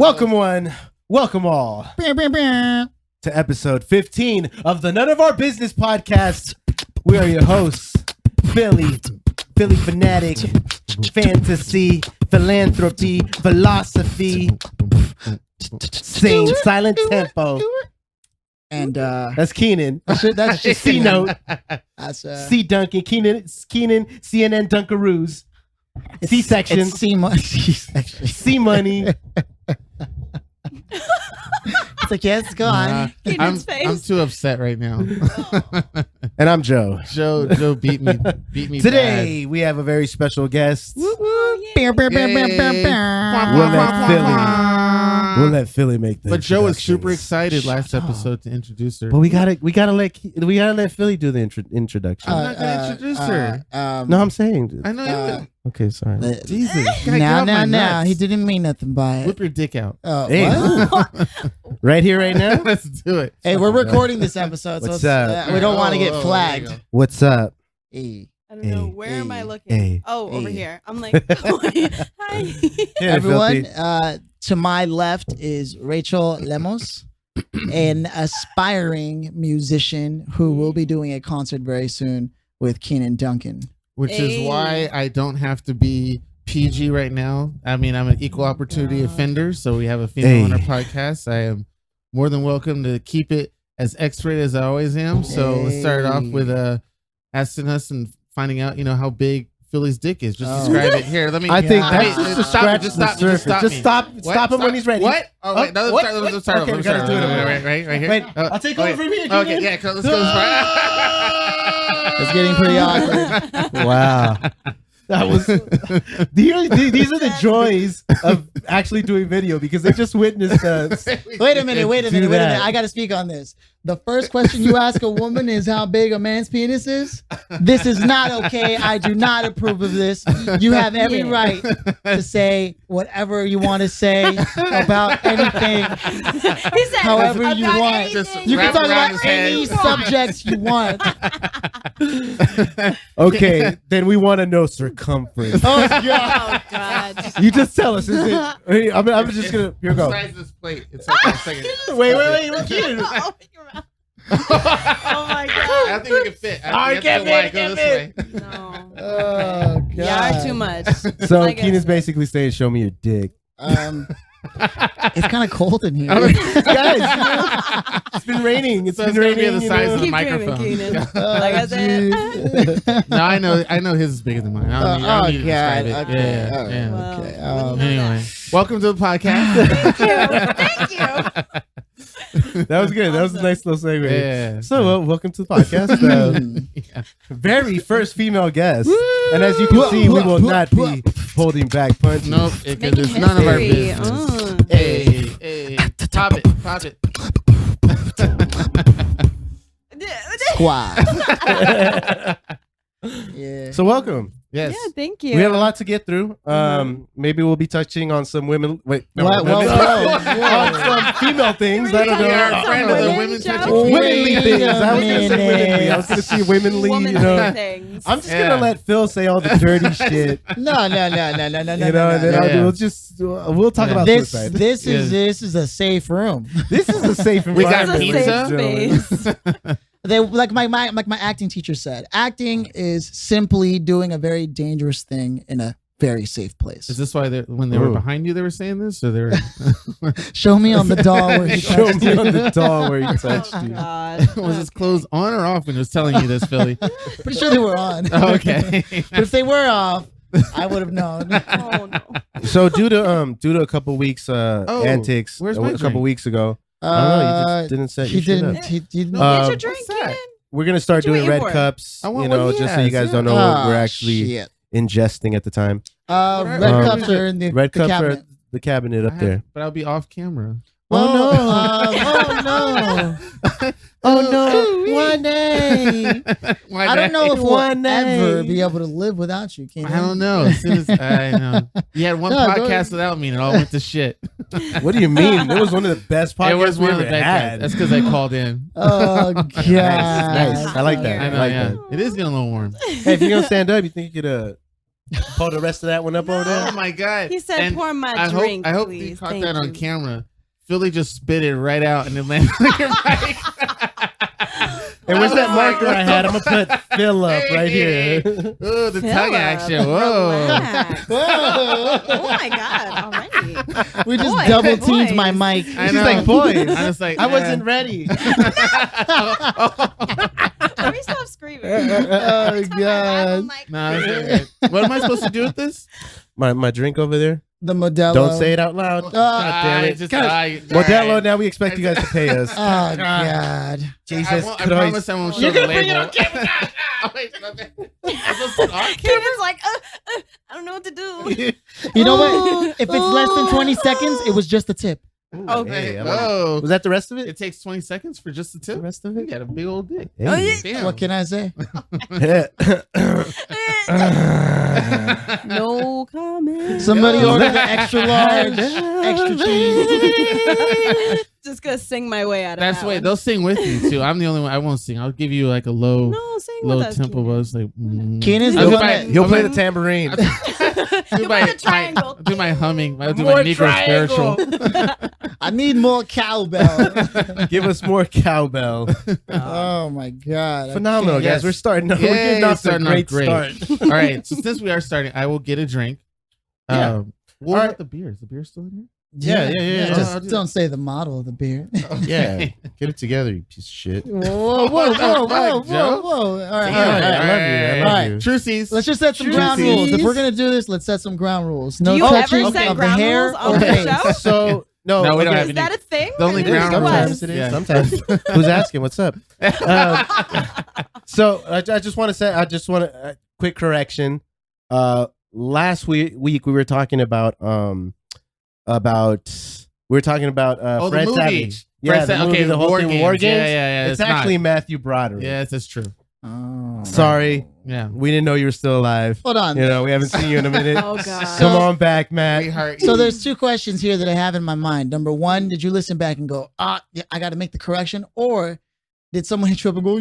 Welcome all to episode 15 of the None of Our Business podcast. We are your hosts, Philly fanatic, fantasy, philanthropy, philosophy, sing, silent tempo. And that's Keenan. That's just C note. That's C Duncan. Keenan, CNN Dunkaroos. C section. C money. C money. It's like, yes, go on. I'm too upset right now. And I'm Joe. Joe beat me. Today we have a very special guest. We'll let Philly make the. But Joe was super excited last episode to introduce her. But we gotta let Philly do the introduction. I'm not gonna introduce her. No, I'm saying. I know you would. Okay, sorry. Jesus. Now. He didn't mean nothing by it. Whip your dick out. Hey, right here, right now. Let's do it. Hey, we're recording this episode, What's so up? we don't want to get flagged. What's up? Hey. I don't know. Where am I looking? Hey. Over here. I'm like, hi. Everyone, to my left is Rachel Lemos, an aspiring musician who will be doing a concert very soon with Keenan Duncan. Which is why I don't have to be PG right now. I mean, I'm an equal opportunity offender, so we have a female on our podcast. I am more than welcome to keep it as X-rated as I always am. So let's start off with asking us and finding out, how big Philly's dick is. Just describe it. Here, let me. I think that's just to scratch the surface. Just stop him when he's ready. What? Oh, wait. No, let's start okay, we gotta do it. Right here. Wait, I'll take over from here. Okay, yeah, let's go. It's getting pretty awkward. Wow. That was these are the joys of actually doing video because they just witnessed us. Wait a minute. I got to speak on this. The first question you ask a woman is how big a man's penis is. This is not okay. I do not approve of this. You have every right to say whatever you want to say about anything. He said, however you want. You can talk about any subjects you want. Okay, then we want to know circumference. Oh God. You just tell us. Is it? I'm just gonna. Here we go. Besides this plate, it's like a second. Wait. We're kidding. Oh my God. I don't think we can fit. I can't fit. Go this way. No. God. Yeah, too much. So Like Keenan's basically saying, "Show me your dick." It's kind of cold in here. Guys, it's been raining. It's been raining. Be the size of the Keep microphone. dreaming, Keenan. Like I said. No, I know his is bigger than mine. I don't need to describe it. Okay. Yeah. Okay. Anyway, welcome to the podcast. Thank you. That was good. That was a nice little segue. Yeah. So, welcome to the podcast. Very first female guest. And as you can see, we will not be holding back punches. Nope, because Making it's none of our history. business. Hey, pop it. Squad. Yeah. So, welcome. Yes. Yeah, thank you. We have a lot to get through. Maybe we'll be touching on some women. Wait, no, What? on Whoa. some female things. I don't know. Yeah, friend of the women touching Womenly Wait things. a I was gonna say womenly. I was gonna see womenly. Things. I'm just gonna let Phil say all the dirty shit. No. We'll talk about This suicide. this is a safe room. This is a safe We got environment. pizza? They like my acting teacher said. Acting is simply doing a very dangerous thing in a very safe place. Is this why when they were behind you, they were saying this? Or they were Show me on the doll where he Show touched me you. on the doll where you touched Oh, you. God. was his clothes on or off when he was telling you this, Philly? Pretty sure they were on. Okay. But if they were off, I would have known. Oh, no. So due to a couple weeks antics where's a my couple drink? weeks ago. Oh, no, you just didn't set He your shit didn't. up. He didn't. Get your drink, What's that? Keenan. We're gonna start What you doing red waiting for? cups, I want what he just so you has, guys yeah. don't know what we're actually Shit. ingesting at the time. Red cups are in the Red cups cabinet. are the cabinet up there. But I'll be off camera. Oh no! One day. I don't know if we'll One ever day. be able to live without you, Keenan. I don't know. As soon as I know, you had one No, go podcast without me, and it all went to shit. What do you mean? It was one of the best podcasts It was one we of the ever best. had. That's because I called in. Oh God! Nice. I like that. I know. like Yeah, that. it is getting a little warm. Hey, if you're gonna stand up, you think you could Pull the rest of that one up over there. Oh my god! He said, And "Pour my I drink, hope please." you caught Thank that on you. camera. Philly just spit it right out and it landed on your mic. And where's that Oh, marker what I the had? I'm gonna put fill up right here. Oh, the tongue Philip, action. Whoa. relax. Whoa. Oh my god! Already. We just Boy, double teamed boys. my mic. I She's know. like, boys. I was like, I wasn't ready. Let me stop screaming. Oh god. I'm like, No, it's all right. What am I supposed to do with this? My drink over there. The Modelo. Don't say it out loud. God damn it. Modelo, now we expect you guys to pay us. Oh god. Jesus I Christ. promise I won't show You're the gonna bring it label. on camera. Oh, wait, my bad. I'm supposed to- on camera? Kevin's like, I don't know what to do. You know what? If it's less than 20 seconds, it was just a tip. Okay. Hey, I wanna- Oh, Was that the rest of it? it takes 20 seconds for just the The tip. rest of You it? got a big old dick. Oh, yeah. Damn. What can I say? No comment. Somebody Yo. order the extra large, extra cheese. Just gonna sing my way out of That's that wait. one. They'll sing with you too. I'm the only one. I won't sing. I'll give you like a low, No, sing low with us. tempo Keenan. voice. Like, Keenan's I'll the do one my- that- He'll play the I'll tambourine. do You want the triangle. I'll do my humming. I'll do More my Negro triangle. spiritual. I need more cowbell. Give us more cowbell. Oh my god. I Phenomenal, can't. Yes. guys. We're starting. We're Yay, getting off to a starting off great great. start. All right. So since we are starting, I will get a drink. Yeah. What All about right. the beer? Is the beer still in here? Yeah. Just I'll do don't say the model of the beer. Yeah. Get it together, you piece of shit. Whoa, whoa, whoa, whoa, whoa, whoa. All right, all right. I love you. I love All right. you. Trucies. Let's just set some ground Trucies. rules. If we're gonna do this, let's set some ground rules. No Do you touching ever set of the ground hair rules on or the face. show? So no, No, we don't okay. have Is that a thing? The only Or is it ground just rules. us? Sometimes it is. Yeah. Sometimes. Who's asking? What's up? So I just want to say, quick correction. Last week we were talking about the Fred movie. Savage. Fred Yeah, the Sa- movie, okay, the whole War thing, Games. War Games. Yeah. It's actually Matthew Broderick. Yes, that's true. Oh. Sorry, Yeah. we didn't know you were still alive. Hold on. You know, we haven't seen you in a minute. Oh god. Come on back, Matt. So there's two questions here that I have in my mind. Number one, did you listen back and go, yeah, I got to make the correction, or did someone hit you up and go,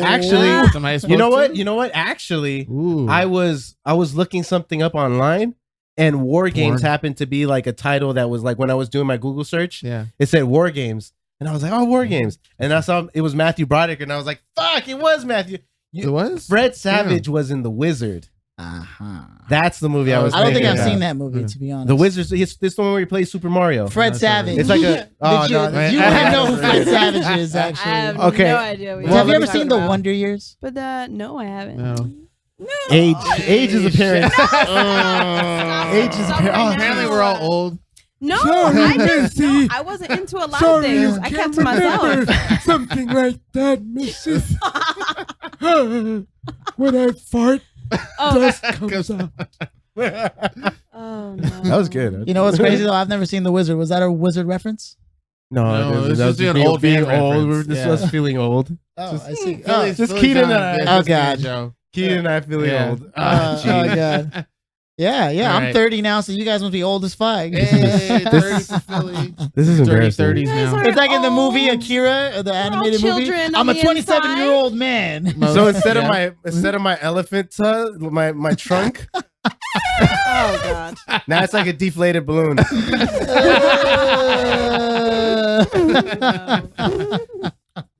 Actually, Somebody You know spoke what? to? You know what? Actually, Ooh. I was looking something up online, and War Games War- happened to be like a title that was like when I was doing my Google search, Yeah. it said War Games, and I was like, oh, War Games, and I saw it was Matthew Broderick, and I was like, fuck, it was Matthew. It was? Fred Savage was in The Wizard. Uh-huh. That's the movie I was. I don't think thinking I've of. seen that movie, to be honest. The Wizard. It's this one where he plays Super Mario. Fred That's Savage. It's like a. Oh, Did you, no, you I would know who haven't. Fred Savage is, I actually. have Okay. no idea. What Well, Have you let ever me seen talking The about. Wonder Years? But no, I haven't. No. Age is apparent. Age is Stop apparent. right Oh, now. Apparently, we're all old. No, Sorry, I didn't. No, Missy. I wasn't into a lot Sorry, of things. you I can't kept to myself. Something like that, Mrs. When I fart, Oh, dust comes out. oh no. That was good. You know what's crazy, though? I've never seen The Wizard. Was that a Wizard reference? No, No, it's that was just an being- old being man old. reference. This Yeah. was feeling old. Oh, Just- I see. Philly's- just Philly's Keenan on and a I. business Oh, man, God. Joe. Keenan and I feeling Yeah. old. Oh, God. Yeah. All I'm right. 30 now, so you guys must be old as fuck. Hey, 30 for Philly. This is 30 embarrassing. 30s You guys now. are It's like in the movie old. Akira, the animated movie. children I'm on a the 27-year-old man. So instead of Yeah. my elephant my trunk, Oh god. now it's like a deflated balloon.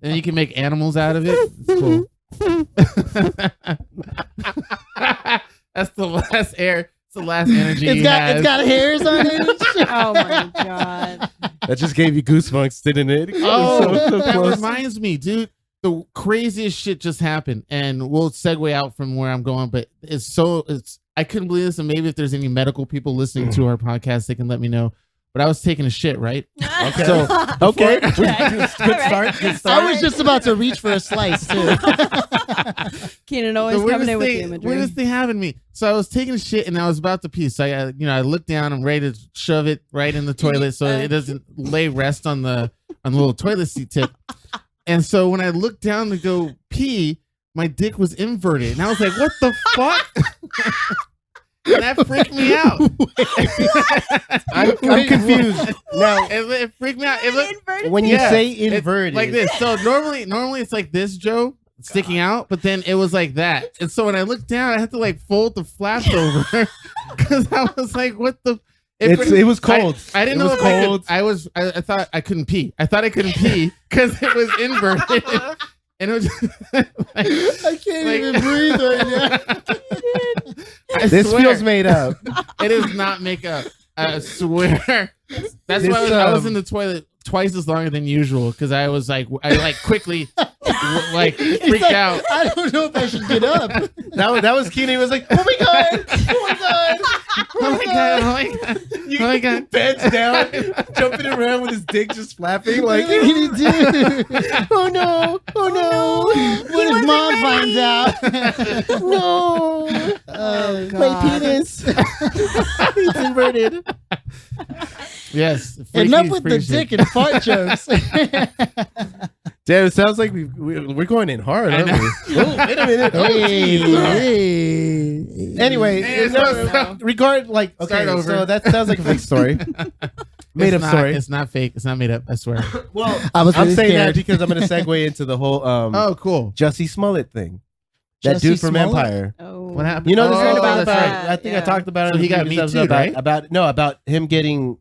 And you can make animals out of it. It's cool. That's the last air. It's the last energy. It's you got have. it's got hairs on it. and shit. Oh my god. That just gave you goosebumps, didn't it? Oh, So that close. reminds me, dude. The craziest shit just happened, and we'll segue out from where I'm going. But it's I couldn't believe this, and maybe if there's any medical people listening to our podcast, they can let me know. But I was taking a shit, right? Okay. So okay, Okay. good start. Good start. I was just about to reach for a slice too. Keenan always The coming in with the weirdest imagery. thing happened to me. So I was taking a shit and I was about to pee. So I looked down. I'm ready to shove it right in the toilet so it doesn't lay rest on the little toilet seat tip. And so when I looked down to go pee, my dick was inverted, and I was like, "What the fuck?" And that freaked me out. I'm confused. Now, It freaked me out. It looked, Inverted when you Yeah, say it's inverted, like this. So normally it's like this, Joe. sticking out, but then it was like that. And so when I looked down, I had to like fold the flaps over because I was like, what the. It was cold. I didn't know if cold. I thought I couldn't pee. I thought I couldn't pee because it was inverted. And it was like, I can't even breathe right now. This feels made up. It is not makeup. I swear. That's why I was in the toilet twice as long than usual because I was like, quickly freaked out. I don't know if I should get up. That was Keenan. He was like, oh my god, oh my god, Oh my god! Oh my god! Oh my god! Bends down, jumping around with his dick just flapping like, What did he do? oh no, oh no. What if mom finds out? No, Oh, my God. penis. It's inverted. Yes. Enough with the dick and fart jokes. Damn, it sounds like we're going in hard, aren't we? Oh, wait a minute. Oh, Hey, geez. hey. Anyway, Hey, regard like okay, Start over. so that sounds like a fake story. Made up story. It's not fake. It's not made up. I swear. Well, I was I'm really saying scared. that because I'm going to segue into the whole Oh, cool. Jussie Smollett thing. That Jussie dude from Smollett? Empire. Oh. What happened? You know this Oh, right about that's right. I think I Yeah. talked about it. So in he the got previous Me episode Too'd, about right? about him getting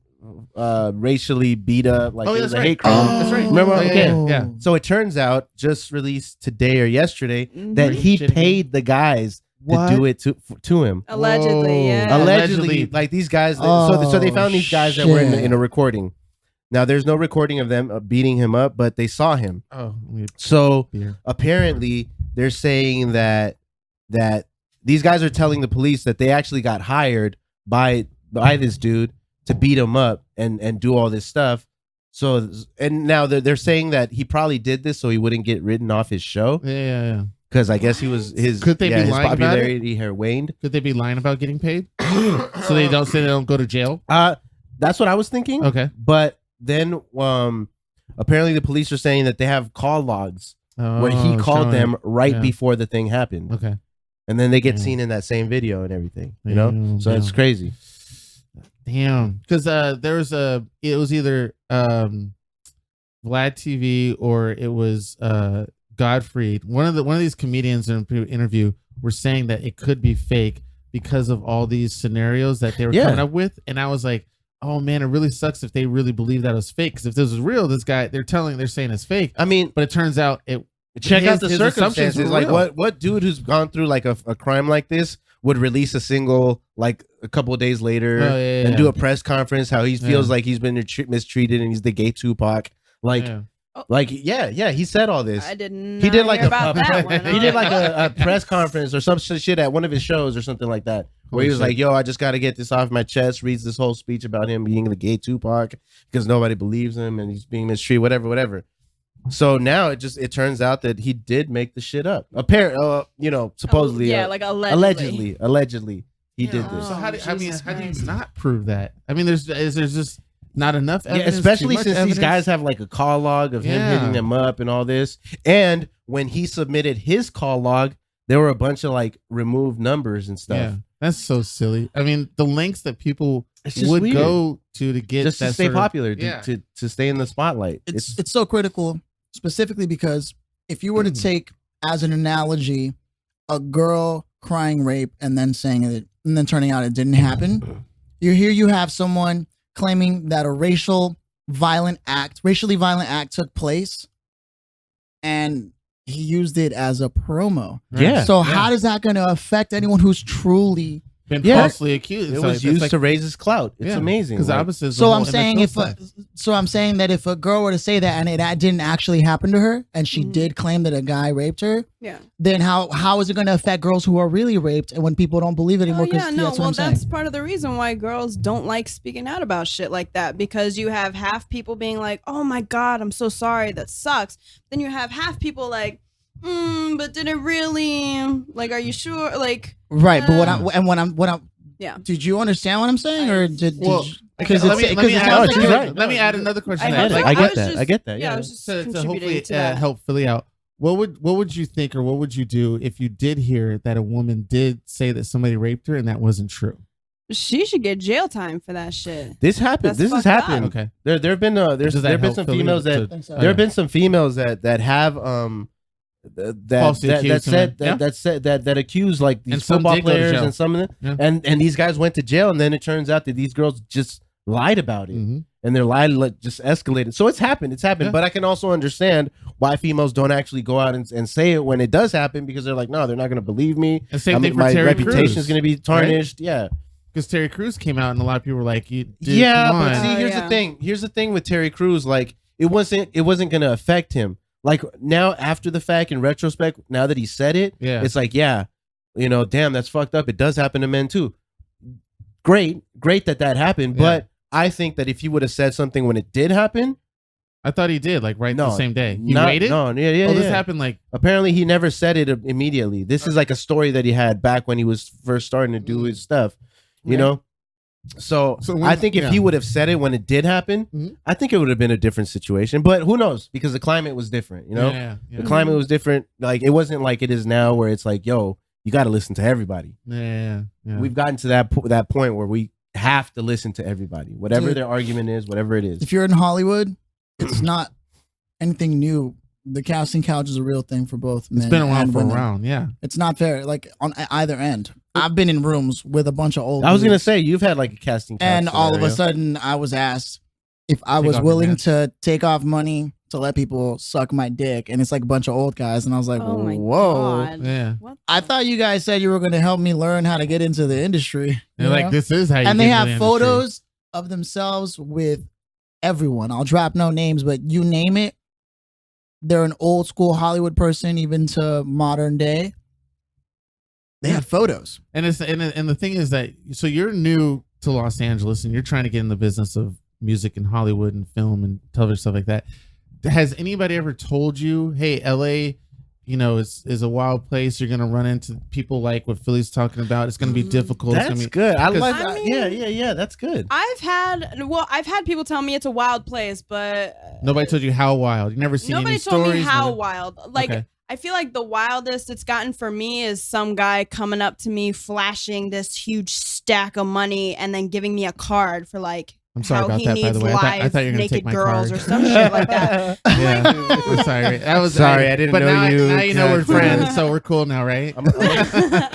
racially beat up. Like Oh, it that's was a right. hate crime. That's right. Remember? Oh, yeah, Okay. yeah. So it turns out, just released today or yesterday, that Mhm. he Shitting. paid the guys What? to do it to him. Allegedly, Whoa. yeah. Allegedly, like these guys. So they found these guys that were in a recording. Now there's no recording of them beating him up, but they saw him. Oh, So beer. apparently they're saying that these guys are telling the police that they actually got hired by this dude to beat him up and do all this stuff. So and now they're saying that he probably did this so he wouldn't get written off his show Yeah. because I guess his Could they be his lying about it? popularity had waned. Could they be lying about getting paid? So they don't say they don't go to jail? That's what I was thinking. Okay. But then apparently the police are saying that they have call logs where he called them right Yeah. before the thing happened. Okay. And then they get Yeah. seen in that same video and everything, you know? Damn, So it's damn. crazy. Damn. Because it was either Vlad TV or it was Godfrey. One of these comedians in an interview were saying that it could be fake because of all these scenarios that they were Yeah. coming up with. And I was like, oh man, it really sucks if they really believe that it was fake. Because if this was real, this guy they're saying it's fake. I mean, But it turns out it. check out the his assumptions circumstances. were Like real. what dude who's gone through like a crime like this would release a single like a couple of days later Oh, yeah, and do a press conference how he feels like he's been mistreated and he's the gay Tupac. Like, Yeah. he said all this. I didn't. He did like hear about that one. he did like a press conference or some shit at one of his shows or something like that where he was Holy like, yo, I just got to get this off my chest, reads this whole speech about him being the gay Tupac because nobody believes him and he's being mistreated, whatever. So now it turns out that he did make the shit up. Supposedly, yeah, like allegedly. he did this. So how do Jesus you Christ. not prove that? I mean, there's just not enough Yeah, evidence. especially too much since evidence. these guys have like a call log of him Yeah. hitting them up and all this. And when he submitted his call log, there were a bunch of like removed numbers and stuff. Yeah, that's so silly. I mean, the lengths that people It's just would weird. go to get Just to that stay sort of- popular, Yeah. to stay in the spotlight. It's so critical, specifically because if you were to take as an analogy a girl crying rape and then saying it and then turning out it didn't happen, you have someone claiming that a racially violent act took place and he used it as a promo. Yeah. So how does that going to affect anyone who's truly been Yeah. falsely accused. it So was it's used like- to raise his clout. It's yeah, amazing. because Like, opposite. is So the I'm whole saying NFL I'm saying that if a girl were to say that and it didn't actually happen to her and she Mhm. did claim that a guy raped her, Yeah. then how is it going to affect girls who are really raped and when people don't believe it anymore? Oh, yeah, no. that's what Well, I'm saying. that's part of the reason why girls don't like speaking out about shit like that, because you have half people being like, "Oh my god, I'm so sorry, that sucks." Then you have half people like, "But did it really? Like, are you sure?" Like, Right, but what I'm yeah. did you understand what I'm saying, or did Well, because let me it add- sounds she's like right. Let me add another question. I to get that. it. Like, I I get was that. just- I get that. Yeah, I Yeah. was just to contributing hopefully to that. help Philly out. What would you think, or what would you do if you did hear that a woman did say that somebody raped her and that wasn't true? She should get jail time for that shit. This happened. That's This has fucked up. happened. Okay. There have been Does that been help some Philly females to- that I think so. there have been some females that have that accused like these And some football did go to players jail. and some of them, Yeah. and these guys went to jail, and then it turns out that these girls just lied about it, Mm-hmm. and their lie just escalated. So it's happened. Yeah. But I can also understand why females don't actually go out and say it when it does happen, because they're like, no, they're not going to believe me. And same thing for my Terry reputation Crews, is going to be tarnished. Right? Yeah. Because Terry Crews came out and a lot of people were like, dude, yeah, come but on. see, here's the thing. Here's the thing with Terry Crews. Like, it wasn't going to affect him. Like, now, after the fact, in retrospect, now that he said it, it's like, yeah, damn, that's fucked up. It does happen to men too. Great that happened. But I think that if he would have said something when it did happen, I thought he did, like the same day. He waited? No, yeah. This happened like... Apparently he never said it immediately. This is like a story that he had back when he was first starting to do his stuff, you know? So when, I think if he would have said it when it did happen, I think it would have been a different situation. But who knows? Because the climate was different, you know? Yeah. The climate was different. Like, it wasn't like it is now where it's like, yo, you got to listen to everybody. Yeah. We've gotten to that point where we have to listen to everybody, whatever their argument is, whatever it is. If you're in Hollywood, it's not anything new. The casting couch is a real thing for both men. It's been around for women. around, yeah. It's not fair, like on either end. I've been in rooms with a bunch of old. I was dudes, gonna say you've had like a casting couch and all of scenario. a sudden I was asked if I was willing to take off money to let people suck my dick, and it's like a bunch of old guys, and I was like, Oh my whoa. God. Yeah. What I thought you guys said you were going to help me learn how to get into the industry. They're you like, know? this is how you And get they into have the industry. photos of themselves with everyone. I'll drop no names, but you name it. They're an old school Hollywood person, even to modern day. They had photos. And the thing is that, so you're new to Los Angeles and you're trying to get in the business of music and Hollywood and film and television, stuff like that. Has anybody ever told you, hey, LA, is a wild place. You're going to run into people like what Philly's talking about. It's going to be difficult. That's good. I like that. I mean, Yeah. That's good. I've had people tell me it's a wild place, but Nobody told you how wild. You never seen nobody any told stories. me how wild. Like, Okay. I feel like the wildest it's gotten for me is some guy coming up to me, flashing this huge stack of money, and then giving me a card for like I'm sorry how about he that, by needs the way. I thought you were live going to take naked my girls card. or some shit like that. Yeah. I'm sorry. That was Sorry, I didn't but know now, you Now you know we're could- friends, so we're cool now, right?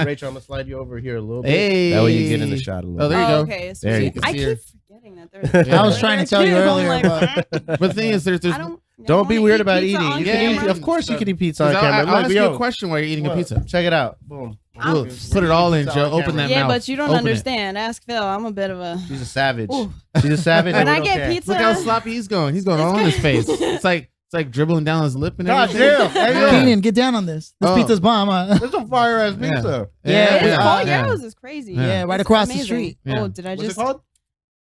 Rachel, I'm gonna slide you over here a little bit. Hey. That way you get in the shot a little. Oh, there you bit. go. Okay, There you sweet. go. I See her. keep forgetting that there's. Yeah. I was trying to tell you I'm earlier, like, but But the thing is, there's Don't be wanna weird eat about pizza eating. on You can eat. camera? Of course, you can eat pizza on I'll camera. ask you Yo, a question while you're eating a what? pizza. Check it out. Boom. Ooh, put it all in, Pizza Joe. on Open camera. that Yeah, mouth. but you don't Open it. understand. Ask Phil. I'm a bit of a. She's a savage. Ooh. She's a savage. When and we I don't get care. pizza, Look how sloppy he's going. He's going all in his face. It's like dribbling down his lip and God everything. damn. Hey, yo. Keenan, get down on this. This Oh. pizza's bomb. Huh? That's a fire ass Yeah. pizza. Yeah, It is yeah. Folieros is crazy. Yeah, right It's across the amazing. street. Yeah. Oh, did I What's just it called?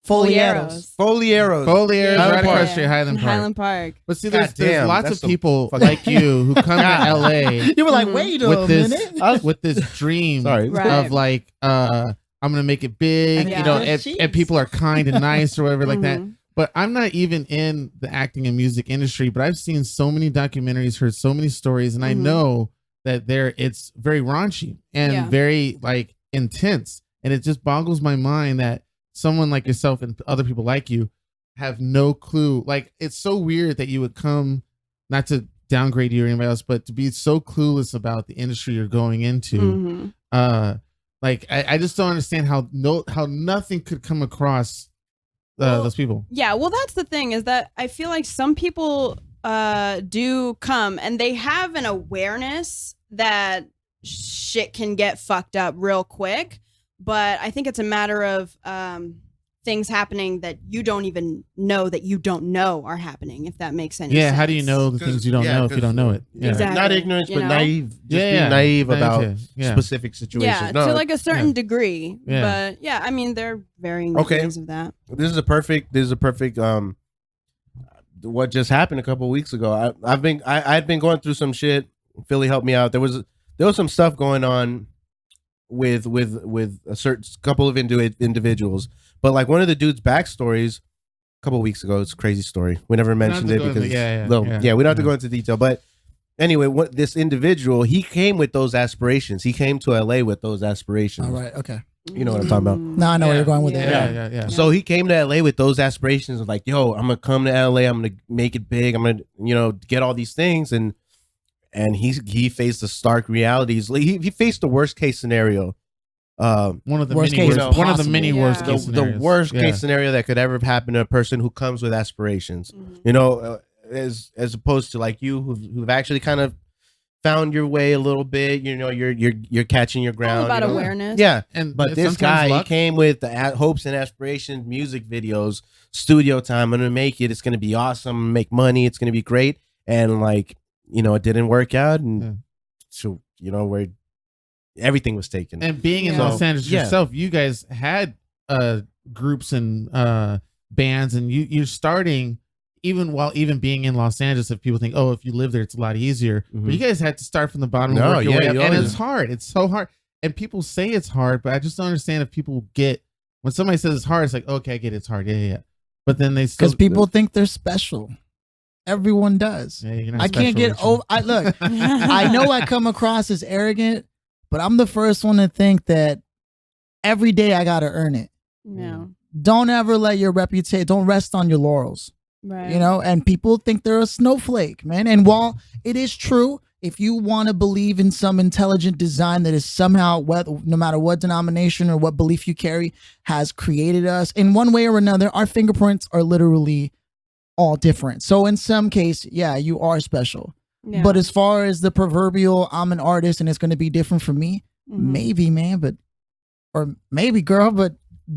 Folieros. Folieros. Folier's Highland right Park. across the street, Highland Park. Highland Park. But see, God there's damn, lots that's of some people fucking- like you who come to LA You were like, Mhm. wait a with minute. this with this dream Sorry. Right. of like I'm gonna make it big, Yeah. you know, Yeah, and jeez. people are kind and nice or whatever like that. Mhm. But I'm not even in the acting and music industry, but I've seen so many documentaries, heard so many stories, and I Mhm. know that it's very raunchy and Yeah. very like intense. And it just boggles my mind that someone like yourself and other people like you have no clue. Like, it's so weird that you would come, not to downgrade you or anybody else, but to be so clueless about the industry you're going into. Mhm. Like I just don't understand how nothing could come across Well, those people. Yeah, well, that's the thing is that I feel like some people do come and they have an awareness that shit can get fucked up real quick, but I think it's a matter of things happening that you don't even know that you don't know are happening, if that makes any sense. Yeah, how do you know the things you don't know if you don't know it? Yeah. Yeah. Exactly. Not ignorance, You but know? naive. Just Yeah, be naive That about too. Yeah. specific situations. Yeah, No, to like a certain yeah. degree. Yeah. But yeah, I mean, there are varying Okay. degrees of that. this is a perfect what just happened a couple of weeks ago. I'd been going through some shit. Philly helped me out. There was some stuff going on with a certain couple of individuals, but like one of the dude's backstories a couple of weeks ago, it's a crazy story. We never mentioned it to go because into- yeah, we don't have to go into detail, but anyway, what this individual, he came with those aspirations. He came to LA with those aspirations. All right, okay. You know what I'm talking about. Now I know where you're going with it. Yeah. So he came to LA with those aspirations of like, yo, I'm gonna come to LA, I'm gonna make it big, I'm gonna, get all these things, and and he faced the stark realities. He faced the worst case scenario. One of the Worst many case worst, one of the possible. many worst Yeah. case The scenarios. worst Yeah. case scenario that could ever happen to a person who comes with aspirations. Mhm. You know, as opposed to like you who've actually kind of found your way a little bit. You know, you're catching your All ground. about you know? awareness. Yeah. And But this sometimes guy, he luck. came with the hopes and aspirations, music videos, studio time. I'm gonna make it. It's gonna be awesome. Make money. It's gonna be great. And like, you know, it didn't work out, and Yeah. so you know where everything was taken. And being in Yeah. Los Angeles Yeah. yourself, you guys had groups and bands, and you're starting even being in Los Angeles. If people think, oh, if you live there, it's a lot easier. But Mhm. you guys had to start from the bottom No, and work your yeah, way up, you and always- it's hard. It's so hard, and people say it's hard, but I just don't understand if people get when somebody says it's hard. It's like, okay, I get it, it's hard, yeah. But then they still Because people think they're special. Everyone does. Yeah, you're not I can't special, get Rachel. over. Look, I know I come across as arrogant, but I'm the first one to think that every day I gotta earn it. Yeah. Don't ever let your reputation. Don't rest on your laurels. Right. You know, and people think they're a snowflake, man. And while it is true, if you want to believe in some intelligent design that is somehow, no matter what denomination or what belief you carry, has created us in one way or another, our fingerprints are literally all different. So in some case, yeah, you are special. Yeah. But as far as the proverbial, I'm an artist and it's going to be different for me, Mhm. maybe, man, or maybe, girl, but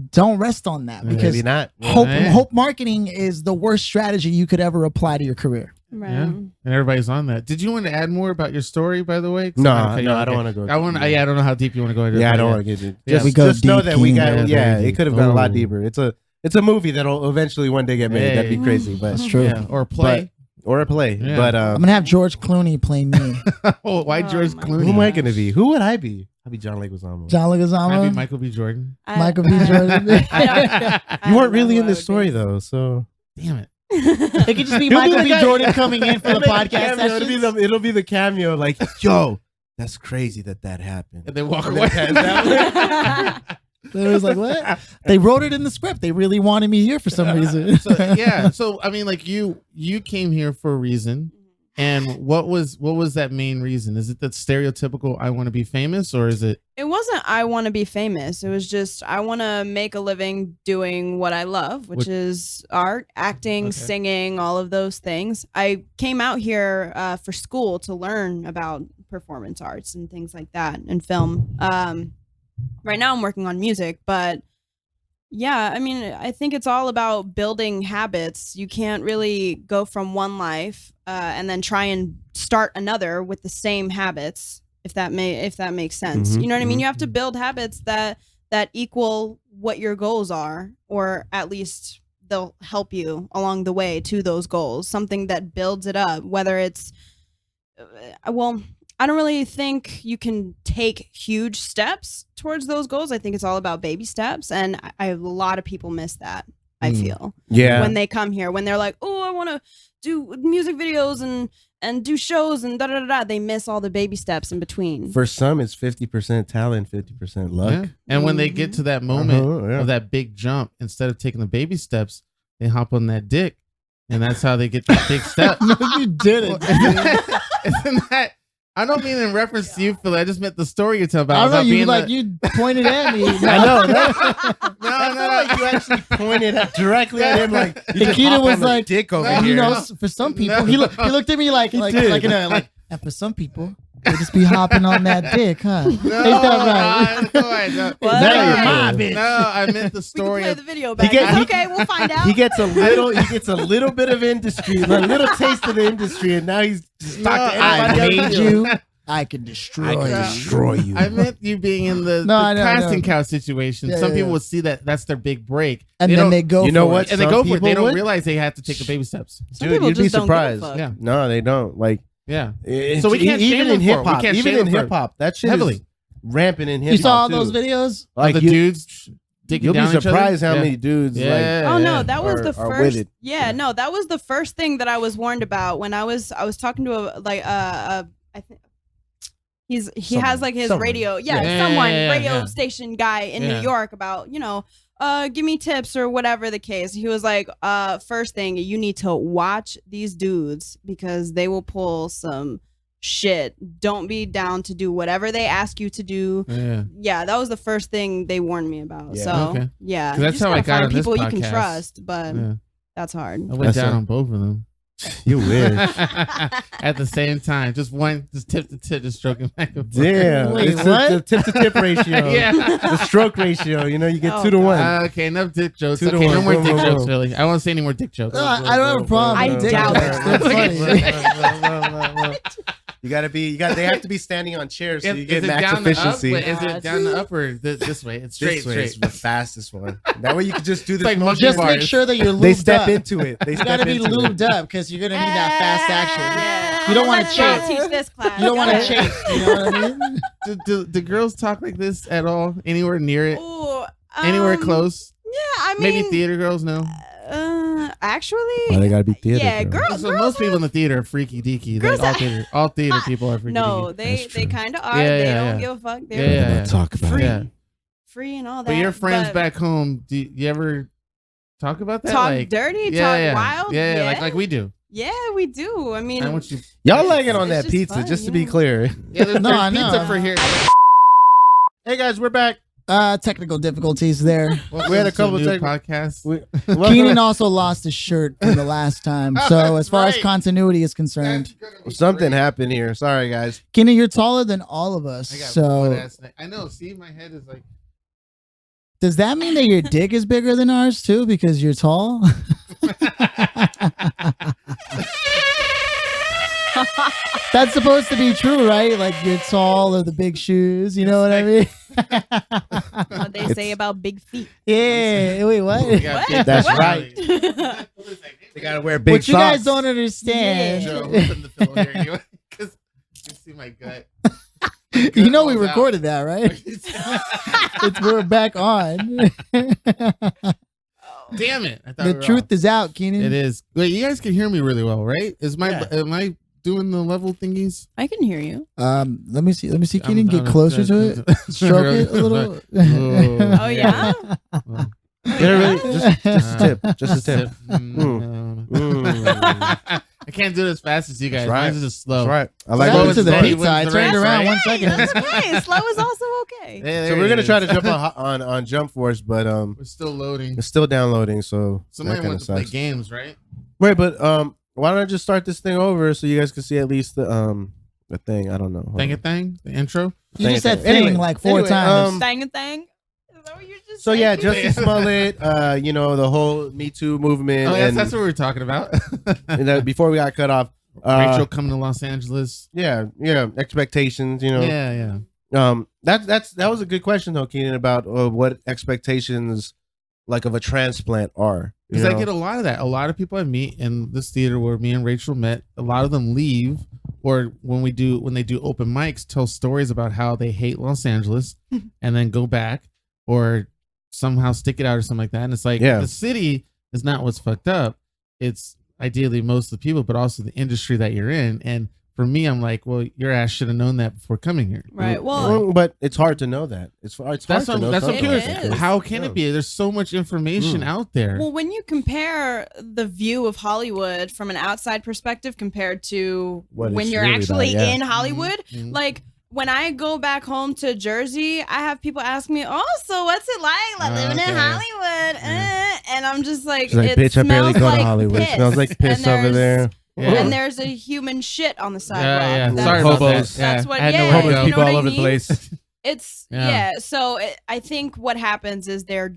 don't rest on that because Maybe not. hope marketing is the worst strategy you could ever apply to your career. Right. Yeah. And everybody's on that. Did you want to add more about your story, by the way? 'Cause No, I'm gonna cut you no, off. I don't Okay. want to go. I want. Yeah, I don't know how deep you want to go into. Yeah, it, I but don't want to get into. Yeah. Just, We go just know deep, that we King. got. Yeah, Yeah, very it could have deep. gone a lot Oh. deeper. It's a movie that'll eventually one day get made. Hey. That'd be crazy, but That's true. Yeah, or play. or a play. Yeah. But I'm gonna have George Clooney play me. Oh, why Oh George my Clooney? who am I gosh. gonna be? Who would I be? I'd be John Leguizamo. John Might be Leguizamo, Michael B. Jordan. Michael B. Jordan. I You don't weren't know really who in I the would story be. though, so Damn it. It could just be He'll Michael the B. guy- Jordan coming in for the podcast Cameo, sessions. it'll be the cameo. Like, yo, that's crazy that happened. And then walk And away. then pass out. They was like, what? They wrote it in the script. They really wanted me here for some reason. So yeah. So I mean, like you came here for a reason. And what was that main reason? Is it that stereotypical I want to be famous, or is it It wasn't I want to be famous. It was just I want to make a living doing what I love, which is art, acting, Okay. singing, all of those things. I came out here for school to learn about performance arts and things like that and film. Right now I'm working on music, but yeah, I mean, I think it's all about building habits. You can't really go from one life and then try and start another with the same habits, if that makes sense. Mhm, You know what I mean? mhm. You have to build habits that equal what your goals are, or at least they'll help you along the way to those goals. Something that builds it up, whether it's well, I don't really think you can take huge steps towards those goals. I think it's all about baby steps, and a lot of people miss that. I feel Yeah. when they come here, when they're like, "Oh, I want to do music videos and do shows and da da da da," they miss all the baby steps in between. For some, it's 50% talent, 50% luck. Yeah. And when they get to that moment Yeah. of that big jump, instead of taking the baby steps, they hop on that dick, and that's how they get that big step. No, you didn't. Isn't that? I don't mean in reference to you, Philly. I just meant the story you tell about. I don't know. about You being like the- you pointed at me. I know. No, I felt like you actually pointed directly at him, like you just Nikita hop was on the like, "Dick over No, here." You know, No. for some people, No. he looked at me like did. and for some people, they just be hopping on that dick, huh? No, Ain't that right? no, What? Now Yeah. you're my bitch. No, I meant the We can story play of the video back. get- It's he- okay, we'll find out. He gets a little bit of industry, a little taste of the industry, and now he's just talking to I everybody made else. you. I can destroy I can you. destroy you. I meant you being in the, No, the I know, casting no. couch situation. Yeah, Some yeah, people yeah. would see that that's their big break, And They then don't- they go. You know for what? it. and they Some go for it. They people don't would. realize they have to take the baby steps. Some Dude, people you'd be just don't give a surprised. fuck. Yeah, No, they don't. Like, yeah. it's- So we can't shame even them in for it. We hip hop, can't even shame in them for hip hop, that shit Heavily. is rampant in hip hop. You saw all too. those videos? Like the you, dudes digging you'll down be each other? surprised how Yeah. many dudes. Yeah. Oh no, that was Are- the are with first. it. Yeah, no, that was the first thing that I was warned about when I was talking to I think he Someone. has like his Someone. radio, Yeah, someone yeah, radio yeah. station guy in Yeah. New York about give me tips or whatever the case. He was like, first thing, you need to watch these dudes because they will pull some shit, don't be down to do whatever they ask you to do. Yeah, that was the first thing they warned me about. Yeah. So yeah, that's how I got on this people you can podcast. trust, but that's hard. I went down on both of them. You wish. At the same time, just tip to tip, just stroking back and forth. Damn. Wait, It's what? the tip to tip ratio. The stroke ratio. You know, you get 2 to 1. Okay, enough dick jokes. 2 to Okay, 1. no more Boom, dick boom, jokes, boom. really. I won't say any more dick jokes. I don't have a problem. I with dick doubt jokes. it. That's funny. They have to be standing on chairs so you Is get it max down to up? efficiency. Wait, is it down to up or this way? It's straight, This way is the fastest one. That way you can just do this. like monkey Just bars. make sure that you're lubed They step up. into it. They You step gotta be into lubed it. up because you're gonna need that fast action. You don't want to I'll chase. teach this class. You don't want to chase. You know what I mean? Do girls talk like this at all? Anywhere near it? Ooh, Anywhere close? Yeah, I mean, Maybe theater girls? No. Actually, Why they gotta be theater? yeah, girls? girls. So girls most people have- in the theater are freaky deaky. Girls Like, have- all theater people are freaky No, deaky. they That's true. kind of are. Yeah, They yeah, don't yeah. give a fuck. Yeah, They're yeah. Talk about free, it. free and all that. But your friends but back home, do you ever talk about that? talk like, dirty, yeah, talk wild. Yeah, like we do. Yeah, we do. I mean, I want you. Y'all lagging on It's that just pizza, fun, just to be yeah. clear. Yeah, there's No, I know. pizza for here. Hey guys, we're back. Technical difficulties there. We had a couple new of podcasts. Keenan also lost his shirt from the last time. So as far as right. continuity is concerned, Something happened here. Sorry, guys. Keenan, you're taller than all of us. I got So butt-ass neck. I know. See, my head is like. does that mean that your dick is bigger than ours too because you're tall? That's supposed to be true, right? Like you're tall or the big shoes. You know what I mean? what they say about big feet. Yeah. Wait, what? We got big That's belly. right. They gotta wear big What you guys socks. don't understand. Joe, we're putting the pillow here anyway, 'cause you see my gut. You know we Falls out. recorded that, right? We're back on. Damn it! I thought The we were truth off. is out, Keenan. It is. Wait, you guys can hear me really well, right? Am I doing the level thingies? I can hear you. Let me see. Keenan, I'm- get I'm- closer to it. Stroke it a little. Oh yeah. Just a tip. Just a tip. I can't do it as fast as you guys. That's right. Mine's just slow. That's right. I What like Slow happened is to the steady pizza? I wins the turned race, around right? 1 second. It's fine. Slow is also okay. Yeah, So there we're it gonna try is. to jump on Jump Force, but We're still loading. it's still downloading. So Somebody that kind of wants to play sucks. games, right? Wait, but why don't I just start this thing over so you guys can see at least the thing? I don't know. Hold Thing on. a thing, the intro. You just said Anyway, thing like 4 anyway, times. Thang a thang. Is that what you just So said? yeah, Justin Smollett, you know, the whole Me Too movement, Oh, yes, and, that's what we were talking about. and before we got cut off, Rachel coming to Los Angeles. yeah, expectations, you know, Yeah. that was a good question though, Keenan, about what expectations like of a transplant are. You Because I know? get a lot of that. A lot of people I meet in this theater where me and Rachel met, a lot of them leave, or when they do open mics, tell stories about how they hate Los Angeles and then go back or somehow stick it out or something like that. And it's like Yeah. the city is not what's fucked up. It's ideally most of the people, but also the industry that you're in. And for me, I'm like, well, your ass should have known that before coming here. Right. Well, but it's hard to know that. It's hard That's to what know. I'm something curious. like It that. is. How can it be? There's so much information out there. well, when you compare the view of Hollywood from an outside perspective compared to What when it's you're really actually about, yeah. in Hollywood, Mhm. like when I go back home to Jersey, I have people ask me, "Oh, so what's it like living in Okay. Hollywood?" And I'm just like, She's like, it bitch, I barely smells go like to Hollywood. It piss. smells like piss And over there. Yeah. And there's a human shit on the sidewalk. Yeah. That's- Sorry about Hobos. that. Yeah. That's what- I had yeah, nowhere to you go. know people what all I over the mean? place. It's Yeah. so I think what happens is their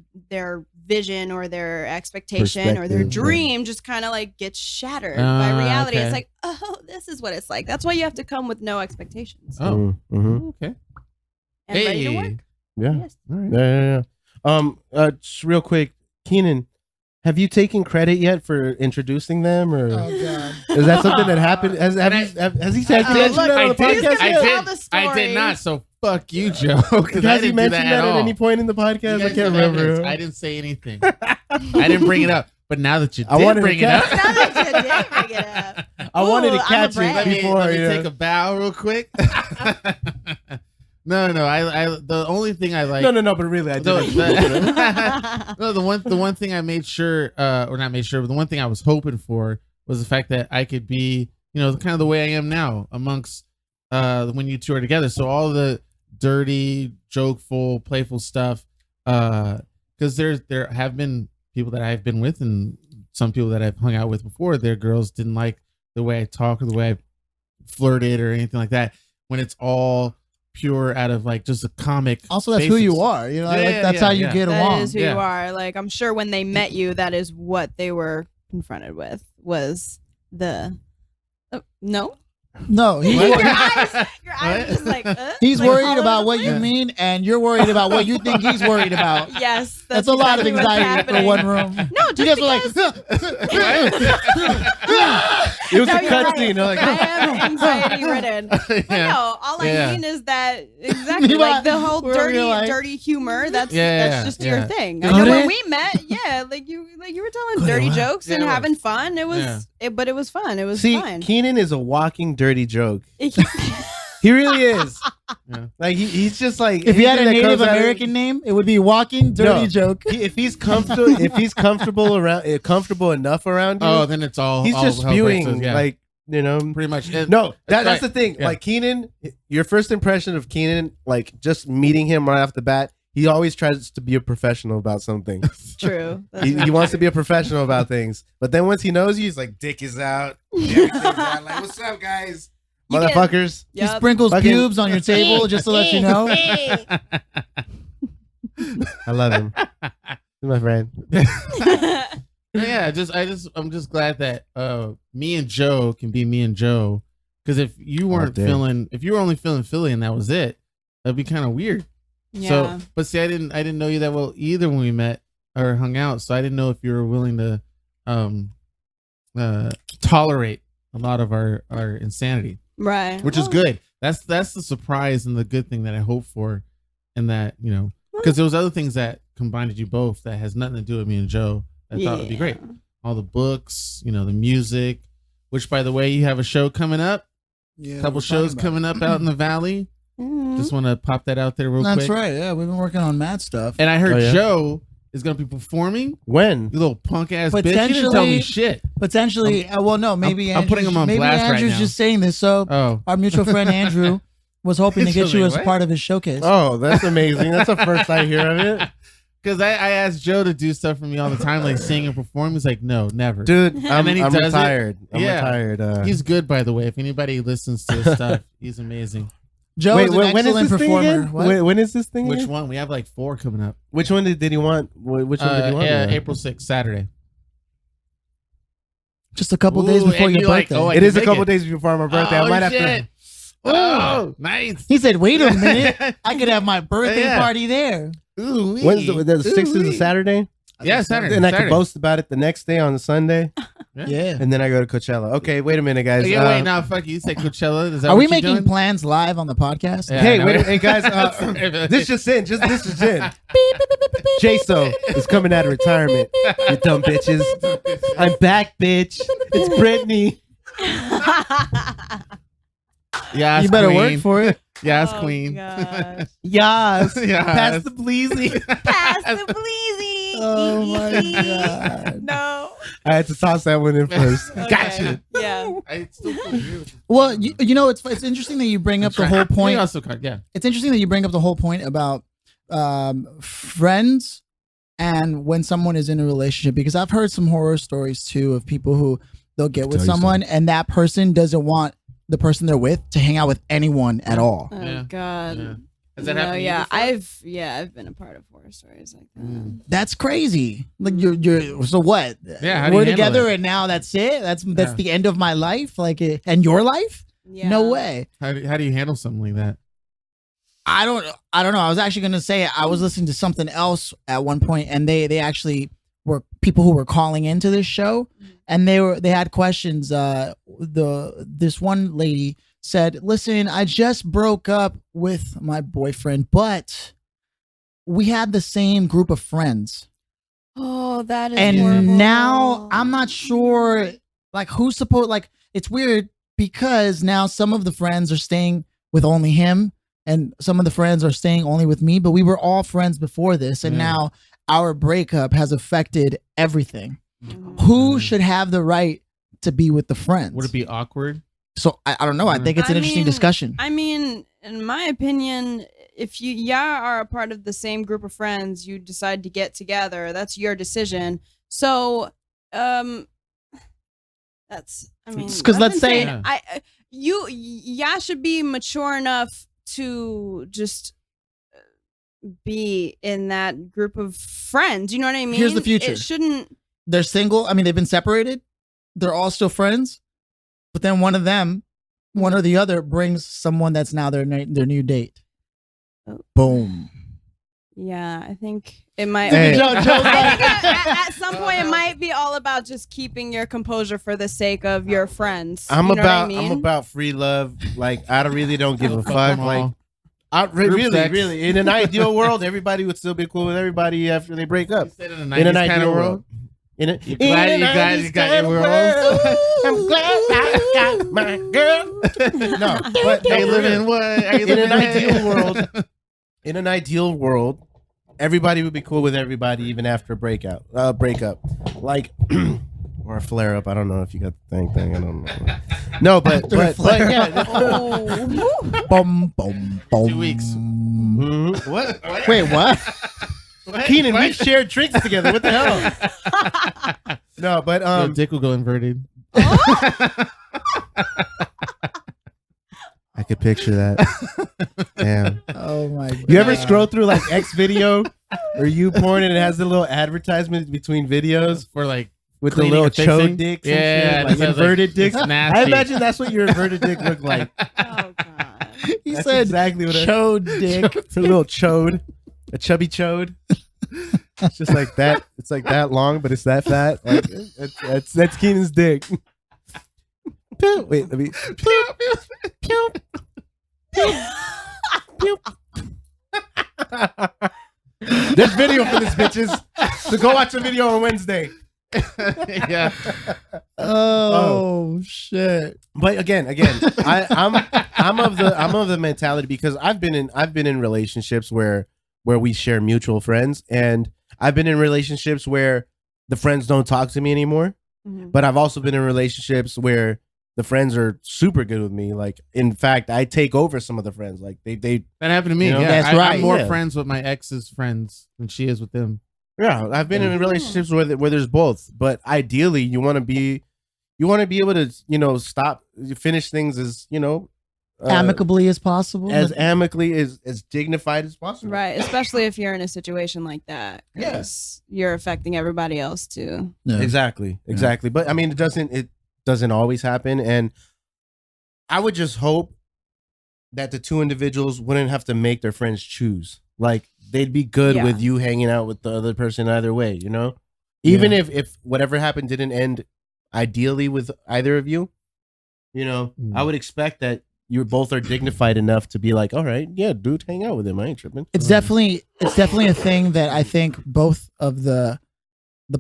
vision or their expectation or their Perspective, dream just kind of like gets shattered by Ah, reality. okay. It's like, oh, this is what it's like. That's why you have to come with no expectations Oh, Mm-hmm. okay. and ready to work. Yeah. Yes. All right. Yeah. Just real quick, Keenan, have you taken credit yet for introducing them, or Oh god. is that something that happened? Has he mentioned that on the I did- podcast I yet? did- I the did story. not. So fuck you, Joe. Because I Has he didn't do mentioned that that at all. any point in the podcast? You I guys can't have evidence. remember. I didn't say anything. I didn't bring it up. But now that you I did wanted to bring it catch- up, Now that you did bring it up. I wanted to Ooh, I'm a catch it brat. let me before. you know. take a bow real quick. No. I the only thing I like. No, but really, I No, did. No, the one thing I made sure, or not made sure, but the one thing I was hoping for was the fact that I could be, you know, kind of the way I am now amongst when you two are together. So all the dirty, jokeful, playful stuff. Because there have been people that I've been with, and some people that I've hung out with before. Their girls didn't like the way I talk or the way I flirted or anything like that. When it's all pure out of like just a comic. Also, that's who you are. You know, that's how you get along. That is who you are. Like, I'm sure when they met you, that is what they were confronted with, was the no. No, your eyes just like he's like worried about what you mean, and you're worried about what you think he's worried about. Yes, that's a lot of anxiety for one room. No, just because it was a cutscene. Like, I am anxiety ridden. But no, all I mean is that exactly like the whole dirty humor. That's just your thing. I know when we met, like you were telling dirty jokes and having fun. It was, but it was fun. It was fun. Keenan is a walking dirty joke. He really is. Like he's just like, if he had a Native American name, it would be Walking Dirty Joke. If he's comfortable enough around you, then it's all. He's just spewing like, you know, pretty much. That's the thing. Like Keenan, your first impression of Keenan, like just meeting him right off the bat, he always tries to be a professional about something. True. He wants to be a professional about things, but then once he knows you, he's like, dick is out, everything's out. Like, what's up, guys? Motherfuckers. He sprinkles pubes on your table just to let you know. I love him. He's my friend. I'm just glad that me and Joe can be me and Joe. Because if you were only feeling Philly and that was it, that'd be kind of weird. Yeah. So, but see, I didn't know you that well either when we met or hung out. So I didn't know if you were willing to tolerate a lot of our insanity. Right. Which is good. That's the surprise and the good thing that I hope for. And that, you know, because there was other things that combined you both that has nothing to do with me and Joe. I thought would be great. All the books, you know, the music, which by the way, you have a show coming up. Yeah. A couple shows coming up out in the Valley. Mm-hmm. Just want to pop that out there real quick. That's right. Yeah, we've been working on mad stuff. And I heard Joe is going to be performing. When? You little punk ass bitch. You didn't tell me shit. Potentially. Well, no, maybe I'm putting him on maybe blast Andrew's right now. just saying this. So our mutual friend Andrew was hoping to get you as part of his showcase. Oh, that's amazing. That's the first I hear of it. Because I asked Joe to do stuff for me all the time, like sing and perform. He's like, no, never. Dude, I'm retired. I'm Yeah. retired. He's good, by the way. If anybody listens to his stuff, he's amazing. Joe is an excellent performer. When is this thing? Which one? We have like 4 coming up. Which one did he want? Which one did he want? Yeah, April 6th, Saturday. Just a couple days before your birthday. It is a couple days before my birthday. I might have to. Oh, nice. He said, wait a minute. I could have my birthday party there. Ooh, when's the 6th is a Saturday? Yeah, Saturday. And I could boast about it the next day on the Sunday. Yeah. And then I go to Coachella. Okay, wait a minute, guys. Wait, now, fuck you. You say Coachella. Is that Are what we you're making doing? plans live on the podcast? Yeah, hey, wait, hey, guys. This just in. This is in. J-So is coming out of retirement. You dumb bitches. I'm back, bitch. It's Brittany. Yeah, you better queen. work for it. Yes, queen. Yes. Yes. Pass the bleezy. Pass the bleezy. Oh my god. No. I had to toss that one in first. Okay. Gotcha. Yeah. I still feel weird. Well, you know, it's interesting that you bring up the whole point. Yeah. It's interesting that you bring up the whole point about friends and when someone is in a relationship, because I've heard some horror stories too of people who they'll get with someone and that person doesn't want the person they're with to hang out with anyone at all. Oh God. Yeah. Has that happened? Yeah, I've been a part of horror stories like that. That's crazy. Like you're so what? Yeah, how do we're you handle together it? and now that's it. That's the end of my life. Like and your life? Yeah. No way. How do you handle something like that? I don't know. I was actually gonna say I was listening to something else at one point, and they actually were people who were calling into this show, and they had questions. This one lady said, "Listen, I just broke up with my boyfriend, but we had the same group of friends, Oh, that is and horrible. now I'm not sure like who's supposed like it's weird because now some of the friends are staying with only him." And some of the friends are staying only with me, but we were all friends before this. And now our breakup has affected everything. Who should have the right to be with the friends? Would it be awkward So I don't know. I think it's an interesting discussion. I mean, in my opinion, if you are a part of the same group of friends, you decide to get together. That's your decision. So, that's. I mean, because let's say you should be mature enough to just be in that group of friends. You know what I mean? Here's the future. It shouldn't. They're single. I mean, they've been separated. They're all still friends. But then one of them, one or the other, brings someone that's now their new date. Oh. Boom. Yeah, I think it might. Hey. I think at some point it might be all about just keeping your composure for the sake of your friends. I'm You know what I about mean? I'm about free love. Like I really don't give a fuck. them Like all. really, sex. really. In an ideal world, everybody would still be cool with everybody after they break up. In In an ideal world. In a, You glad in you an got- ideal you got your world, world? I'm glad I got my girl. No, but Are you living in what? Are you in an living ideal world, in an ideal world, everybody would be cool with everybody even after a breakup. Like or a flare up. I don't know if you got the thing. I don't know. No, but yeah. Oh. Boom, boom, boom. 2 weeks. Mhm. What? Wait, what? Keenan, we've shared drinks together. What the hell? No, but Your dick will go inverted. I could picture that. Damn. Oh my god. You ever scroll through like X video or you porn and it has the little advertisement between videos For like with the cleaning little and fixing? chode dicks and Yeah, shit, like it sounds inverted like- dicks? it's nasty. I imagine that's what your inverted dick looked like. Oh god. He That's said exactly what chode dick. It's a little chode, a chubby chode. It's just like that. It's like that long, but it's that fat. Like, that's Keenan's dick. Pew. Wait, let me. Pew, pew, pew. There's video for this, bitches. So go watch the video on Wednesday. Yeah. Oh shit. But again, I'm of the mentality because I've been in relationships where we share mutual friends, and I've been in relationships where the friends don't talk to me anymore. Mhm. But I've also been in relationships where the friends are super good with me. Like, in fact, I take over some of the friends. Like they That happened to me. You know? Yeah, That's right, I'm more yeah. friends with my ex's friends than she is with them. yeah. I've been in relationships where there's both. But ideally, you want to be able to stop finish things as Amicably as possible. as amicably as dignified as possible. Right, especially if you're in a situation like that, because you're affecting everybody else too. Yeah. Exactly. But I mean, it doesn't always happen, and I would just hope that the two individuals wouldn't have to make their friends choose. Like they'd be good Yeah. with you hanging out with the other person either way. Even if whatever happened didn't end ideally with either of you, I would expect that you both are dignified enough to be like, all right, yeah, dude, hang out with him. I ain't tripping. It's definitely a thing that I think both of the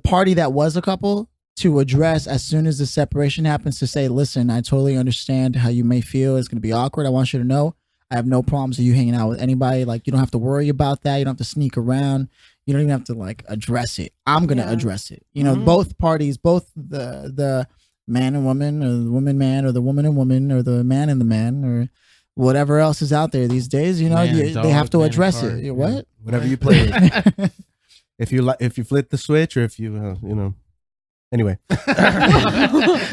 party that was a couple to address as soon as the separation happens, to say, listen, I totally understand how you may feel. It's going to be awkward. I want you to know I have no problems with you hanging out with anybody. Like, you don't have to worry about that. You don't have to sneak around. You don't even have to like address it. I'm going to address it. Both parties, both the man and woman, or the woman man, or the woman and woman, or the man and the man, or whatever else is out there these days, Man, they have to dog, man, address car. it. Yeah. What? Whatever you play with. If you flip the switch, or if you anyway.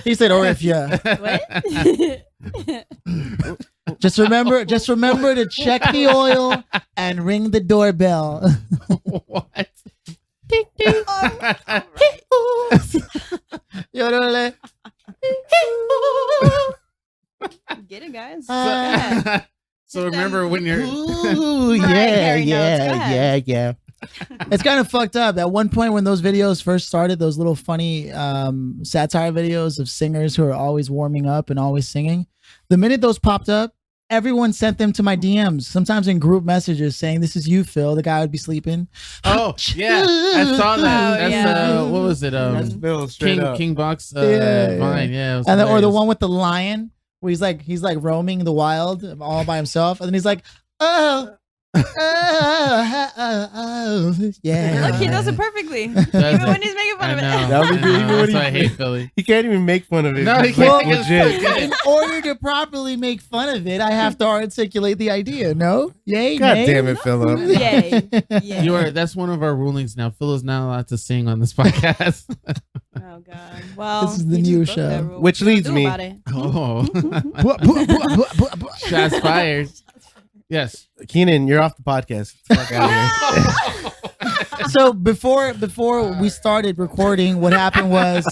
He said, or if you What? just remember to check the oil and ring the doorbell. What? Yodele. Get it, guys. So remember when you're Ooh, Mariah Carey notes. Go yeah. ahead. It's kind of fucked up. At one point when those videos first started, those little funny satire videos of singers who are always warming up and always singing, the minute those popped up, everyone sent them to my DMs, sometimes in group messages saying, this is you, Phil. The guy would be sleeping. Oh yeah, I saw that. Oh, That's yeah. what was it? That's Bill straight up. King Box Yeah. Vine. Yeah, it was And or the hilarious. one with the lion where he's like roaming the wild all by himself. And then he's like, oh, Yeah. Look, he does it perfectly. Even when he's making fun of it. That would be even when That's why I hate Philly. He can't even make fun of it. No, he It's can't. like legit. In order to properly make fun of it, I have to articulate the idea. No? Yay? God nay? damn it, Philip. Yay. Yay. That's one of our rulings now. Phil is not allowed to sing on this podcast. Oh God. Well, This is the we new just broke that show. rule. Which What do leads do me- about it? Oh, shots fired. Yes. Keenan, you're off the podcast. Fuck out of here. So before we started recording, what happened was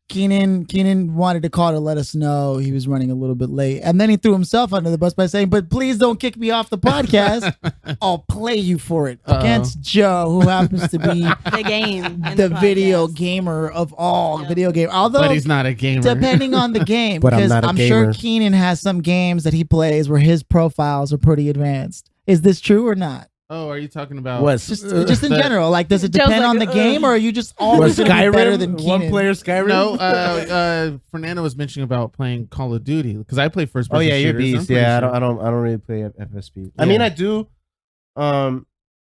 Keenan wanted to call to let us know he was running a little bit late, and then he threw himself under the bus by saying, "But please don't kick me off the podcast. I'll play you for it against Joe, who happens to be The game. and the video podcast. gamer of all Yep. video game. Although But he's not a gamer. depending on the game, But I'm because not a I'm sure gamer. Keenan has some games that he plays where his profiles are pretty advanced. Is this true or not? Oh, are you talking about What's Just in The- general, like, does it Joe's depend like, on the game, or are you just always Was gonna be better than Skyrim Keenan? one player Skyrim? No, Fernando was mentioning about playing Call of Duty because I play first Oh person. yeah, you're shooters. I'm beast. pretty Yeah, sure. I don't really play FSP. I Yeah. mean,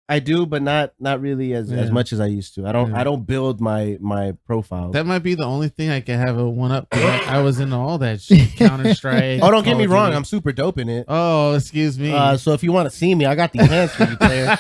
I do, but not really as Yeah. much as I used to. I don't build my profiles. That might be the only thing I can have a one up. I was into all that shit. Counter Strike. Oh, don't get me wrong. I'm super dope in it. Oh, excuse me. So if you want to see me, I got the hands for you, player.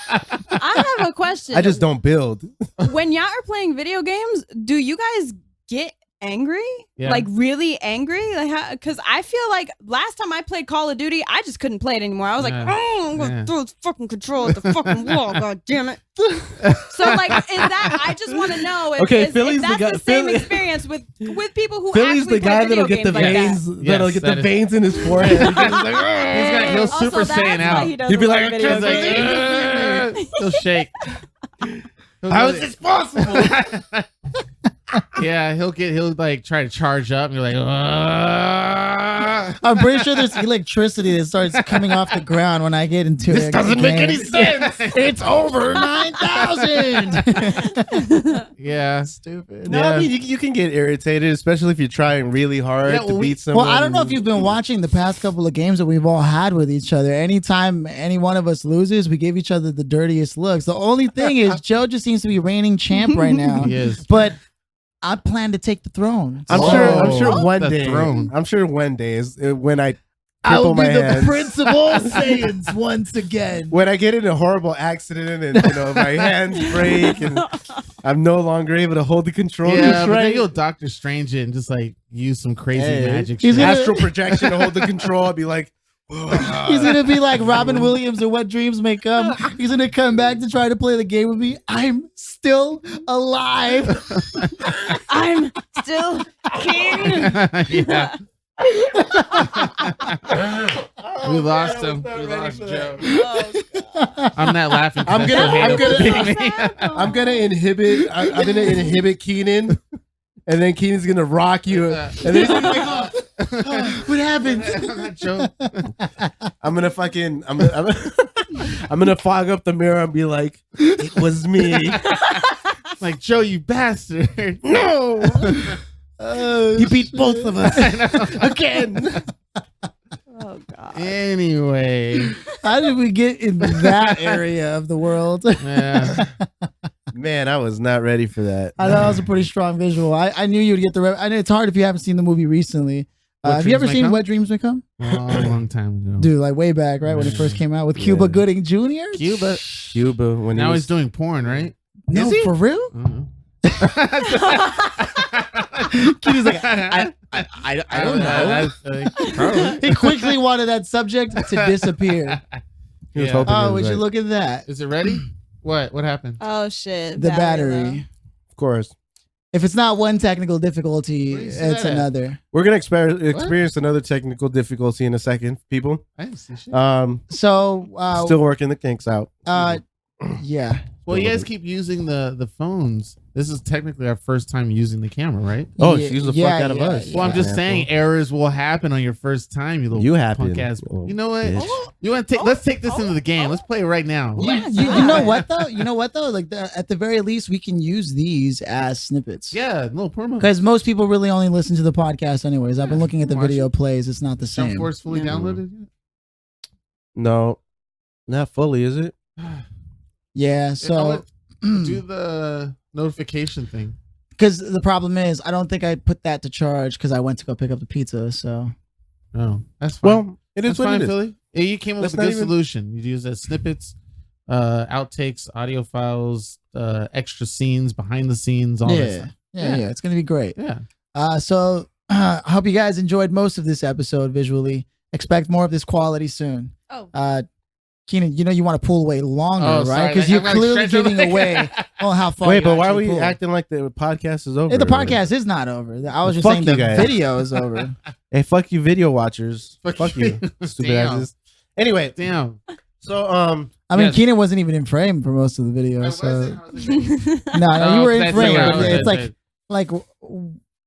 I have a question. I just don't build. When y'all are playing video games, do you guys get angry? Yeah. Like really angry? Like, because I feel like last time I played Call of Duty, I just couldn't play it anymore. I was like, Yeah. oh, I'm gonna Yeah. throw this fucking control at the fucking wall. God damn it! So like, is that? I just want to know if, Okay, if Philly's the that's guy- the same Philly- experience with people who Philly's actually the guy play video that'll get the games like that. veins. That'll Yes, get that the is- veins in his forehead. He's like, "Argh." He'll Also, Super that's Saiyan why out. he doesn't He'd be like like, video He's like, games. he'll shake. How is this possible? Yeah, he'll like try to charge up, and you're like, I'm pretty sure there's electricity that starts coming off the ground when I get into This it. doesn't make any sense. It's over 9,000. yeah. Stupid. No, I mean you can get irritated, especially if you're trying really hard Yeah, to well, beat someone. Well, I don't know if you've been watching the past couple of games that we've all had with each other. Anytime any one of us loses, we give each other the dirtiest looks. The only thing is, Joe just seems to be reigning champ right now. He is. But I plan to take the throne. I'm So sure one The day. throne. I'm sure one day is when I I will cripple my be the hands. Prince of all Saiyans once again. When I get in a horrible accident and my hands break and I'm no longer able to hold the controller Yeah, but then right. you'll Doctor Strange it and just like use some crazy Hey, magic he's shit. gonna- Astral projection to hold the control. I'll be like, He's gonna be like Robin Williams or What Dreams May Come. He's gonna come back to try to play the game with me. I'm still alive. I'm still king. Yeah. We lost him. We lost Joe. Oh, God. I'm not laughing. 'cause I'm I gonna- still hate I'm him gonna- for being me. I'm gonna inhibit. I'm gonna inhibit Keenan, and then Keenan's gonna rock you, and then he's gonna be like, What happened? Joe. I'm gonna I'm gonna fog up the mirror and be like, it was me. Like, Joe, you bastard. No, you beat both of us again. Oh God. Anyway. How did we get in that area of the world? Yeah. Man, I was not ready for that. I thought that was a pretty strong visual. I knew you'd get the. I know it's hard if you haven't seen the movie recently. What Have you ever Dreams May seen Come? What Dreams May Come? A long time ago. Dude, like way back, right when it first came out with Yeah. Cuba Gooding Jr. Cuba. Cuba when Now he he's was, doing porn, right? No, Is he? for real? Cuba's like, I don't know. Probably. He quickly wanted that subject to disappear. he was Yeah. hoping it Oh, was would you right. look at that? Is it ready? What happened? Oh shit. The battery. Of course, If it's not one technical difficulty, Where you see it's that at? another. we're gonna experience another technical difficulty in a second, people. I didn't see shit. So, Still working the kinks out. yeah. Well, you guys keep using the phones. This is technically our first time using the camera, right? Oh, Yeah, excuse the yeah, fuck out of yeah, us. yeah. Well, I'm just Yeah. saying errors will happen on your first time. You little You happen, punk ass. oh, You know what? bitch. You want to take? Let's take this into the game. Let's play it right now. You know what though? You know what though? Like at the very least, we can use these as snippets. Yeah, no promo. Because most people really only listen to the podcast anyways. I've been looking at the Watch video it. plays. It's not the Jump same. Force fully Yeah. downloaded. No, Not fully, is it? Yeah. So do the notification thing. Because the problem is, I don't think I put that to charge because I went to go pick up the pizza. So. Oh, that's fine. Well, it is that's what fine, it is. Philly. Yeah, you came up That's with a not good even- solution. You use snippets, outtakes, audio files, extra scenes, behind the scenes, all that stuff. Yeah. It's gonna be great. Yeah. So I hope you guys enjoyed most of this episode visually. Expect more of this quality soon. Oh. Keenan, you know you want to pull away longer, Oh, right? sorry. Because I'm you're gonna clearly stretch giving it. away how far. Wait, you but why are actually we pull. acting like the podcast is over? Hey, the podcast is not over. I was just Fuck saying you the guys. video is over. Hey, fuck you, video watchers. Fuck you, stupid Damn. asses. Anyway, Damn. so I mean, Yes. Keenan wasn't even in frame for most of the video. I So wasn't. I was like, no, you were in that's frame. it. I But was it's like, like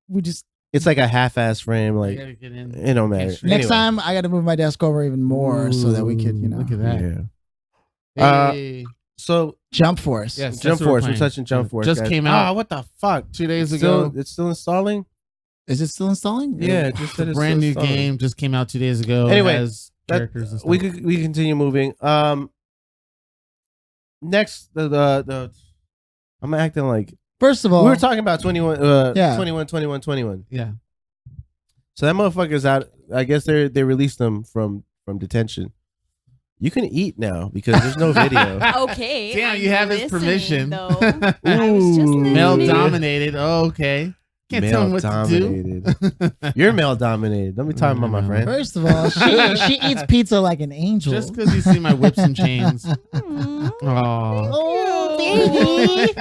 we just it's like a half-ass frame. I Like gotta get in. it don't matter. Extra. next Anyway. time I got to move my desk over even more so that we could, Look at that. Yeah. Hey. So Jump Force. Yes, Jump that's what Force. we're We're playing. touching Jump Force. Just guys. came out Ah, what the fuck? 2 days Still, ago. it's still installing. Is it still installing? Yeah, it just said it's Brand still new installing. game just came out 2 days ago. Anyway, It has characters and stuff. We continue moving. Next the I'm acting like First of all, we were talking about 21 Yeah. 21. Yeah. So that motherfucker's out. I guess they released them from detention. You can eat now because there's no video. Okay. Damn, I'm you have his listening, permission. Though. I was just Ooh. Male listening. dominated. Oh, okay. Can't tell him what to do. You're male dominated. Don't be talking about my friend. first of all, she eats pizza like an angel. Just because you see my whips and chains. Mm. Oh. Oh, baby.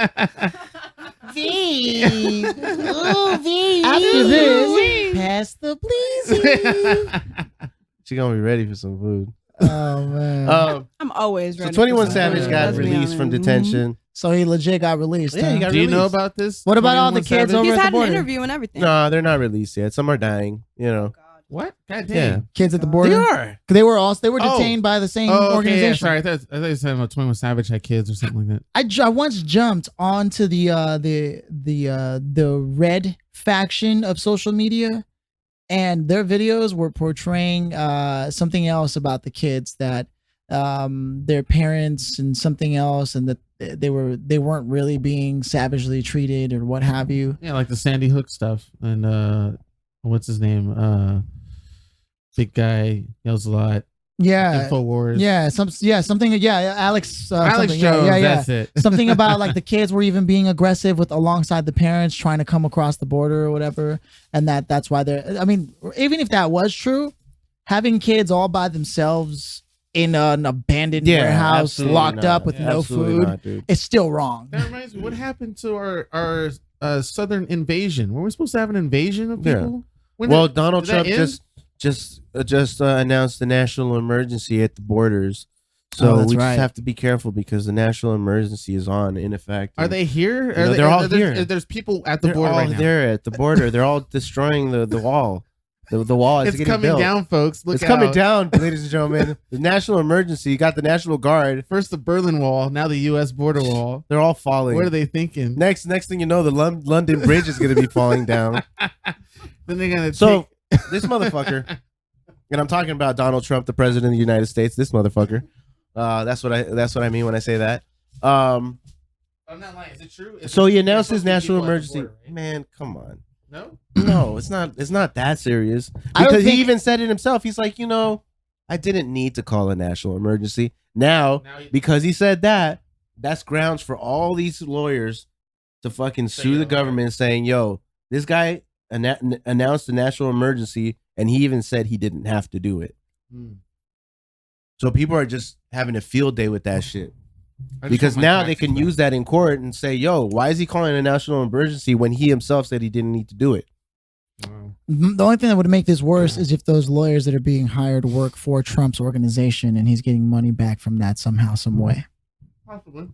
V. Oh, V. After this, pass the pleasing. She gonna be ready for some food. Oh man. I'm always So ready. 21 for Savage something. got Let's be released from honest. detention. So he legit got released. Yeah, he huh? got Do you know released. about this? What about all the 21 kids Savage? over He's at the had an border? interview and everything. No, they're not released yet. Some are dying. You know. What? God Yeah. damn. Kids at the They border. are. They were Oh. detained by the same Oh, okay. Yeah, organization. sorry. I thought you were saying about 21 Savage had kids or something like that. I once jumped onto the red faction of social media, and their videos were portraying something else about the kids, that their parents and something else, and that they weren't really being savagely treated or what have you. Yeah, like the Sandy Hook stuff. And what's his name? Big guy, yells a lot. Yeah, InfoWars. something. Yeah, Alex. Alex something. Jones, Yeah. that's it. Something about like the kids were even being aggressive with alongside the parents trying to come across the border or whatever, and that's why they're. I mean, even if that was true, having kids all by themselves in an abandoned warehouse, absolutely locked not. up with no Absolutely food, not, dude. it's still wrong. That reminds me, what happened to our southern invasion? Were we supposed to have an invasion of Yeah. people? When Well, did- Donald did that Trump end? just announced the national emergency at the borders. So that's we right. just have to be careful because the national emergency is on in effect. Are they here? No, they're all here. There's people at the They're border all right now. there at the border. They're all destroying the wall. The wall is It's getting coming built. down, folks. Look It's coming out. down, ladies and gentlemen. The national emergency. You got the National Guard. First the Berlin Wall, now the U.S. border wall. They're all falling. What are they thinking? Next thing you know, the London Bridge is going to be falling down. Then they're gonna So this motherfucker, and I'm talking about Donald Trump, the president of the United States. This motherfucker. That's what I mean when I say that. I'm not lying. Is it true? So he announced his There's supposed to national be people at the emergency. border, right? Man, come on. No. No, it's not. It's not that serious. I don't Because he think- even said it himself. He's like, I didn't need to call a national emergency. Now, because he said that, that's grounds for all these lawyers to fucking Say sue you're the a government, saying, "Yo, this guy announced a national emergency, and he even said he didn't have to do it." Hmm. So people are just having a field day with that shit. I just Because want my now they taxes can back. use that in court and say, "Yo, why is he calling a national emergency when he himself said he didn't need to do it?" Wow. The only thing that would make this worse is if those lawyers that are being hired work for Trump's organization and he's getting money back from that somehow, some way. Possibly.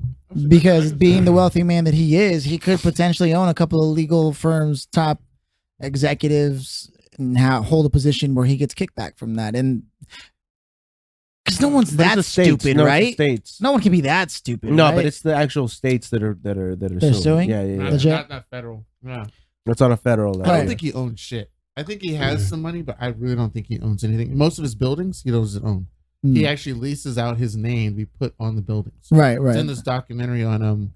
Because being the wealthy man that he is, he could potentially own a couple of legal firms, top executives, and hold a position where he gets kickback from that. And because no one's But it's that the states. stupid, No, it's the right? states. No one can be that stupid. No, right? but it's the actual states that are They're suing? Yeah, yeah, Not, yeah. Legit. not federal. Yeah. It's on a federal I level. don't think he owns shit. I think he has some money, but I really don't think he owns anything. Most of his buildings, he doesn't own. he actually leases out his name to be put on the buildings. Right. It's in this documentary on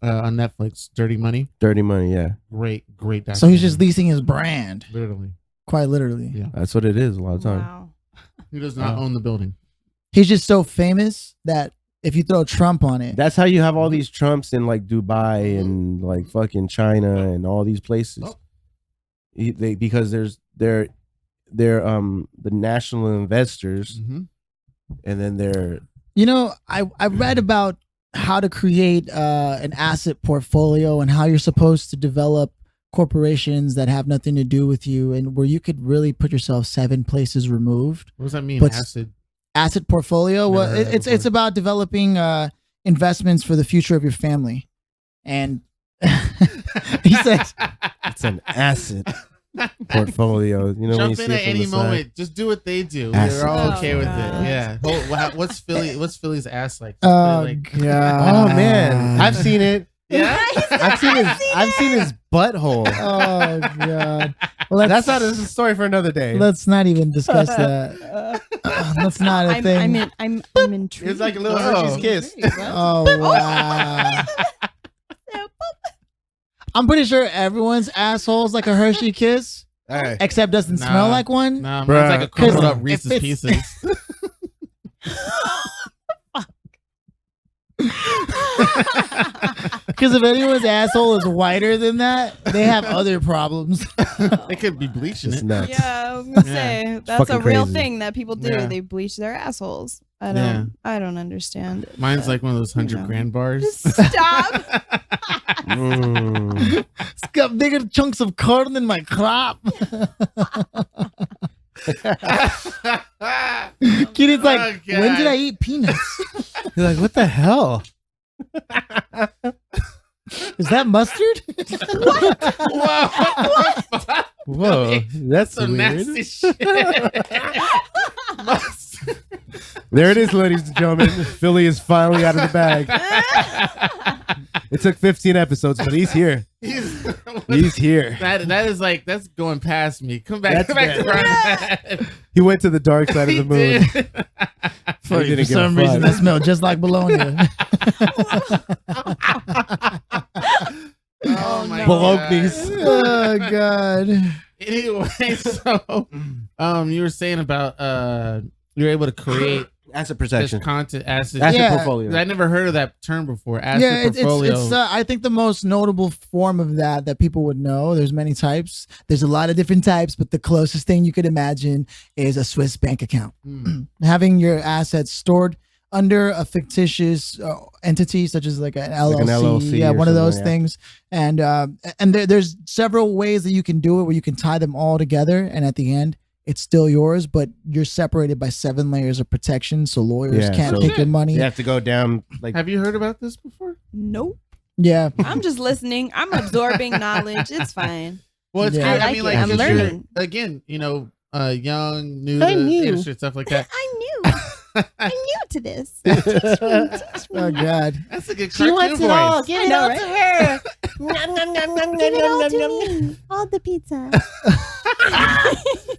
Netflix, Dirty Money. Dirty Money, yeah. Great documentary. So he's just leasing his brand. Literally. Quite literally. Yeah. That's what it is a lot of time. Wow. He does not own the building. He's just so famous that if you throw Trump on it. That's how you have all these Trumps in like Dubai and like fucking China and all these places. Because they're the national investors, and then they're. You know, I read about how to create an asset portfolio and how you're supposed to develop corporations that have nothing to do with you, and where you could really put yourself 7 places removed. What does that mean? But asset portfolio. Well, it's about developing investments for the future of your family, and he says it's an asset portfolio. You know, jump when you see in it at from any the moment. side. Just do what they do. Asset. We're all okay with it. God. Yeah. What's Philly's ass like? oh Like- god, Oh man, I've seen it. Yeah. I've seen his butthole. oh god. Well, That's not. This is a story for another day. Let's not even discuss that. That's not a thing. I'm intrigued. It's like a little Oh. Hershey's kiss. Oh wow. I'm pretty sure everyone's asshole's like a Hershey kiss, All right. except doesn't smell like one. Nah, Bruh. it's like a crumbled up If Reese's it's- Pieces. Because if anyone's asshole is whiter than that, they have other problems. They could be bleaching It's it. nuts. Yeah, I was gonna say that's a fucking real crazy. thing that people do. Yeah. They bleach their assholes. I Yeah. don't understand it. Mine's but, like one of those 100 know. grand bars. Stop. Mm. It's got bigger chunks of corn than my crop. Kid is like, Oh, when did God. I eat peanuts? You're like, what the hell? Is that mustard? Whoa, that's Some weird. nasty shit. There it is, ladies and gentlemen. Philly is finally out of the bag. It took 15 episodes, but he's here. He's here. That is like, that's going past me. Come back. That's Come back to bad. Brian. He went to the dark side of the moon. For He didn't give a some reason, fuck. that smelled just like bologna. Oh my Bologna's. God. Oh god. Anyway, so you were saying about you're able to create Asset this protection. content asset. Asset Yeah. portfolio. I never heard of that term before. Asset Yeah, portfolio. it's I think the most notable form of that people would know. There's many types. There's a lot of different types, but the closest thing you could imagine is a Swiss bank account. Having your assets stored under a fictitious entity, such as like an LLC, Like an LLC yeah, or one of those something, yeah. things. And there's several ways that you can do it, where you can tie them all together, and at the end, it's still yours, but you're separated by 7 layers of protection, so lawyers Yeah, can't so- take your money. You have to go down like Have you heard about this before? Nope. Yeah. I'm just listening. I'm absorbing knowledge. It's fine. Well, it's Yeah. good. I I mean, like like, it. I'm because you're- learning. again, you know, young, new I'm to new. the industry, stuff like that. I'm new. I'm new to this. Oh God. That's a good cartoon voice. Give it all to her. Give it all to me. All the pizza.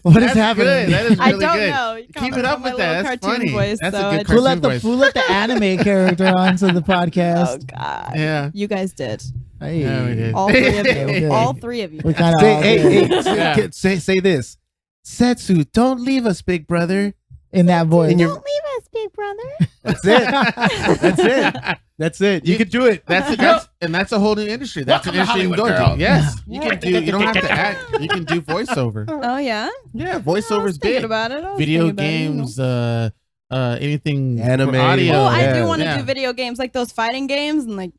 What is That's happening? good. That is I really don't good. know. You Keep call it up my with little that. That's cartoon funny. voice, That's so a good I Who let cartoon the voice. anime character onto the Oh podcast? God. Yeah. You guys did. Hey. Yeah, we did. All 3 of Yeah, we you. did. All 3 of you. We kind of Say, Yeah. say this. Setsu, don't leave us, big brother. in that voice. In your- Don't leave us, big brother. That's it. That's it. That's it. You could do it. That's a whole new industry. That's an industry you can go to. Yes, you can do. You don't have to act. You can do voiceover. Oh yeah. Yeah, I voiceover was is thinking big. about it. I was Video thinking about it, you know. games, anything Anime. for audio. Oh, I Yeah. do want to Yeah. do video games like those fighting games and like.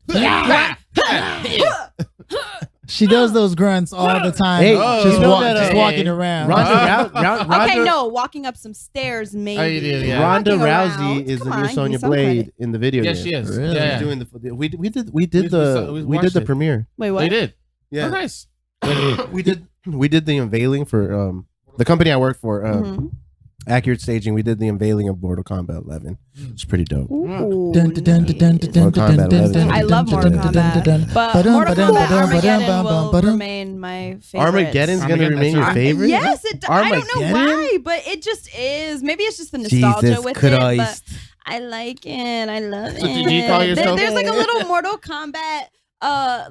She does those grunts all the time. Hey, just, you know walk, that, just hey. walking around. Okay, no, walking up some stairs, maybe. Oh, you did, yeah. Ronda Walking Rousey around. is the Come new on, Sonya give me some Blade credit. in the video Yeah, game. she is. Really? Yeah, She's doing the we did We the watched it. premiere. Wait, what? They did. Yeah. Oh, nice. we did the unveiling for the company I work for. Mhm. Accurate staging. We did the unveiling of Mortal Kombat 11. It's pretty dope. Ooh, Dun, dun, dun, dun, dun, dun, Mortal Kombat dun, dun, 11. dun, I love dun, Mortal dun, dun, dun, Kombat, dun, but dun, Mortal dun, Kombat dun, Armageddon dun, will dun, dun. remain my favorite. Armageddon's gonna Armageddon, remain that's your right. favorite. Yes, I don't know Armageddon? why, but it just is. Maybe it's just the nostalgia Jesus with it. But Christ. I like it. I love So it. did you call yourself- There's like a little Mortal Kombat,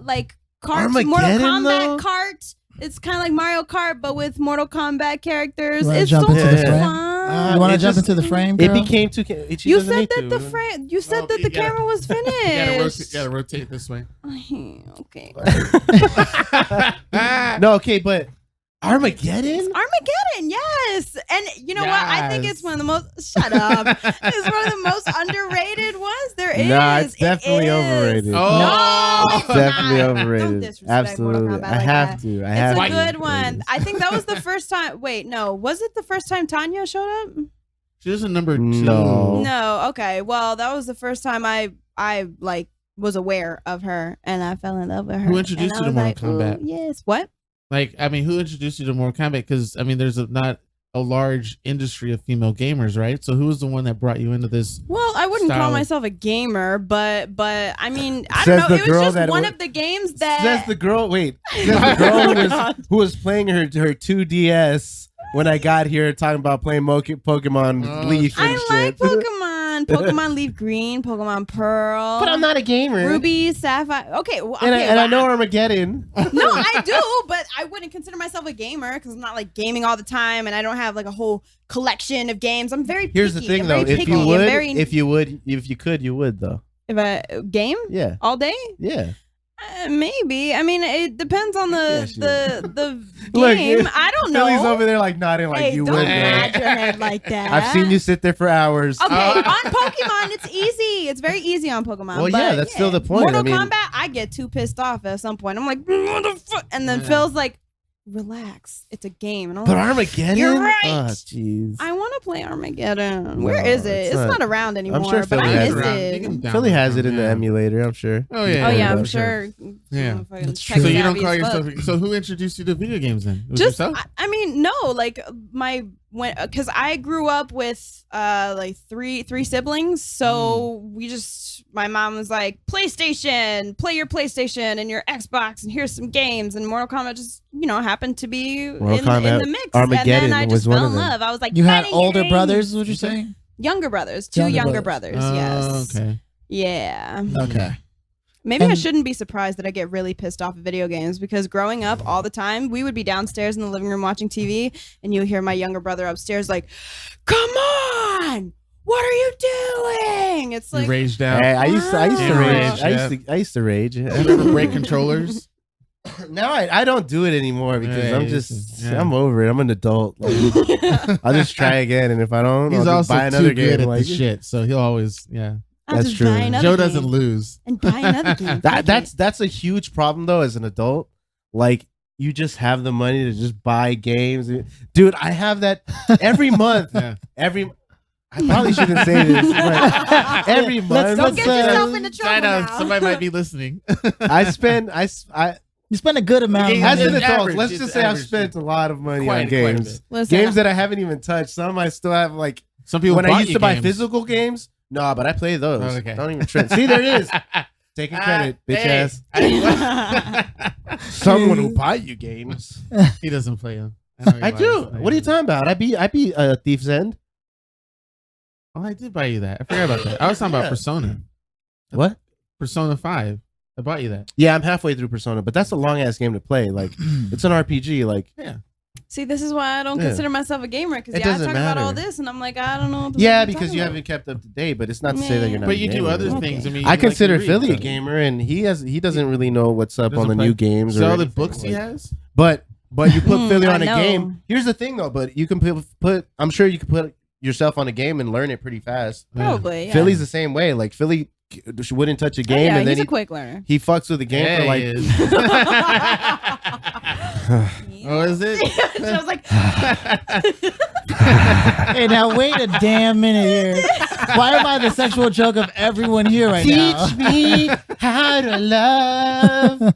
like cart, Mortal Armageddon, Kombat though? cart. It's kind of like Mario Kart, but with Mortal Kombat characters. You wanna It's jump so into the frame? fun. You want to it jump just- into the frame, It girl? became too. You said that the frame. You said that you the gotta- camera was You finished. gotta rotate this way. Okay. No, okay, but Armageddon. Armageddon, yes. And you know what? I think it's Yes. one of the most. Shut up. It's one of the most underrated ones there is. Nah, it's It definitely is. overrated. Oh. No, It's it's definitely not. overrated. Don't disrespect Mortal Absolutely, Kombat I like have that. to. I It's have a to. good one. I think that was the first time. Wait, no. Was it the first time Tanya showed up? She was a number 2. No. No. Okay. Well, that was the first time I like was aware of her and I fell in love with her. Who introduced And I you to was Mortal like, Kombat? "Ooh, yes. What? Like, I mean, who introduced you to Mortal Kombat? Because I mean, there's not a large industry of female gamers, right? So who was the one that brought you into this? Well, I wouldn't call Style. myself a gamer, but I mean, I Says don't know. the It girl was just that one wa- of the games that Says the girl. Wait. Says the girl who was playing her 2DS when I got here, talking about playing Pokemon Oh, Leaf and I shit. like Pokemon Leaf Green, Pokemon Pearl, But I'm not a gamer. Ruby, Sapphire. Okay, well, And, okay, I well, know Armageddon. No, I do, but I wouldn't consider myself a gamer because I'm not like gaming all the time, and I don't have like a whole collection of games. I'm very picky. Here's the thing, I'm though. very If picky. you I'm would, very, if you could, you would though. if I game Yeah. all day, Yeah. maybe. I mean, it depends on Yeah, the Look, game. I don't know. Philly's over there like nodding like Hey, you don't would. nod Bro. your head like that. I've seen you sit there for hours. Okay, on Pokemon, it's easy. It's very easy on Pokemon. Well, but yeah, that's still the point. Mortal I mean- Kombat, I get too pissed off at some point. I'm like, what the fuck? And then Yeah. Phil's like, relax. It's a game. And I'm But like, Armageddon? You're right. Oh, jeez. I want to play Armageddon. No, Where is it? it's It's not- not around anymore, sure but Philly I has miss it. it. Philly has it in the emulator, I'm sure. Oh yeah. Oh, yeah, I'm I'm sure. Yeah. That's Tech true. So you don't savvy call as yourself? fuck. So who introduced you to video games then? It was Just yourself? I mean, no, like because I grew up with like three siblings, so we just my mom was like, PlayStation, play your PlayStation and your Xbox, and here's some games, and Mortal Kombat just happened to be in Kombat, the mix, Armageddon and then I was just one fell of in them. love. I was like, You had fighting your older games. brothers, is what you're saying? Younger brothers, two Younger younger brothers. brothers. Yes. Okay. Yeah. Okay. Maybe I And- shouldn't be surprised that I get really pissed off at video games because growing up all the time, we would be downstairs in the living room watching TV and you hear my younger brother upstairs like, come on, what are you doing? It's You like, raged out. Hey, I used to Yeah, rage. rage, I used to rage. You ever break controllers? Now I don't do it anymore because Yeah, I'm you just used to, yeah. I'm over it. I'm an adult. Like, I'll just try again, and if I don't, He's I'll also just buy another too good game. at Like, the shit, so he'll always I'll That's just true. buy another Joe game doesn't lose. and buy another game. that's a huge problem though as an adult. Like you just have the money to just buy games, dude. I have that every month. Yeah. I probably shouldn't say this, but every month. Don't get yourself into trouble I know now. somebody might be listening. I spend You spend a good amount. Game- Of as money. an It's adult. average, Let's it's just say I've average. spent a lot of money Quite on a games. bit. Listen, Games that I haven't even touched. Some I still have like Some people when I bought used you to buy games. physical games. No, but I play those. Oh, okay. Don't even trip. See, there it is. Taking credit, bitch Hey. ass. Someone will buy you games. He doesn't play them. I do. What are you talking about? I beat Thief's End. Oh, I did buy you that. I forgot about that. I was talking about Yeah. Persona. What? Persona 5. I bought you that. Yeah, I'm halfway through Persona, but that's a long ass game to play. Like it's an RPG. Like see, this is why I don't Yeah. consider myself a gamer because It I doesn't talk about all matter. this and I'm like, I don't know. What the yeah, fuck you're because talking you about. haven't kept up to date. But it's not to say that you're not. But a you do gamer. other Okay. things. I mean, I you consider like to Philly a read. gamer, and he doesn't really know what's up Doesn't on the play- new games. See or all the anything books he like- has? But you put Philly I on a know. game. Here's the thing though. But you can put. I'm sure you can put yourself on a game and learn it pretty fast. Probably. Yeah. Philly's the same way. Like Philly wouldn't touch a Oh, game, yeah, and then he's a quick learner. he fucks with the game Yeah, for he like. is. Oh, is it? I was like, Hey, now wait a damn minute here. Why am I the sexual joke of everyone here right now? Teach me how to love.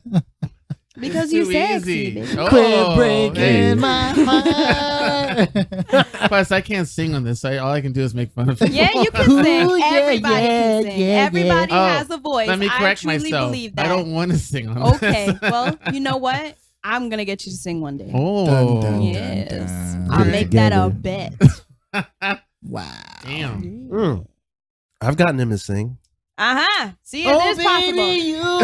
Because It's you're too sexy, easy. baby. Oh, Quit breaking hey. my heart. Plus, I can't sing on this. All I can do is make fun of people. Yeah, you can Ooh, sing. yeah, Everybody yeah, can sing. yeah, yeah. Everybody Oh, has a voice. Let me I correct truly myself. believe that. I don't want to sing on Okay, this. well, you know what? I'm gonna get you to sing one day. Oh, Dun, dun, Yes. dun. I'll Get it make that a together. bet. Wow. damn. Mm. I've gotten him to sing. See, it is possible.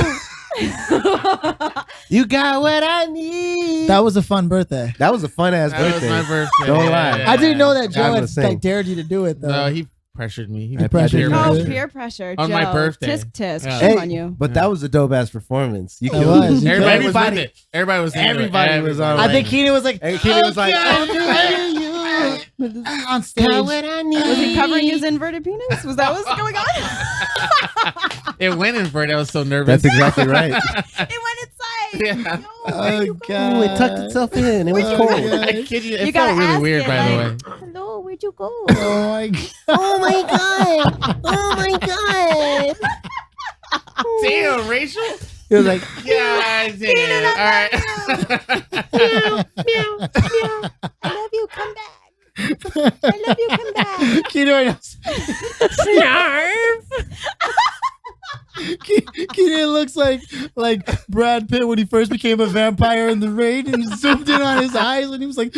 You got what I need. That was a fun birthday. That was a fun ass That was birthday. my birthday. Don't lie. I didn't know that Joe I'm had gonna sing. dared you to do it though. No, he pressured me. He I pressured didn't you. know. Oh, Good. peer pressure. On Joe. my birthday. Tisk tisk. Yeah. Shame Hey, on you. but that was a dope ass performance. You It killed was. it. You Everybody killed was it. with it. Everybody was into it. Everybody was on I it. think Keenan was like, And Keenan was like, on stage. Was he covering his inverted penis? Was that what's going on? It went inverted. I was so nervous. That's exactly right. It went inside. Yeah. No, Oh, where you God. Ooh, it tucked itself in. It was Oh, cold. God. I kid you. It You felt gotta really ask weird, it, by the way. like, hello, where'd you go? Oh my God. Oh my god! Oh my god! Damn, Rachel. It was like, Yeah, I did it. All right. I love you. Come back. I love you. Come back. Keenan, Keenan looks like Brad Pitt when he first became a vampire in The Raid, and he zoomed in on his eyes and he was like,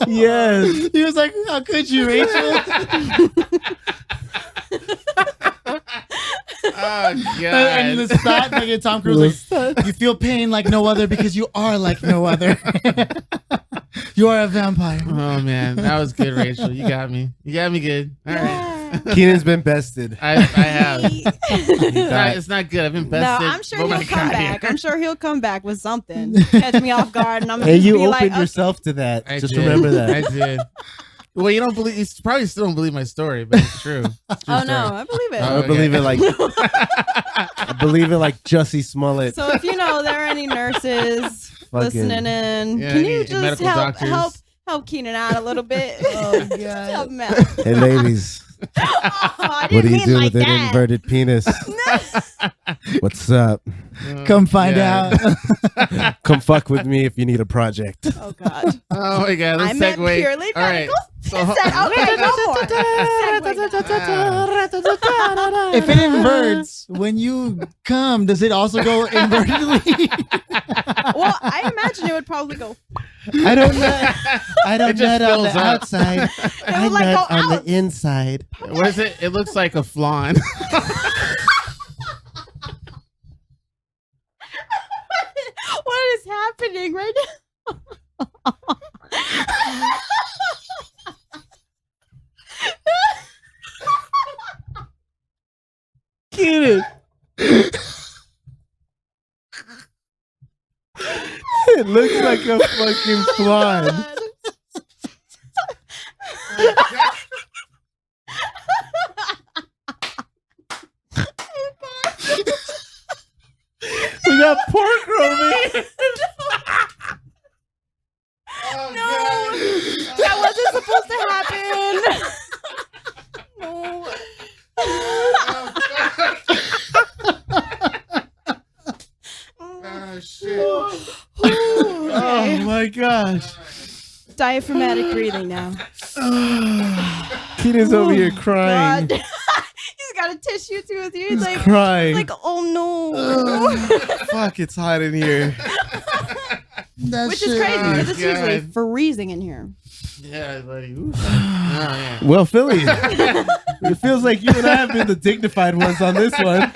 yes. he was like, how could you, Rachel? Oh, God. And the spot, like Tom Cruise, like, you feel pain like no other because you are like no other. You are a vampire. Oh, man. That was good, Rachel. You got me. You got me good. All right. Keenan's been bested. I have. It's not good. I've been No, bested. I'm sure Oh, my he'll come God. back. I'm sure he'll come back with something. Catch me off guard, and I'm gonna And just you be opened like, yourself to that. I Just did. remember that. I did. Well, you don't believe. You probably still don't believe my story, but it's true. It's true "Oh no, story. I believe it." Oh, I okay. believe it like I believe it like Jussie Smollett. So if you know there are any nurses Fucking- listening in, Yeah, can you any just medical help doctors. help Keenan out a little bit? Oh, God. Help him out. Hey ladies, Oh, I what do didn't you mean do like with an that. inverted penis? What's up? Come find Yeah. out. Come fuck with me if you need a project. Oh God, Oh my God. Let's I meant segue. purely All right. medical. So, Okay, no more. Segue. If it inverts when you come, does it also go invertedly? Well, I imagine it would probably go. I don't know. I It don't just nut on fills the up. outside. I would, like, nut go on out. the inside. what is it? It looks like a flan. What is happening right now? Keenan. It looks like a fucking flan. We got pork roast. Oh, No, that wasn't supposed to happen. No. Oh, shit. Oh my gosh. Diaphragmatic breathing now. Keenan's over here crying. God. He's got a tissue to his ear. He's He's like, crying. oh no. Fuck, it's hot in here. That Which shit- is crazy Oh, because it's usually God. freezing in here. Yeah, buddy. Ooh. Oh, yeah. Well, Philly, it feels like you and I have been the dignified ones on this one.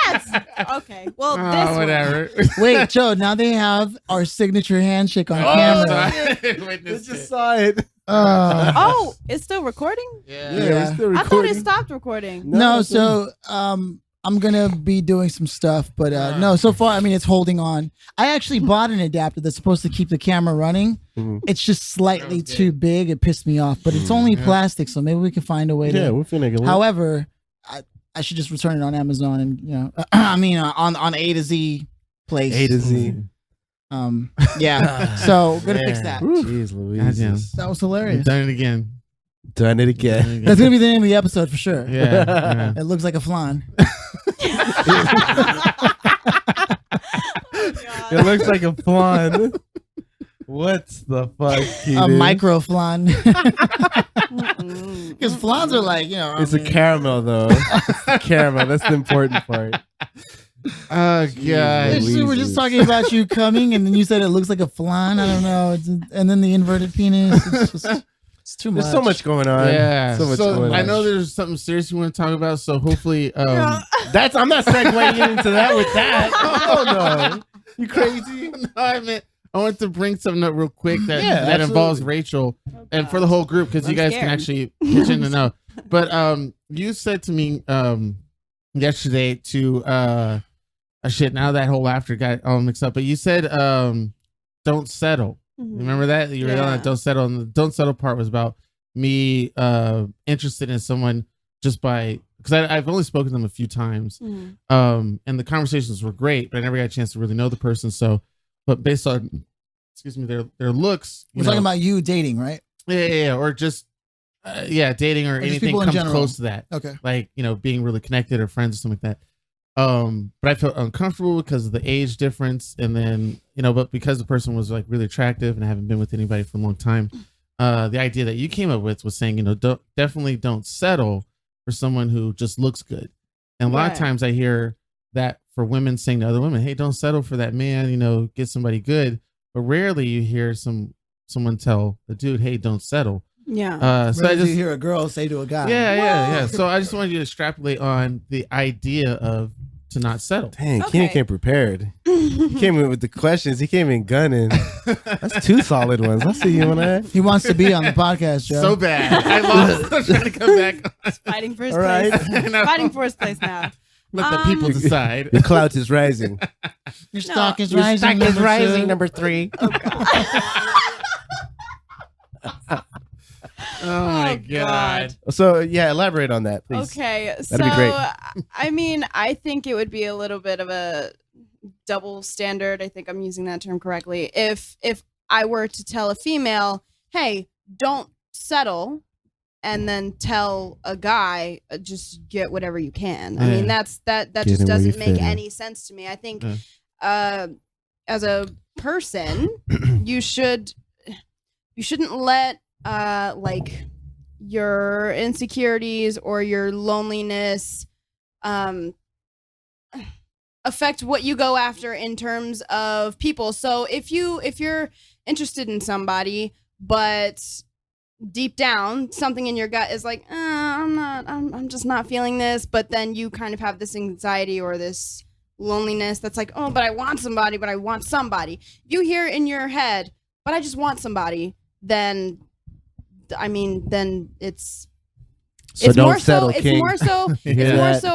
That's okay. Well, Oh, this one. whatever. Wait, Joe, now they have our signature handshake on Oh, camera. sorry. I Witnessed just it. saw it. Oh, it's still recording? Yeah. Yeah, Yeah. we're still I thought recording. it stopped recording. No, it's so I'm gonna be doing some stuff, but no, so far I mean it's holding on. I actually bought an adapter that's supposed to keep the camera running. Mhm. It's just slightly too big. It pissed me off, but it's only plastic, so maybe we can find a way Yeah, to. we're finna go. However, I should just return it on Amazon and I mean on A to Z place. A to Z. Yeah. So gonna fix that. Jeez Louise. Goddamn. That was We've hilarious. done it again. Done it again. That's gonna be the name of the episode for sure. Yeah. It looks like a flan. It looks like a flan. What's the fuck? A micro flan. Because flans are like, It's a caramel though. Caramel. That's the important part. Oh god. We're just talking about you coming, and then you said it looks like a flan. I don't know. And then the inverted penis. It's too much. There's so much going on. Yeah. So much going I on. know there's something serious we want to talk about. So hopefully, I'm not segueing into that with that. Oh no. You crazy? No, I want to bring something up real quick that absolutely. involves Rachel and for the whole group because you guys can actually pitch in to know. But you said to me yesterday to shit. Now that whole after got all mixed up, but you said don't settle. Remember that you were on that don't settle, and the don't settle part was about me interested in someone just by because I've only spoken to them a few times, and the conversations were great, but I never got a chance to really know the person. So, but based on their looks, we're talking about you dating, right? Yeah, or just dating or anything comes close to that. Okay, like being really connected or friends or something like that. But I felt uncomfortable because of the age difference, and then but because the person was like really attractive and I haven't been with anybody for a long time, the idea that you came up with was saying definitely don't settle for someone who just looks good. And a lot of times I hear that for women saying to other women, hey, don't settle for that man, get somebody good. But rarely you hear someone tell the dude, hey, don't settle. Yeah. So I just hear a girl say to a guy. Yeah. So I just wanted you to extrapolate on the idea of to not settle. Dang, Keenan came prepared. He came in with the questions. He came in gunning. That's two solid ones. I see you on that. He wants to be on the podcast, Joe. So bad. I lost. I'm trying to come back. Fighting for his All right. place. Fighting for his place now. Let the people decide. Your clout is rising. Your stock is Your rising. stock is rising. Number 3. Oh my god. So elaborate on that, please. Okay, That'd be great. I mean, I think it would be a little bit of a double standard. I think I'm using that term correctly. If I were to tell a female, hey, don't settle, and then tell a guy, just get whatever you can. I mean, that just doesn't make any sense to me. I think as a person, you shouldn't let like your insecurities or your loneliness affect what you go after in terms of people. So if you're interested in somebody, but deep down something in your gut is like, I'm just not feeling this, but then you kind of have this anxiety or this loneliness that's like, oh, but I want somebody. If you hear in your head, but I just want somebody, then it's more so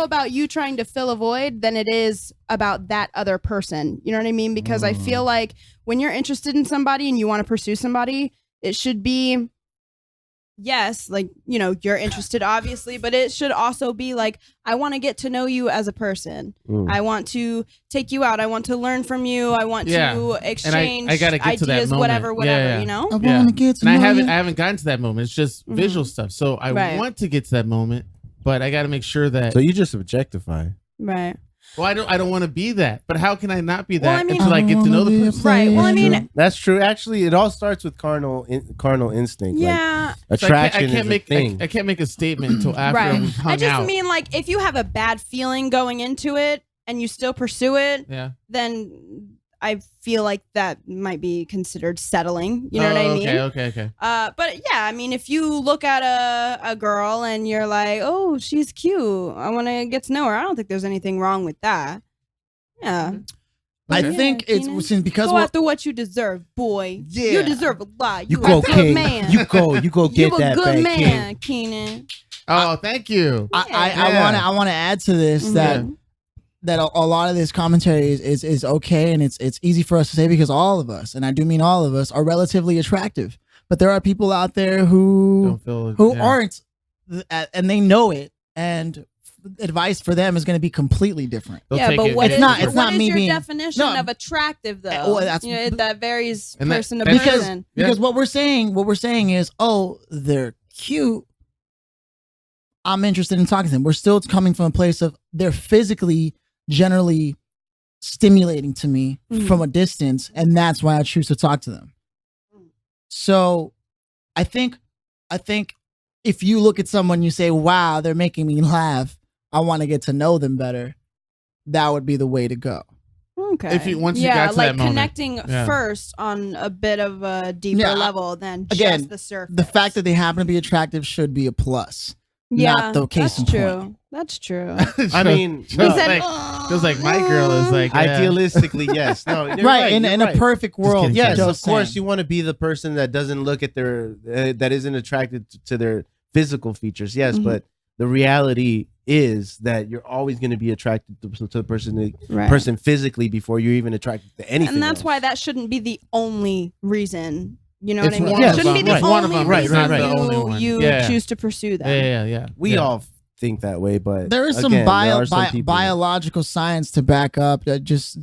about you trying to fill a void than it is about that other person. You know what I mean? Because I feel like when you're interested in somebody and you want to pursue somebody, it should be, yes, like, you're interested obviously, but it should also be like, I want to get to know you as a person. I want to take you out. I want to learn from you. I want to exchange I gotta get ideas, to that moment. whatever, I want to get to know and you. I haven't gotten to that moment. It's just visual stuff. So I want to get to that moment, but I got to make sure that. So you just objectify. Right. Well, I don't want to be that, but how can I not be that Well, I mean- until I get to know the person? Right. Well, I mean, That's true. Actually, it all starts with carnal instinct. yeah. Like, So attraction I can't is make a thing. I can't make a statement until after Right. we've hung I just out. mean, like, if you have a bad feeling going into it and you still pursue it, then I feel like that might be considered settling. You know what I mean? Okay. But yeah, I mean, if you look at a girl and you're like, oh, she's cute, I want to get to know her, I don't think there's anything wrong with that. Yeah. I think it's because go after what you deserve, boy. Yeah. You deserve a lot. You You go, a good King. man. You go get You a that good back, man, King. Keenan. Oh, thank you. I want to add to this that a lot of this commentary is okay, and it's easy for us to say because all of us, and I do mean all of us, are relatively attractive. But there are people out there who aren't, and they know it, and advice for them is going to be completely different. They'll Yeah, take but it. what It's is not- your, it's not what is me your being- definition No. of attractive though? Well, that's- that varies And that- person to that's- person. Because what we're saying is, oh, they're cute, I'm interested in talking to them. We're still coming from a place of they're physically generally stimulating to me from a distance, and that's why I choose to talk to them. So I think if you look at someone, you say, wow, they're making me laugh, I want to get to know them better, that would be the way to go. Okay. If you once you got to like that moment. connecting first on a bit of a deeper level than again, just the surface. The fact that they happen to be attractive should be a plus. Not the case in point. That's true. I mean, feels like my girl is like idealistically, yes. No, you're right. In a perfect world, yes, of course, you want to be the person that doesn't look at their that isn't attracted to their physical features. Yes, but the reality is that you're always going to be attracted to the person physically before you're even attracted to anything. And that's else. why that shouldn't be the only reason. You know It's what I mean? one It of shouldn't be them. the It's one only of them. reason Right. The only one. you Yeah. choose to pursue them. Yeah. We all think that way, but there is some, again, there are some people- biological science to back up that just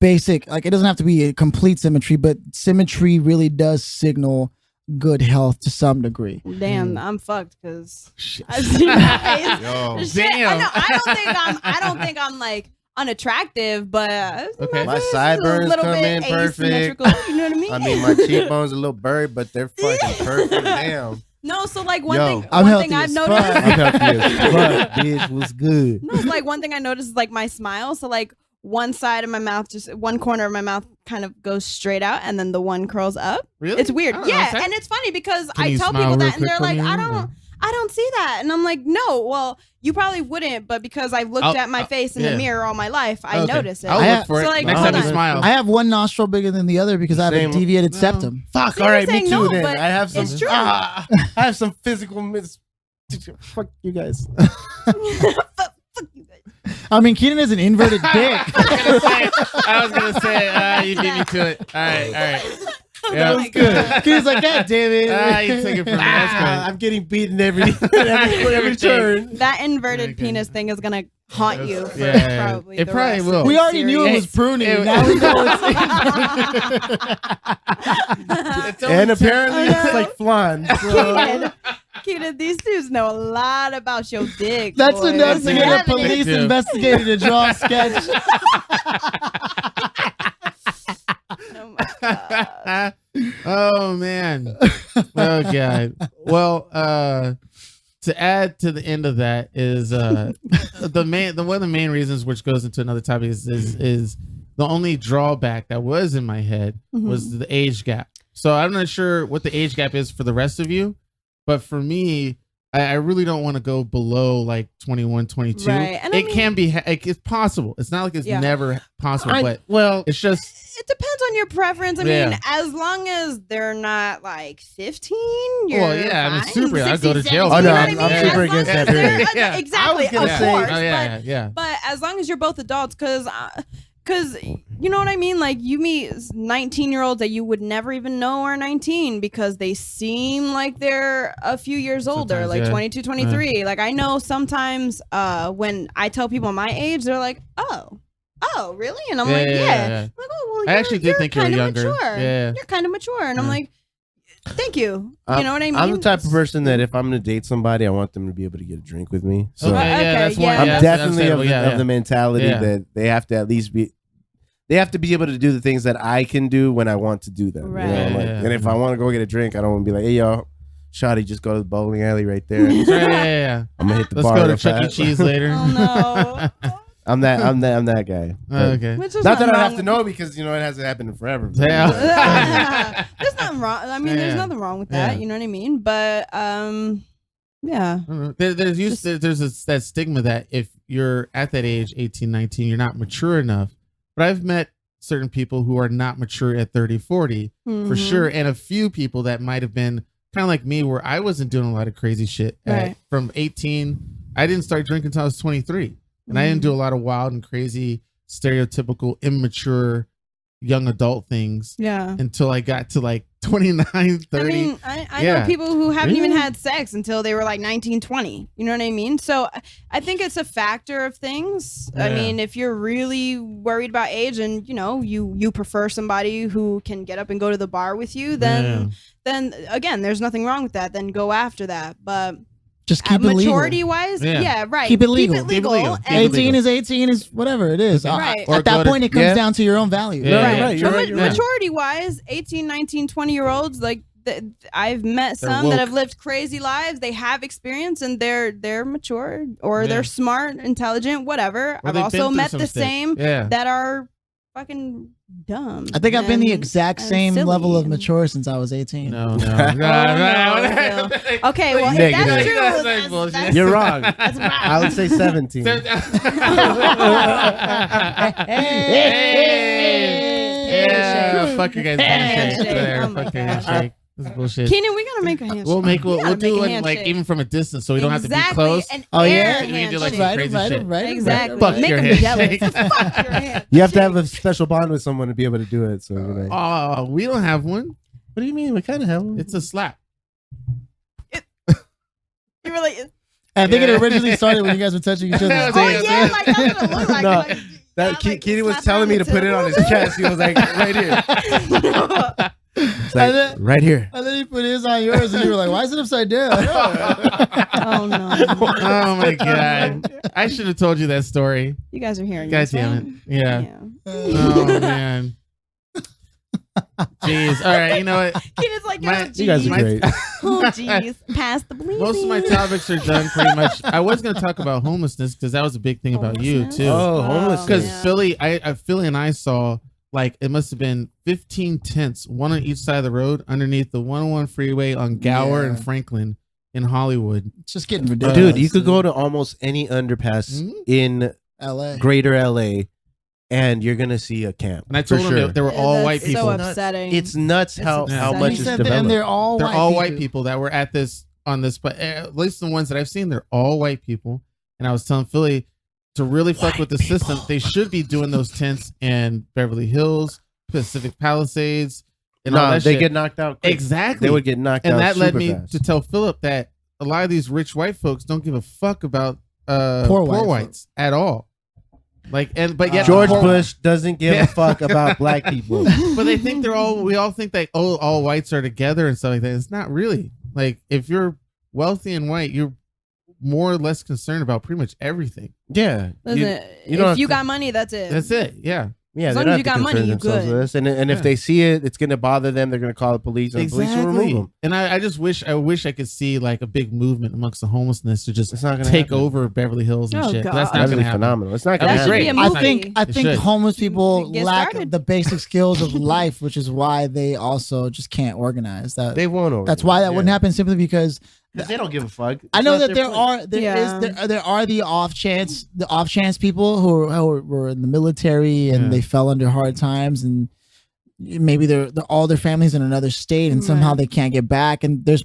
basic, like it doesn't have to be a complete symmetry, but symmetry really does signal good health to some degree. Damn, I'm fucked because I've seen that face. Yo. Shit, Damn. I don't think I'm like unattractive, but My sideburns come in perfect. asymmetrical. You know what I mean? I mean, my cheekbones are a little buried, but they're fucking perfect. Damn. No, so like one Yo. thing I'm I've healthy as noticed. fuck. I'm healthy as fuck, bitch. What's good? No, it's like one thing I noticed is like my smile. So like one side of my mouth, just one corner of my mouth kind of goes straight out and then the one curls up. Really? It's weird. Oh, Yeah. okay. And it's funny because Can I you tell smile people real that and they're quick like, for me? I don't see that. And I'm like, no, well, you probably wouldn't, but because I've looked at my face in the mirror all my life, I Okay. notice it. I'll look for it So, like, next hold time you on. smile. I have one nostril bigger than the other because I have a Same. deviated septum. Fuck. See, All I'm right, me saying too. no, Then but I have some. it's true. I have some physical Fuck you guys. Fuck you guys. I mean, Keenan is an inverted dick. I was gonna say, you beat me to it. All right. That was good. Kenan's like, God damn it. You took it from me. That's good. I'm getting beaten every turn. That inverted Okay. penis thing is gonna haunt you for Yeah. probably It the probably rest will. of We the already knew it was series. pruning. It- Now we know it's And apparently I it's know. like flan. So. Keenan, these dudes know a lot about your dick. That's boy. enough to You get a haven't police Yeah. investigator to draw a sketch. Oh my God. Oh man. Oh god. Well, to add to the end of that is one of the main reasons, which goes into another topic, is the only drawback that was in my head was the age gap. So I'm not sure what the age gap is for the rest of you, but for me, I really don't want to go below like 21, 22. Right. And I it mean- can be, it's possible. It's not like it's Yeah. never possible, but Well, it's just, It depends on your preference. I Yeah. mean, as long as they're not like 15, you're well, yeah, I mean, fine. super. I'd go to 16, jail. Oh, no, you know I'm what I mean? super As long against as that they're- period. Yeah. Exactly, I was gonna of say- course. Oh, yeah, yeah. But as long as you're both adults, because you know what I mean? Like you meet 19-year-olds that you would never even know are 19 because they seem like they're a few years older, Sometimes, like yeah. 22, 23. Like I know sometimes when I tell people my age, they're like, oh, really? And I'm like, yeah. I'm like, oh, well, I actually did think you were kinda younger. Mature. Yeah. You're kind of mature. And I'm Yeah. like, thank you. You know what I mean? I'm the type of person that if I'm going to date somebody, I want them to be able to get a drink with me. So Okay, Okay, that's yeah. one. I'm yeah, definitely that's of the mentality Yeah. that they have to at least be. They have to be able to do the things that I can do when I want to do them. Right. You know? Like, Yeah. And if I want to go get a drink, I don't want to be like, hey, yo, Shawty, just go to the bowling alley right there. Yeah. I'm going to hit the Let's bar. go to real Chuck E. fast. Cheese later. Oh no. I'm that guy. But Okay. Which is not that nothing I have wrong to know because, you know, it hasn't happened in forever. Yeah. There's nothing wrong. I mean, there's Yeah. nothing wrong with that. Yeah. You know what I mean? But yeah. I don't know. There's that stigma that if you're at that age, 18, 19, you're not mature enough. But I've met certain people who are not mature at 30, 40 for Mhm. sure. And a few people that might have been kind of like me where I wasn't doing a lot of crazy shit. Right. From 18, I didn't start drinking until I was 23. And I didn't do a lot of wild and crazy, stereotypical, immature young adult things Yeah. until I got to like 29, 30. I mean, I Yeah. know people who haven't even Really? had sex until they were like 19, 20. You know what I mean? So I think it's a factor of things. I Yeah. mean, if you're really worried about age and, you know, you prefer somebody who can get up and go to the bar with you, then again, there's nothing wrong with that. Then go after that. But Just keep it legal. Maturity wise, yeah, right. Keep it legal. Keep it legal. Keep it legal. 18 is 18 is whatever it is. Right. At that point, it comes down to your own value. Yeah. Right. You're right. Maturity wise, 18, 19, 20-year-olds, like I've met some that have lived crazy lives. They have experience and they're mature or they're smart, intelligent, whatever. I've also met the same that are fucking dumb. I think I've been the exact same level of mature since I was 18. No. Okay, well, if that's true, that's you're wrong. That's right. I would say 17. Yeah, fuck you guys. Fuck your handshake. This is bullshit. Keenan, we gotta make a handshake. We'll do it like even from a distance, so we don't have to be close. Oh yeah, we can do like right, crazy shit. Exactly. Fuck Make your them jealous. handshake. Fuck your hand. You have to have a special bond with someone to be able to do it. So you're like, Oh, we don't have one. what do you mean? We kind of have one. It's a slap. You were like, I think it originally started when you guys were touching each other. Oh, oh yeah, like that's what it looked like. No, Like, That like, Keenan was slap telling on me the to put it on his table. chest. He was like, right here. It's like, And then- right here. And then he put his on yours, and you were like, "Why is it upside down?" Oh no. Oh my god! I should have told you that story. You guys are hearing God this, damn right? it! Yeah. Oh man. Jeez. All right. You know what? Keenan's like, My- oh You guys jeez. are great. Oh jeez. Pass the bleeding. Most of my topics are done pretty much. I was going to talk about homelessness because that was a big thing about you Homelessness? too. Oh, homelessness. Because yeah. Philly and I saw like it must have been 15 tents, one on each side of the road underneath the 101 freeway on Gower and Franklin in Hollywood. It's just getting ridiculous. Dude, you could go to almost any underpass in LA. greater LA and you're going to see a camp. And I told for them sure. they were all That's white people. so upsetting. It's nuts how upsetting. much He is said developed. and they're all white people that were at this on this, but at least the ones that I've seen, they're all white people. And I was telling Philly to really fuck with the system, they should be doing those tents in Beverly Hills, Pacific Palisades, and all No, that they shit. get knocked out quick. Exactly. They would get knocked And out that led super me fast. to tell Philip that a lot of these rich white folks don't give a fuck about Poor white whites at all. But yet George poor- Bush doesn't give a fuck about black people. But they think we all think that all whites are together and stuff like that. It's not really. Like if you're wealthy and white, you're more or less concerned about pretty much everything. Yeah. Listen, you don't if have you to- got money, that's it. That's it. Yeah. Yeah, As they long don't as have you to got money, concern you themselves good. with this. And if they see it, it's going to bother them. They're going to call the police, and the police will remove them. And I just wish I could see like a big movement amongst the homelessness to just It's not going to take happen. over Beverly Hills and Oh, shit. God. That's not That'd going be to happen. phenomenal. It's not going to That should happen. be a I movie. think It should. homeless people Get lack started. the basic skills of life, which is why they also just can't organize. They won't over. That's why that wouldn't happen, simply because They don't give a fuck. I It's know not that their there place. are the off chance people who were in the military and they fell under hard times, and maybe they're all their families in another state and somehow Right. they can't get back. And there's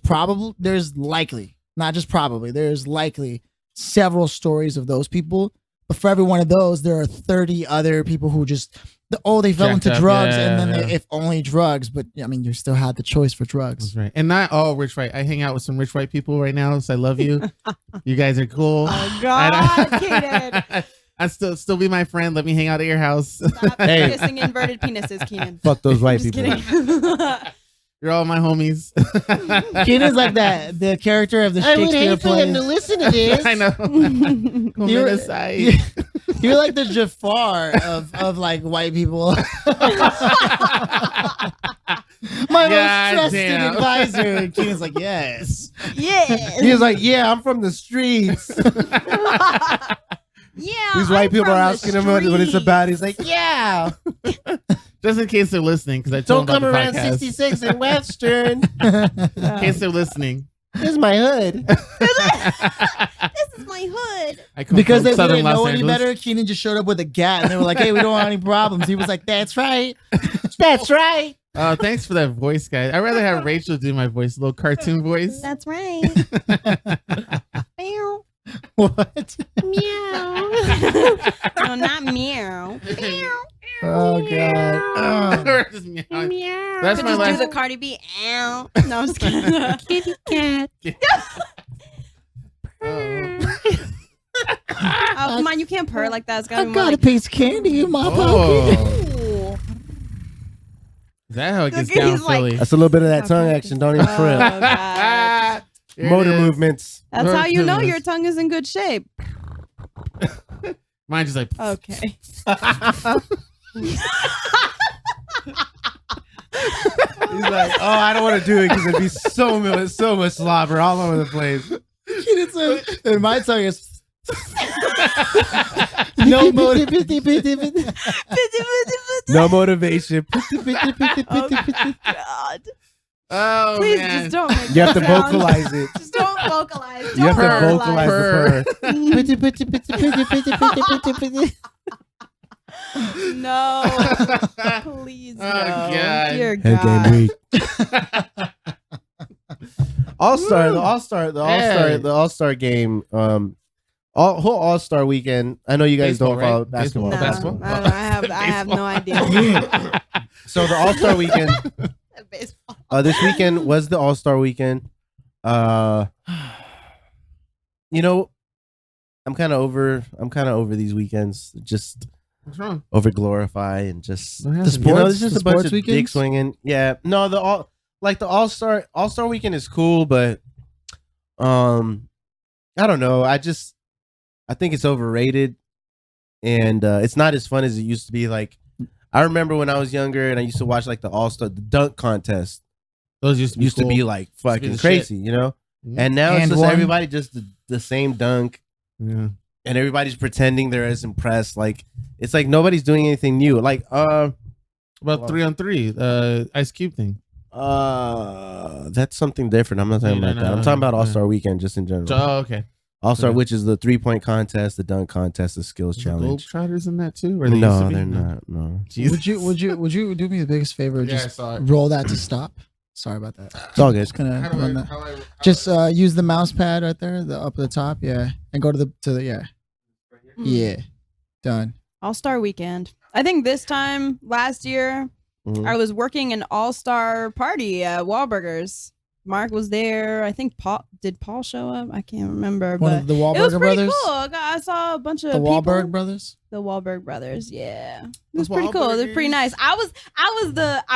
likely several stories of those people. But for every one of those, there are 30 other people who just they fell Jacked into up, drugs, yeah, and then yeah. if only drugs. But I mean, you still had the choice for drugs. That's right. And not all rich white. I hang out with some rich white people right now, so I love you. You guys are cool. Oh God, Keenan. I still be my friend. Let me hang out at your house. Stop Hey. kissing inverted penises, Keenan. Fuck those white Just people. kidding. You're all my homies. Keenan's like that, the character of the Shakespeare play. listen to this. I know. Come You're- aside. You're like the Jafar of like white people. My God most trusted damn. advisor. And Keenan's like, yes. Yeah. He was like, "Yeah, I'm from the streets." Yeah. These white I'm people from are the asking him what it's streets. about. He's like, "Yeah, Just in case they're listening, because I don't told them come about around the podcast. 66 in Western. In case they're listening. This is my hood." This is my hood. I come Because from they Southern didn't Los know any Angeles. better, Keenan just showed up with a gat and they were like, hey, we don't want any problems. He was like, that's right. That's right. Thanks for that voice, guys. I'd rather have Rachel do my voice, a little cartoon voice. That's right. Meow. What? Meow. No, not meow. Meow. Oh, God. Oh. Or just meow. Meow. That's Could my just last. do the Cardi B. Ow. No, I'm just kidding. Kitty cat. Oh, come on, you can't purr like that. It's gotta I be more got a like, piece of candy in my pocket. Oh. ooh. Is that how it gets Look, down, he's like- Philly? That's a little bit of that tongue Okay. action. Don't even Oh, trip. God. Motor movements. That's how you know your tongue is in good shape. Mine just like Okay. He's like, oh, I don't want to do it because it'd be so much slobber all over the place. And my tongue is no No motivation. God. oh Please man. just don't make You have to that sound. vocalize it. Just don't vocalize. You have to Don't vocalize the purr. No. Please no. Oh, God. Dear Head God. game week. The All-Star game. Whole All-Star weekend. I know you guys Baseball, don't follow right? basketball. No, Basketball? I have no idea. So the All-Star weekend. Baseball. This weekend was the All-Star weekend. You know, I'm kind of over these weekends. Just What's wrong? over glorify and just What happened? The you know, sports- it's just the a bunch sports of dick weekends? swinging. Yeah, no, the All-Star weekend is cool, but I don't know. I think it's overrated, and it's not as fun as it used to be. Like I remember when I was younger and I used to watch like the dunk contest. Those used to be cool. Like fucking the crazy, you know. Mhm. And now it's And just one. everybody just the same dunk. Yeah. And everybody's pretending they're as impressed. Like it's like nobody's doing anything new. Like About Well- 3-on-3, Ice Cube thing. that's something different. I'm not talking Yeah, about no, that. I'm no, talking about no. All-Star Weekend just in general. Oh, okay. All-Star, Okay. which is the 3-point contest, the dunk contest, the skills Is the challenge. Globetrotters in that too? Or they used No, to be? they're not. No, Jesus. Would you do me the biggest favor? Yeah, I Just saw it. roll that to stop. Sorry about that. it's all good. Just gonna How do run I- that. how I- how Just I- use the mouse pad right there, the up at the top, yeah, and go to the yeah, yeah, done. All-Star weekend. I think this time last year Mhm. I was working an all-star party at Wahlburgers. Mark was there. I think Paul show up? I can't remember, One but of the it was Wahlberg pretty brothers. cool. I saw a bunch of The people. Wahlberg brothers. The Wahlberg brothers, yeah. It was The pretty cool. It was pretty Wahlburgers. nice. I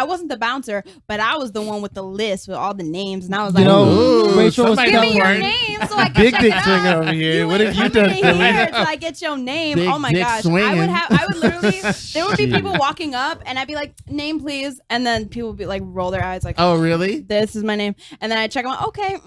wasn't the bouncer, but I was the one with the list with all the names, and I was You like, know, Ooh, Rachel was somebody give me your Word. name so I can Big check dick it swinger out. over here. What have you ain't done, coming Philly? here till I get your name. Big Oh my dick gosh. swinging. I would literally, there would be people walking up and I'd be like, name please. And then people would be like, roll their eyes like, Oh, really? this is my name. And then I check them out. Okay,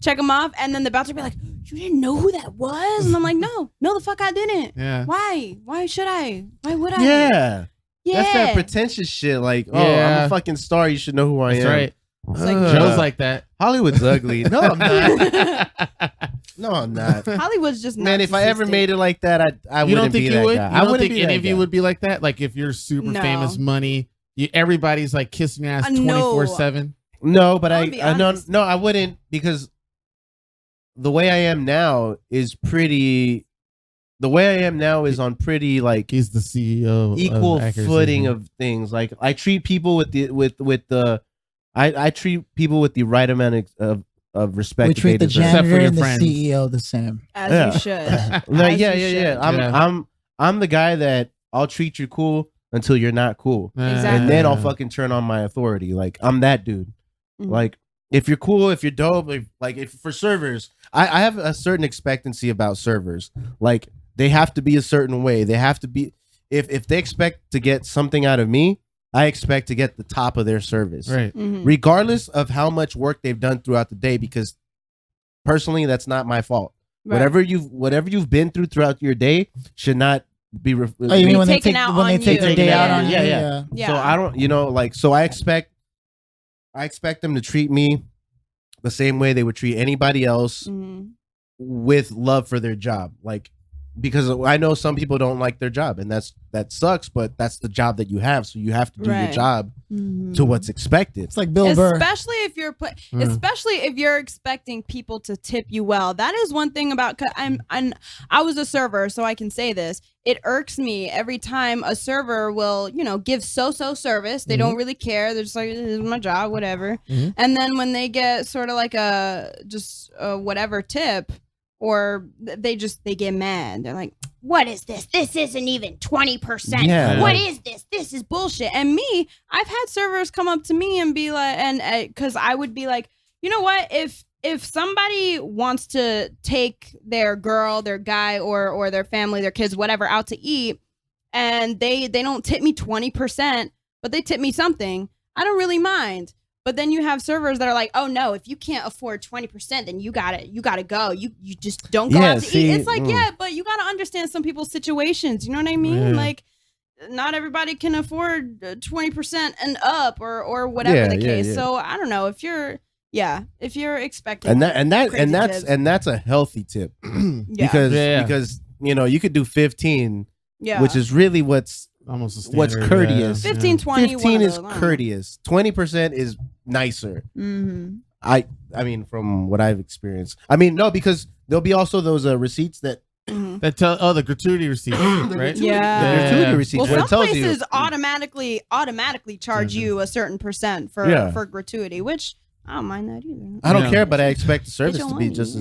check them off. And then the bouncer would be like, you didn't know who that was? And I'm like, no, the fuck I didn't. Yeah. Why? Why should I? Why would I? Yeah. Yeah. That's that pretentious shit. Like, oh, I'm Yeah. a fucking star. You should know who I That's am. right. It's like, Joe's like that. Hollywood's ugly. No, I'm not. No, I'm not. Hollywood's just Man, if I ever narcissistic. made it like that, I You don't wouldn't think be you that would? guy. You I don't wouldn't think be any that of you guy. would be like that? Like if you're super No. famous, money, everybody's like kissing your ass No. 24/7. No, but I'll be I no, honest. no, I wouldn't, because the way I am now is pretty. The way I am now is on pretty like He's the CEO. equal of accuracy. footing of things. Like I treat people with the I treat people with the right amount of respect. We that treat they the deserve. Except for janitor your and the friends. CEO the same. As Yeah. you should. Like, As yeah, you yeah, should. yeah. Yeah. I'm the guy that I'll treat you cool until you're not cool, Exactly. and then I'll fucking turn on my authority. Like I'm that dude. Mhm. Like if you're cool, if you're dope, if for servers, I have a certain expectancy about servers. Like they have to be a certain way. They have to be. If they expect to get something out of me, I expect to get the top of their service, Right. Mhm. regardless of how much work they've done throughout the day. Because personally, that's not my fault. Right. Whatever you've been through throughout your day should not be. Oh, you mean when they taken take out when they on take you. the day out Yeah. on you? Yeah. Yeah. So I don't, so I expect them to treat me the same way they would treat anybody else Mhm. with love for their job. Like, because I know some people don't like their job, and that sucks, but that's the job that you have. So you have to do your Right. job Mhm. to what's expected. It's like Bill Burr. especially if you're especially if you're expecting people to tip you well. That is one thing about I was a server, so I can say this. It irks me every time a server will, give so service. They don't really care. They're just like, this is my job, whatever. Mhm. And then when they get sort of like a whatever tip, or they get mad. They're like, what is this? This isn't even 20%. Yeah. What is this? This is bullshit. And me, I've had servers come up to me and be like, and because I would be like, you know what? If if somebody wants to take their girl, their guy, or their family, their kids, whatever, out to eat, and they don't tip me 20%, but they tip me something, I don't really mind. But then you have servers that are like, oh no, if you can't afford 20%, then you gotta go. You just don't go out to eat. It's like, yeah, but you gotta understand some people's situations. You know what I mean? Yeah. Like, not everybody can afford 20% and up, or whatever the case. So I don't know if you're expecting and that's a healthy tip because you could do 15, which is really what's courteous. 15, 20. 15 is courteous. 20% is nicer. Mm-hmm. I mean, from what I've experienced. I mean, no, because there'll be also those receipts that tell the gratuity receipts, right? Yeah, the gratuity receipts. Well, some places automatically charge you a certain percent for gratuity, which I don't mind that either. I don't care, but I expect the service to be just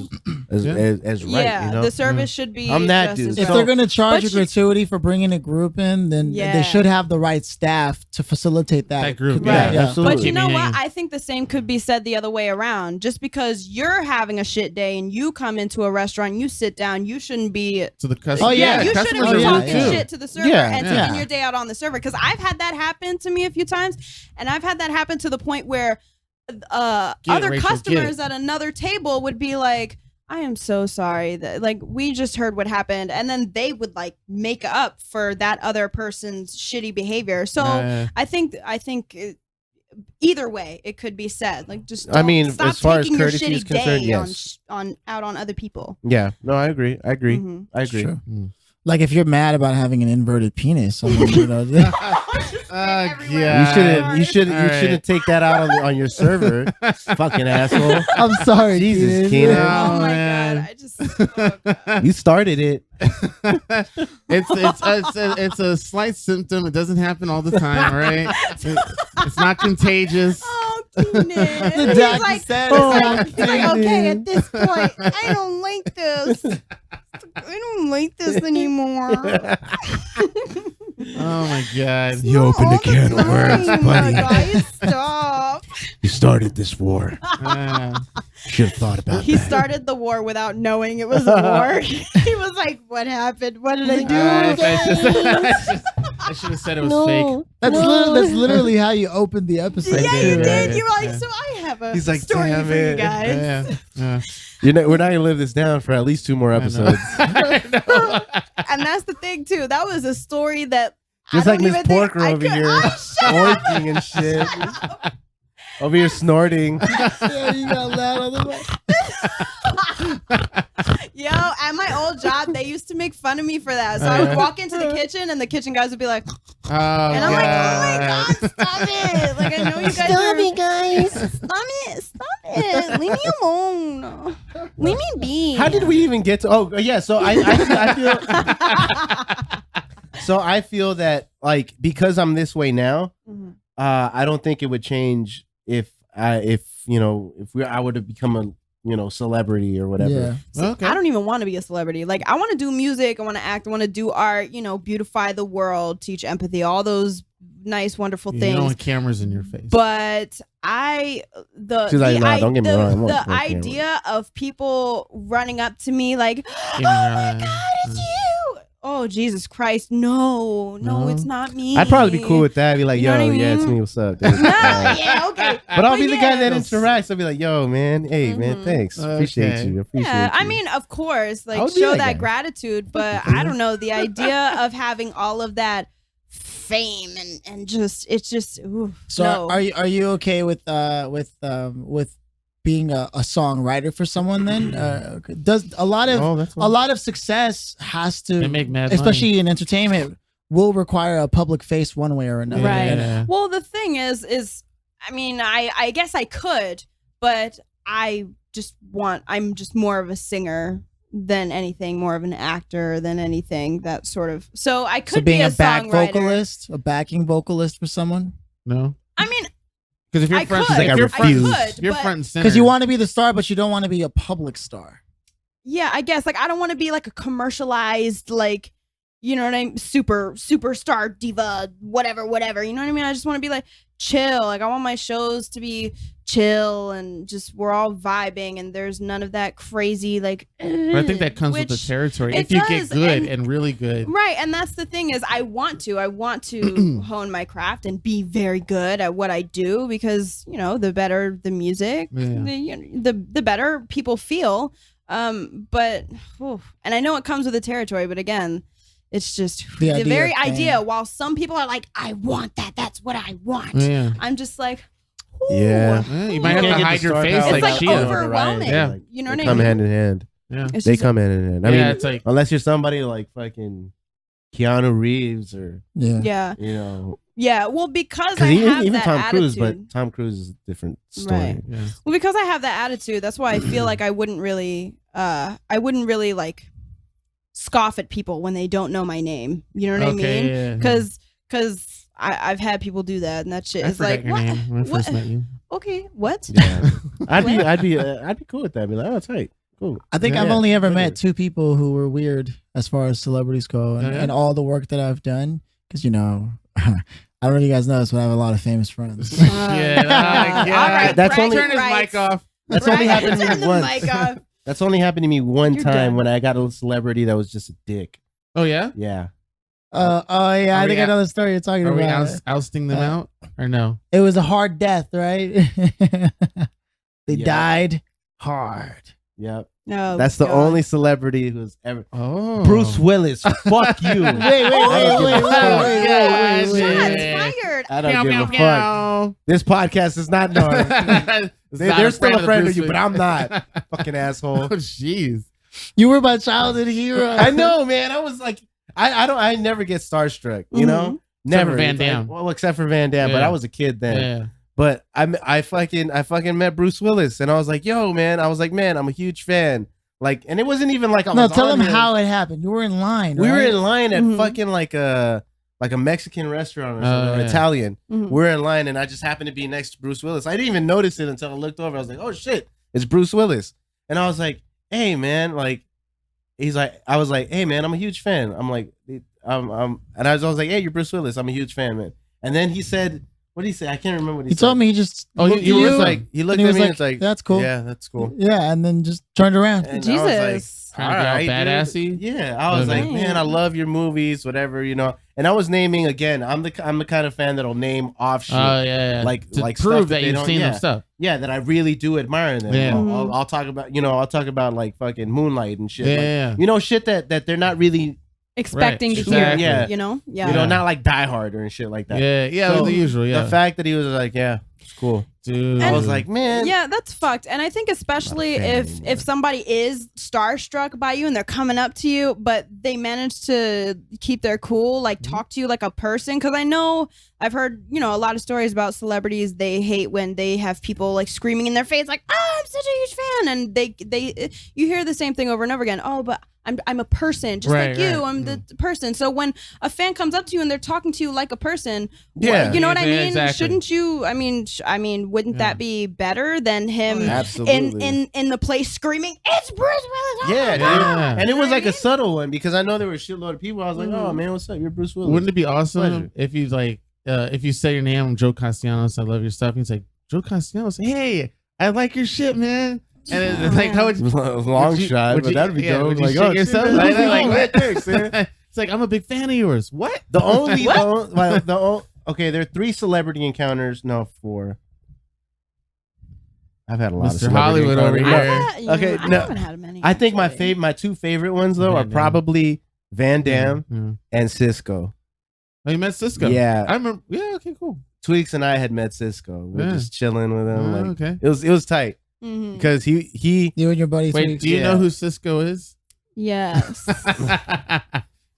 as right. Yeah, the service should be. I'm that dude. If they're gonna charge a gratuity for bringing a group in, then they should have the right staff to facilitate that group. Right. Yeah, absolutely. But you know what? I think the same could be said the other way around. Just because you're having a shit day and you come into a restaurant, you sit down, you shouldn't be to the customer. You shouldn't be talking shit to the server and taking Yeah. your day out on the server. Because I've had that happen to me a few times, and I've had that happen to the point where other customers at another table would be like, I am so sorry that like we just heard what happened, and then they would like make up for that other person's shitty behavior. So I think either way it could be said, like, just I mean, stop as far as taking your courtesy is shitty concerned, day yes. on other people. Yeah, no, I agree. Mhm. I agree. Sure. Like if you're mad about having an inverted penis, I mean, You shouldn't take that out on your server, fucking asshole. I'm sorry, Jesus, Keenan. Keenan. Oh my god, I just God. You started it. It's a slight symptom. It doesn't happen all the time, right? It's not contagious. Oh, Keenan. The He's doctor like, said he's like, okay, at this point, I don't like this. I don't like this anymore. Oh my god! You opened a can of worms, buddy. Guys, stop. You started this war. Should have thought about He that. started the war without knowing it was a war. He was like, "What happened? What did I do?" I should have said it was fake. That's literally how you opened the episode. Yeah, did, you did. right? You were like, "So I have a He's like, story damn for it. you guys." Yeah. We're not gonna live this down for at least 2 more episodes. And that's the thing too. That was a story that Just I like don't Miss even think Porker I over could- here, oinking and shit. Over here snorting. Yeah, you got loud on the mic. Yo, at my old job, they used to make fun of me for that. So I would walk into the kitchen, and the kitchen guys would be like, and I'm like, oh my god, stop it! Like, I know you guys Stop it, guys. Stop it! Leave me alone. Leave me be. How did we even get to? Oh, yeah. So I feel that, like, because I'm this way now, I don't think it would change if I would have become a celebrity or whatever. Yeah. So Okay. I don't even want to be a celebrity. Like, I want to do music, I want to act, I want to do art, beautify the world, teach empathy, all those nice, wonderful You things. don't want cameras in your face. But She's like, nah, don't get me wrong, I want the camera. idea of people running up to me like, oh Give me your my eye. god, it's you! Oh, Jesus Christ, no, No? it's not me. I'd probably be cool with that. Be like, You know yo, what I yeah, it's mean? me. What's up? Dude? Yeah, okay. But I'll be the guy yeah. that interacts. I'll be like, yo, man, hey, man, thanks. Appreciate Okay. you. Appreciate Yeah, you. I mean, of course, I like, would be show that that guy. gratitude, but I don't know, the idea of having all of that fame and just, it's just, ooh, So no. are you okay with being a songwriter for someone then? Does a lot of success has They to, make mad especially in entertainment, will require a public face one way or another. Right. Yeah. Well, the thing is, I mean, I guess I could, but I'm just more of a singer than anything, more of an actor than anything, that sort of, so I could So being be a back songwriter. vocalist, a backing vocalist for someone, No. I mean, Because if you're I front, could. Like, I if you're refuse. front, I could, you're but- front and center. because you want to be the star, but you don't want to be a public star. yeah, I guess, like, I don't want to be like a commercialized, like, you know what I mean, superstar diva, whatever. You know what I mean? I just want to be like chill. Like I want my shows to be chill and just we're all vibing and there's none of that crazy like. But I think that comes with the territory. If you get good and really good, right? And that's the thing is, I want to hone my craft and be very good at what I do because the better the music, the better people feel. But and I know it comes with the territory, but again. It's just the very idea. While some people are like, I want that. That's what I want. Yeah. I'm just like, ooh. Yeah. You might have to hide your face. It's like Shia. overwhelming. Yeah. You know what I mean? Come hand in hand. Yeah. They come hand in hand. I mean, it's like, unless you're somebody like fucking Keanu Reeves or Yeah. Well, because I have even that Tom attitude, Cruise, but Tom Cruise is a different story. Right. Yeah. Well, because I have that attitude, that's why I feel like I wouldn't really like scoff at people when they don't know my name. You know what I mean? Because I've had people do that, and that shit is like, your name when I first met you. Okay, what? Yeah. I'd be cool with that. I'd be like, oh, tight, cool. I think I've only ever met 2 people who were weird as far as celebrities go, and all the work that I've done. Because I don't know if you guys know this, but I have a lot of famous friends. All right, that's only turn his mic off. That's only happened to Turn me the once. mic off. That's only happened to me one You're time done. when I got a celebrity that was just a dick. Oh yeah. Yeah. I think I know the story you're talking Are we about. ousting them out or no? It was a hard death, right? They died hard. Yep. No, That's the only celebrity who's ever. Oh, Bruce Willis. Fuck you. Wait. Shots fired. I don't give a fuck. This podcast is not known. They're still a friend of you, but I'm not. Fucking asshole. Oh, jeez. You were my childhood hero. I know, man. I was like, I never get starstruck, you know? Never. For Van It's Damme. Well, except for Van Damme, but I was a kid then. Yeah. But I fucking met Bruce Willis, and I was like, yo, man. I was like, man, I'm a huge fan. Like, and it wasn't even like I was. No, tell on them him. how it happened. You were in line. We right? were in line at fucking like a Mexican restaurant or something, or Italian. We're in line, and I just happened to be next to Bruce Willis. I didn't even notice it until I looked over. I was like, oh shit, it's Bruce Willis. And I was like, hey man, like, I was like, hey man, I'm a huge fan. I'm like, and I was like, hey, you're Bruce Willis. I'm a huge fan, man. And then he said, what did he say? I can't remember what he said. He told me he just. Oh, he was like, he looked at me and was like, that's cool. Yeah, that's cool. Yeah, and then just turned around. And Jesus. I was like, all right, badassy. Yeah, I was like, man, I love your movies, whatever, you know. And I was naming again. I'm the kind of fan that'll name off shit. Oh yeah, like to like prove stuff that you've seen them stuff. Yeah, that I really do admire them. Yeah. I'll talk about, I'll talk about like fucking Moonlight and shit. Yeah, like, shit that they're not really expecting to exactly. hear. Yeah. You know, not like Die Hard or shit like that. Yeah, So, the usual. Yeah, the fact that he was like, yeah, it's cool, dude. I was like, man, yeah, that's fucked. And I think especially if somebody is starstruck by you and they're coming up to you, but they manage to keep their cool, like talk to you like a person. Because I know I've heard, a lot of stories about celebrities. They hate when they have people like screaming in their face, like, "Oh, I'm such a huge fan," and you hear the same thing over and over again. Oh, but I'm a person, just like you. I'm the person. So when a fan comes up to you and they're talking to you like a person, you know what I mean? Exactly. Shouldn't you? I mean, wouldn't that be better than him in the place screaming, "It's Bruce Willis"? Oh my God. And it was like a subtle one because I know there were a shitload of people. I was like, oh man, what's up? You're Bruce Willis. Wouldn't it be awesome Pleasure. if you like, if you say your name, I'm Joe Castellanos, I love your stuff. And he's like, Joe Castellanos, hey, I like your shit, man. And it's like, how would you, long shot, but that'd be dope. Would you Like, shake yourself? Like, thanks, man. It's like, I'm a big fan of yours. What? Okay, there are 3 celebrity encounters. No, 4. I've had a lot of Mr. celebrity Hollywood over encounters. here. Okay, I no. haven't had many. I think actually. my 2 favorite ones though Van are Damme. probably Van Damme and Cisco. Oh, you met Cisco? Yeah. I remember. Yeah, okay, cool. Tweaks and I had met Cisco. We're just chilling with him. Like, okay. it was tight because he You and your buddy. Wait, do you know who Cisco is? Yes.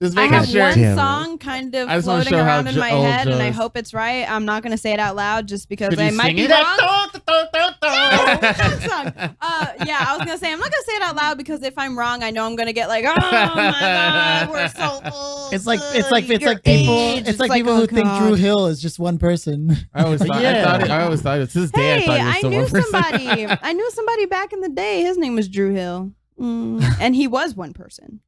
Just I making have sure. one Damn it. song kind of I just wanna floating show how around in my old head, Joe and I is. hope it's right. I'm not going to say it out loud just because Could I you might sing be it? wrong. That song. Yeah, I was going to say, I'm not going to say it out loud because if I'm wrong, I know I'm going to get like, oh my God, we're so old. It's like Your people. age. It's like people oh who think God. Drew Hill is just one person. I always thought. I always thought. To this day, Hey, I thought he was still one person. somebody. I knew somebody back in the day. His name was Drew Hill, and he was one person.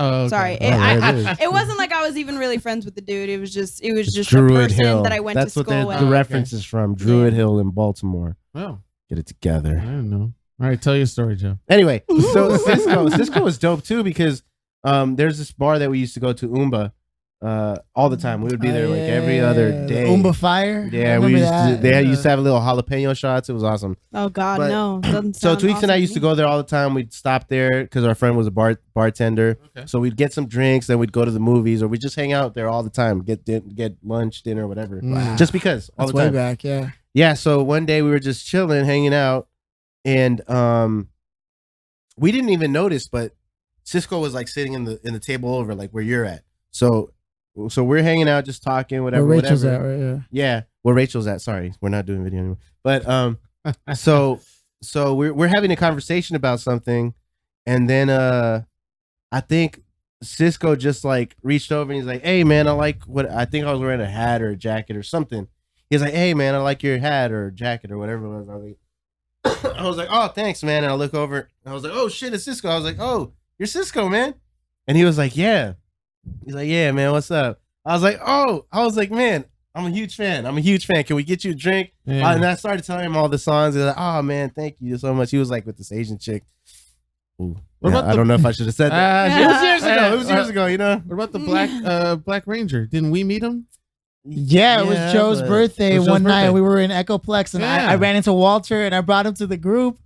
Oh, okay. Sorry, it wasn't like I was even really friends with the dude. It was just a Druid person Hill. that I went That's to what school the with. reference is from. Druid Hill in Baltimore. Oh, Get it I together. don't know. All right, tell your story, Joe. Anyway, so Cisco was dope too because there's this bar that we used to go to, Oomba, all the time. We would be there like every other day. Oomba Fire. Yeah, we used to. They used to have little jalapeno shots. It was awesome. Oh God, But- no! Doesn't So sound Tweaks and I awesome used to me. go there all the time. We'd stop there because our friend was a bartender. Okay. So we'd get some drinks, then we'd go to the movies, or we'd just hang out there all the time, get lunch, dinner, whatever. Wow. Just because all That's the way time. back. Yeah. Yeah. So one day we were just chilling, hanging out, and we didn't even notice, but Cisco was like sitting in the table over, like where you're at. So we're hanging out, just talking, whatever. Where Rachel's whatever. at, right? Yeah. Yeah, where Rachel's at. Sorry, we're not doing video anymore. But so we're having a conversation about something, and then I think Cisco just like reached over and he's like, "Hey man, I like what I think I was wearing a hat or a jacket or something." He's like, "Hey man, I like your hat or jacket or whatever it was." I was like, "Oh, thanks, man." And I look over, and I was like, "Oh shit, it's Cisco." I was like, "Oh, you're Cisco, man." And he was like, "Yeah." He's like, "Yeah, man, what's up?" I was like, "Oh," I was like, "Man, I'm a huge fan. Can we get you a drink?" Yeah. And I started telling him all the songs. He's like, "Oh man, thank you so much." He was like with this Asian chick. Ooh, What yeah, about I the- don't know if I should have said that. It was years ago. It was years ago, you know. What about the Black Ranger? Didn't we meet him? Yeah, it was Joe's but- birthday It was one Joe's night. birthday. We were in Echoplex, and Yeah. I ran into Walter, and I brought him to the group,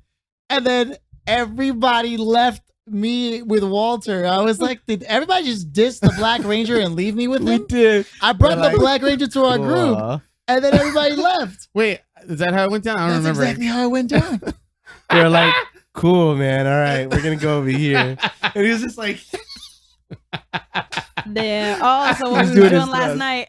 and then everybody left me with Walter. I was like, did everybody just diss the Black Ranger and leave me with him? did. I brought They're the like, Black Ranger to our group, Aw. and then everybody left. Wait, is that how it went down? I don't That's remember. exactly how it went down. They're like, "Cool, man. All right, we're gonna go over here." And he was just like, There. Oh, so what He's we were doing his doing last best. night.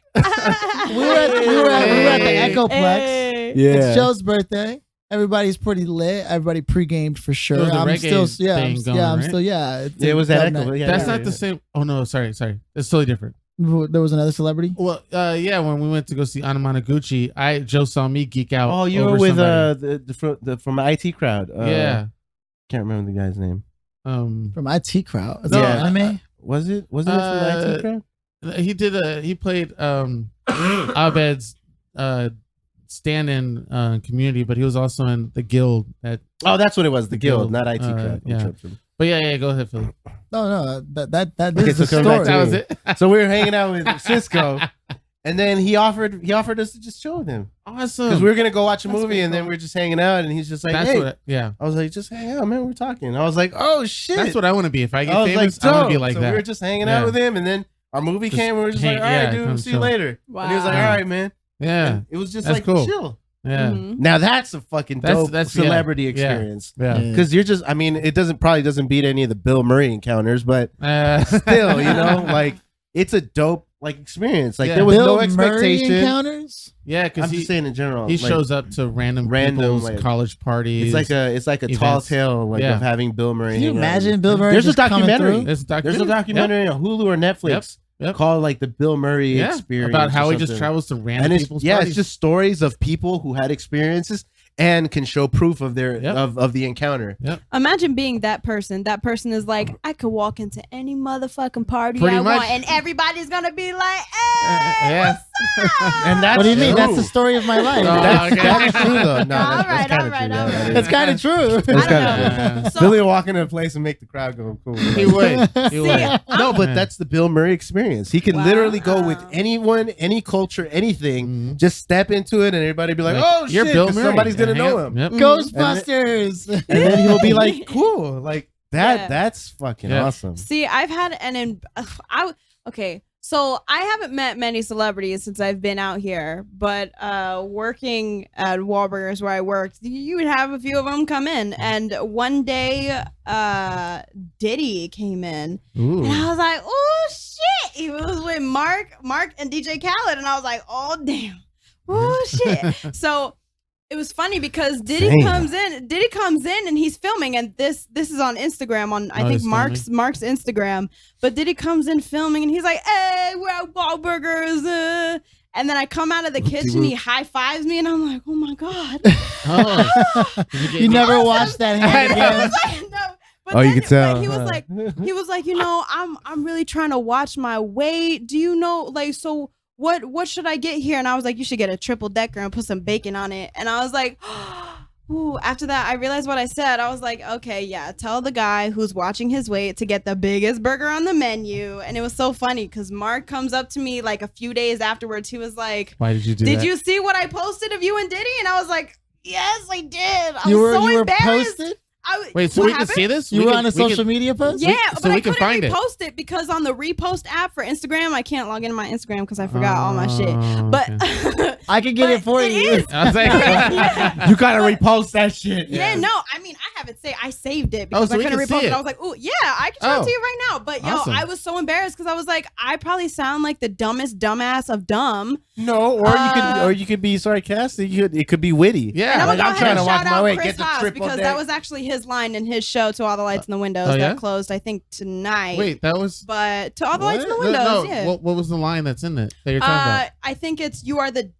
we were at the Echoplex. Hey. "Yeah." It's Joe's birthday. Everybody's pretty lit. Everybody pre-gamed for sure. There was a I'm reggae still, yeah, thing going, I'm right? still, yeah. It's Yeah, it was a that dub Echo. night. Yeah, That's yeah, not the same. Oh no, sorry. It's totally different. There was another celebrity. Well, yeah, when we went to go see Anamanaguchi, Joe saw me geek out. Oh, you over were with somebody. the from the IT crowd. Yeah. Can't remember the guy's name. From IT Crowd. Is No, that anime? Wasn't it from the IT crowd? He played Abed's stand-in Community, but he was also in the Guild. Oh, that's what it was. The Guild, Guild, not IT crowd. yeah. But yeah, go ahead, Philly. No, that Okay, is the so coming back story. to That was it. So we were hanging out with Cisco, and then he offered us to just chill with him Awesome. because we were gonna go watch a That's movie, and then cool. we were just hanging out, and he's just like, That's "Hey," what. Yeah, I was like, "Just hang out, man. We're talking." I was like, "Oh shit!" that's what I want to be. If I get I was famous, like, I want to be "Dope." like So that. we were just hanging Yeah. out with him, and then our movie Just came. And we were just like, hang- "All right, yeah, dude, come see you chill. later." And he was like, Wow. "All right, man." yeah, And it was just That's like cool. chill. yeah, Mhm. Now that's a fucking dope yeah. celebrity experience. yeah. Because you're just, I mean, it probably doesn't beat any of the Bill Murray encounters, but still, you know, like it's a dope like experience. Like Yeah. there was Bill no Murray expectation. encounters. yeah, I'm because just saying in general. he like, shows up to random people's like, college parties. It's like a tall events. tale like Yeah. of having Bill Murray. Can you hang out imagine with- Bill Murray? There's a just coming documentary. through? There's a There's a documentary on Hulu or Netflix Yep. called like the Bill Murray Yeah, experience about how or he just something. travels to random And it's people's yeah, parties. it's just stories of people who had experiences and can show proof of their Yep. of the encounter. Imagine being that person. That person is like, I could walk into any motherfucking party Pretty I much. want, and everybody's gonna be like, hey, yeah. And that's What do you mean? true. That's the story of my life. Oh, That's, okay. that's true though. No, All that's right, kind all of right, true. all Yeah, right. That's kind of true. That's I kind don't of know. true. Billy will walk into a place and make the crowd go cool. He would. He would. No, but that's the Bill Murray experience. He can Wow. literally go with anyone, any culture, anything. Mhm. Just step into it, and everybody be like, Like, "Oh you're shit!" Bill 'cause Murray. somebody's gonna Yeah, know hang him, up. Yep. Ghostbusters. and then he'll be like, "Cool, like that. Yeah. That's fucking Yeah. awesome." See, I've had okay. So I haven't met many celebrities since I've been out here, but working at Wahlburgers where I worked, you would have a few of them come in. And one day, Diddy came in, Ooh. and I was like, "Oh shit!" He was with Mark, and DJ Khaled, and I was like, "Oh damn, oh shit!" So it was funny because Diddy Damn. comes in and he's filming, and this is on Instagram on I Oh, think he's Mark's Instagram. But Diddy comes in filming and he's like, "Hey, we're at Wahlburgers." And then I come out of the kitchen, he high fives me, and I'm like, "Oh my god!" Oh. You never watched that hand I again. was like, no, Oh, you could tell. But he was like, I'm really trying to watch my weight. Do you know, like, so what should I get here? And I was like, you should get a triple decker and put some bacon on it. And I was like, ooh. After that, I realized what I said. I was like, okay, yeah, tell the guy who's watching his weight to get the biggest burger on the menu. And it was so funny because Mark comes up to me like a few days afterwards. He was like, why did you do that? Did you see what I posted of you and Diddy? And I was like, yes, I did. You was so were embarrassed. posted? Wait, so we can see this? You were on a social media post? Yeah, so but we I can couldn't find it. repost it because on the repost app for Instagram, I can't log into my Instagram because I forgot all my shit. But okay. I can get it for it you. is. I was like, You gotta repost that shit. Yeah, no, I mean, I have it saved. I saved it Oh, because so I we couldn't can see repost it. it. I was like, ooh, yeah, I can show it to you right now. But Awesome. I was so embarrassed because I was like, I probably sound like the dumbest dumbass of dumb. No, or you could be sarcastic. It could be witty. yeah. And I'm like, gonna I'm go trying ahead to and watch shout my out weight. Chris Get the Haas triple because deck. that was actually his line in his show To All the Lights in the Windows Oh, yeah? that closed, I think, tonight. Wait, that was. But To All the Lights in the No, Windows, no. yeah. What was the line that's in it that you're talking about? I think it's you are the